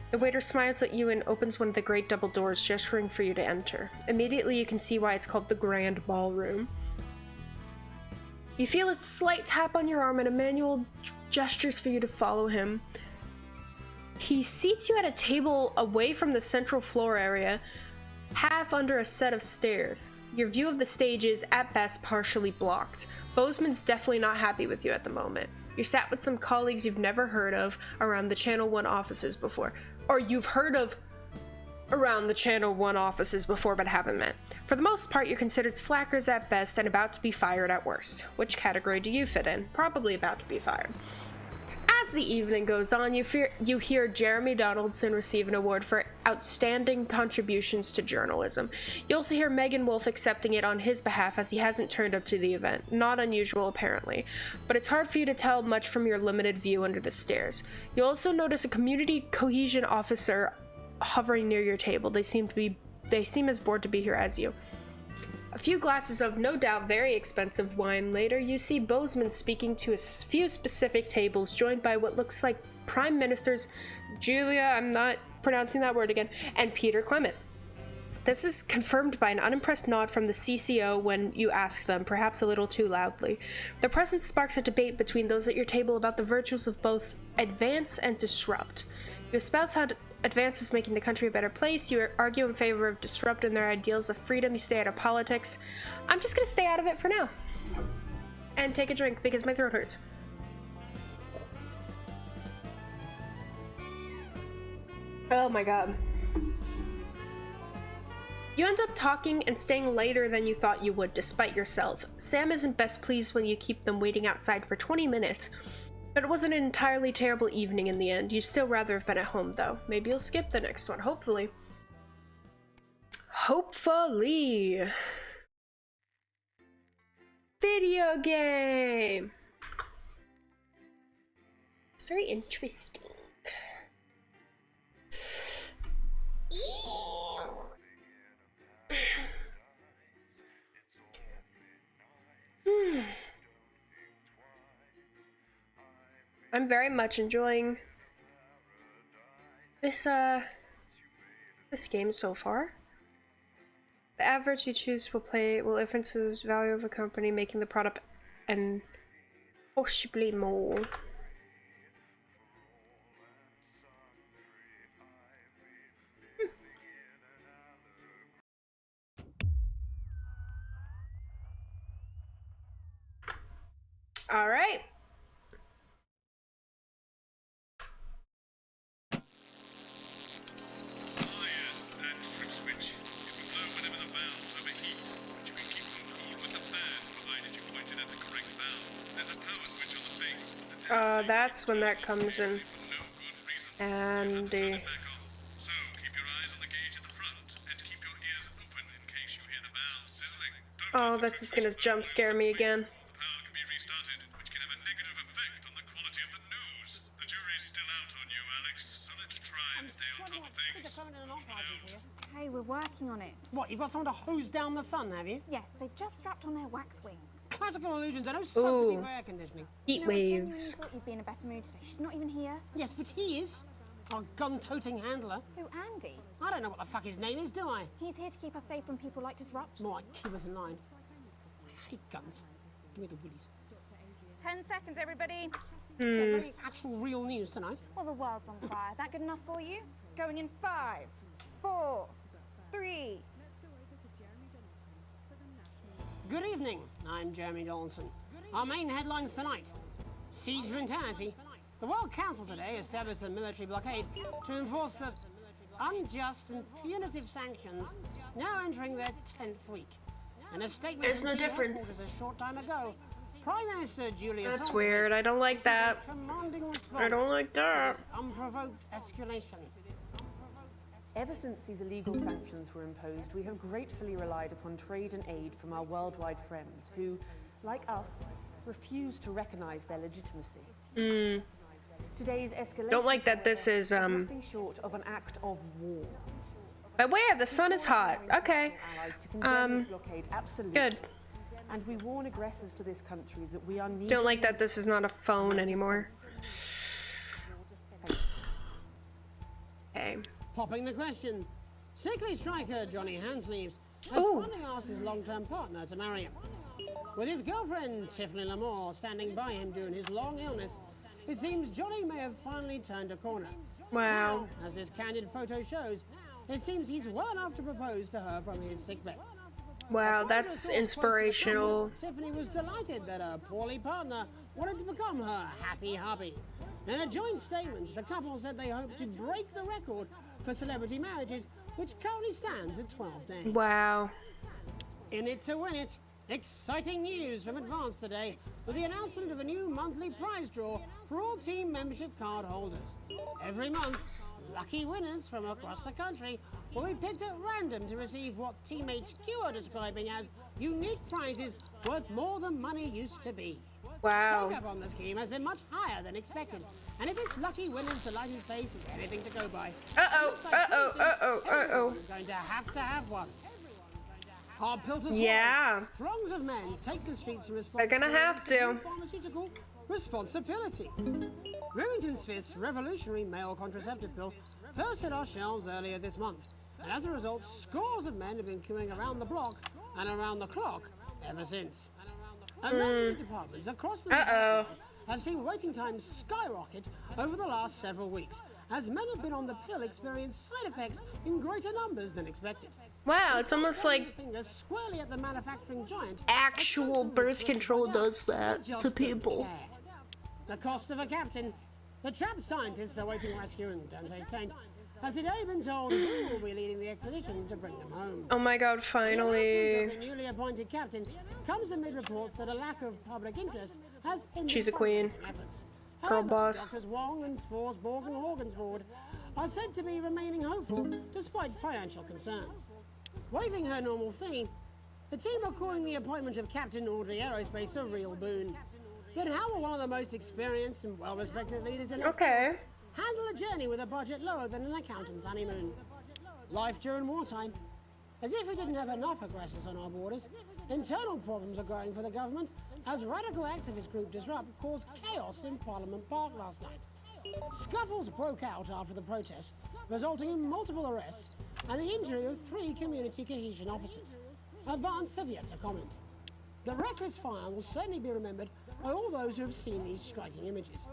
S2: The waiter smiles at you and opens one of the great double doors, gesturing for you to enter. Immediately you can see why it's called the Grand Ballroom. You feel a slight tap on your arm and Emmanuel gestures for you to follow him. He seats you at a table away from the central floor area, half under a set of stairs. Your view of the stage is, at best, partially blocked. Bozeman's definitely not happy with you at the moment. You're sat with some colleagues you've never heard of around the Channel 1 offices before. Or you've heard of around the Channel 1 offices before but haven't met. For the most part, you're considered slackers at best and about to be fired at worst. Which category do you fit in? Probably about to be fired. As the evening goes on, you hear Jeremy Donaldson receive an award for outstanding contributions to journalism. You also hear Megan Wolf accepting it on his behalf as he hasn't turned up to the event. Not unusual, apparently. But it's hard for you to tell much from your limited view under the stairs. You also notice a community cohesion officer hovering near your table. They seem as bored to be here as you. A few glasses of, no doubt, very expensive wine later, you see Bozeman speaking to a few specific tables, joined by what looks like Prime Ministers Julia, I'm not pronouncing that word again, and Peter Clement. This is confirmed by an unimpressed nod from the CCO when you ask them, perhaps a little too loudly. Their presence sparks a debate between those at your table about the virtues of both advance and disrupt. You espouse how advance is making the country a better place. You argue in favor of disrupting their ideals of freedom. You stay out of politics. I'm just gonna stay out of it for now. And take a drink because my throat hurts. Oh my god. You end up talking and staying later than you thought you would, despite yourself. Sam isn't best pleased when you keep them waiting outside for 20 minutes. But it wasn't an entirely terrible evening in the end. You'd still rather have been at home, though. Maybe you'll skip the next one, hopefully. Hopefully. Video game! It's very interesting. I'm very much enjoying this game so far. The average you choose will influence the value of the company, making the product and possibly more. All right. That's when that comes in. And oh, that's just gonna jump scare me again.
S3: Hey, we're working on it.
S1: What, you've got someone to hose down the sun, have you?
S3: Yes, they've just strapped on their wax wings.
S1: Classical illusions, I know substitute for air conditioning.
S3: I
S2: Heat waves.
S3: thought you'd be in a better mood today. She's not even here.
S1: Yes, but he is. Our gun-toting handler.
S18: Who, Andy?
S1: I don't know what the fuck his name is, do I?
S18: He's here to keep us safe from people like Disrupt.
S1: More like keep us in line. I hate guns. Give me the willies.
S18: 10 seconds, everybody.
S1: So any actual real news tonight?
S18: Well, the world's on fire. That good enough for you? Going in 5, 4, 3.
S1: Good evening. I'm Jeremy Donaldson. Our main headlines tonight. Siege mentality. The World Council today established a military blockade to enforce the unjust and punitive sanctions now entering their 10th week. In a statement
S2: There's no
S1: from
S2: difference.
S1: a short time ago, Prime Minister Julia
S2: That's
S1: Salisbury
S2: weird. I don't like that.
S1: commanding response
S2: I don't like that.
S1: to this unprovoked escalation.
S14: Ever since these illegal sanctions were imposed, we have gratefully relied upon trade and aid from our worldwide friends who, like us, refuse to recognize their legitimacy. Today's escalation
S2: Don't like that this is
S14: nothing short of an act of war.
S2: But where? The sun is hot. Okay. Good.
S14: And we warn aggressors to this country that we are
S2: Don't like that this is not a phone anymore. Okay.
S1: Popping the question. Sickly striker Johnny Handsleeves has finally asked his long-term partner to marry him. With his girlfriend Tiffany Lamore standing by him during his long illness, it seems Johnny may have finally turned a corner.
S2: Wow.
S1: Now, as this candid photo shows, it seems he's well enough to propose to her from his sickbed.
S2: Wow, that's inspirational.
S1: Tiffany was delighted that her poorly partner wanted to become her happy hubby. In a joint statement, the couple said they hope to break the record for celebrity marriages, which currently stands at 12 days.
S2: Wow.
S1: In it to win it. Exciting news from Advance today with the announcement of a new monthly prize draw for all team membership card holders. Every month, lucky winners from across the country will be picked at random to receive what Team HQ are describing as unique prizes worth more than money used to be.
S2: Wow.
S1: Take up on the scheme has been much higher than expected, and if this lucky winner's delighted face is anything to go by, everyone is going to have one. Hard pill to swallow.
S2: Yeah.
S1: Throngs of men take the streets in response.
S2: They're gonna have to.
S1: Pharmaceutical responsibility. Remington Smith's revolutionary male contraceptive pill first hit our shelves earlier this month, and as a result, scores of men have been queuing around the block and around the clock ever since. Emergency departments across the world have seen waiting times skyrocket over the last several weeks, as men have been on the pill experience side effects in greater numbers than expected.
S2: Wow, it's almost like
S1: squarely at the manufacturing giant.
S2: Actual birth control does that to people.
S1: The cost of a captain. The trapped scientists awaiting rescue in Dante's Taint have today been told who will be leading the expedition to bring them home.
S2: Oh my god, finally.
S1: The newly appointed captain comes amid reports that a lack of public interest has hindered
S2: She's a queen.
S1: efforts.
S2: Girl boss.
S1: Doctors Wong and Sforsborg and Horgensford are said to be remaining hopeful despite financial concerns. Waiving her normal fee, the team are calling the appointment of Captain Audrey Aerospace a real boon. But how will one of the most experienced and well-respected leaders in handle a journey with a budget lower than an accountant's honeymoon? Life during wartime. As if we didn't have enough aggressors on our borders, internal problems are growing for the government as radical activist group Disrupt caused chaos in Parliament Park last night. Scuffles broke out after the protests, resulting in multiple arrests and the injury of 3 community cohesion officers. Advance have yet to comment. The reckless fire will certainly be remembered by all those who have seen these striking images.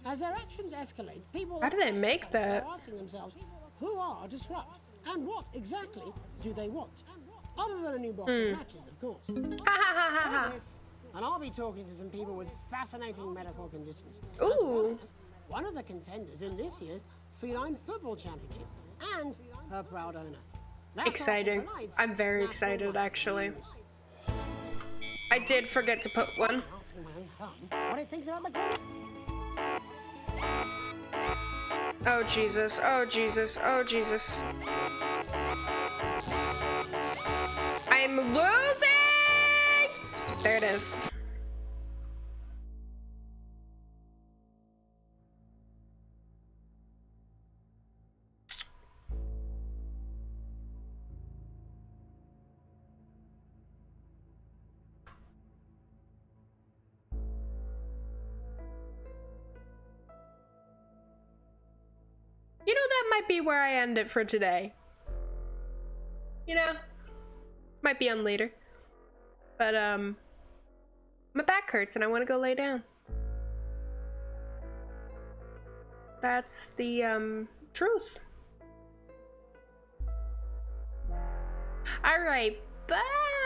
S1: As their actions escalate, people
S2: How do they make that?
S1: are asking themselves, who are Disrupt and what exactly do they want? Other than a new box of matches, of course. And I'll be talking to some people with fascinating medical conditions.
S2: Ooh.
S1: As well as one of the contenders in this year's Feline Football Championship and her proud owner. That's
S2: Exciting. I'm very excited, actually. I did forget to put one.
S1: Asking my own thumb what it thinks about the group.
S2: Oh Jesus, oh Jesus, oh Jesus. I'm losing! There it is. might be where I end it for today. You know, might be on later. But my back hurts and I want to go lay down. That's the truth. All right, bye.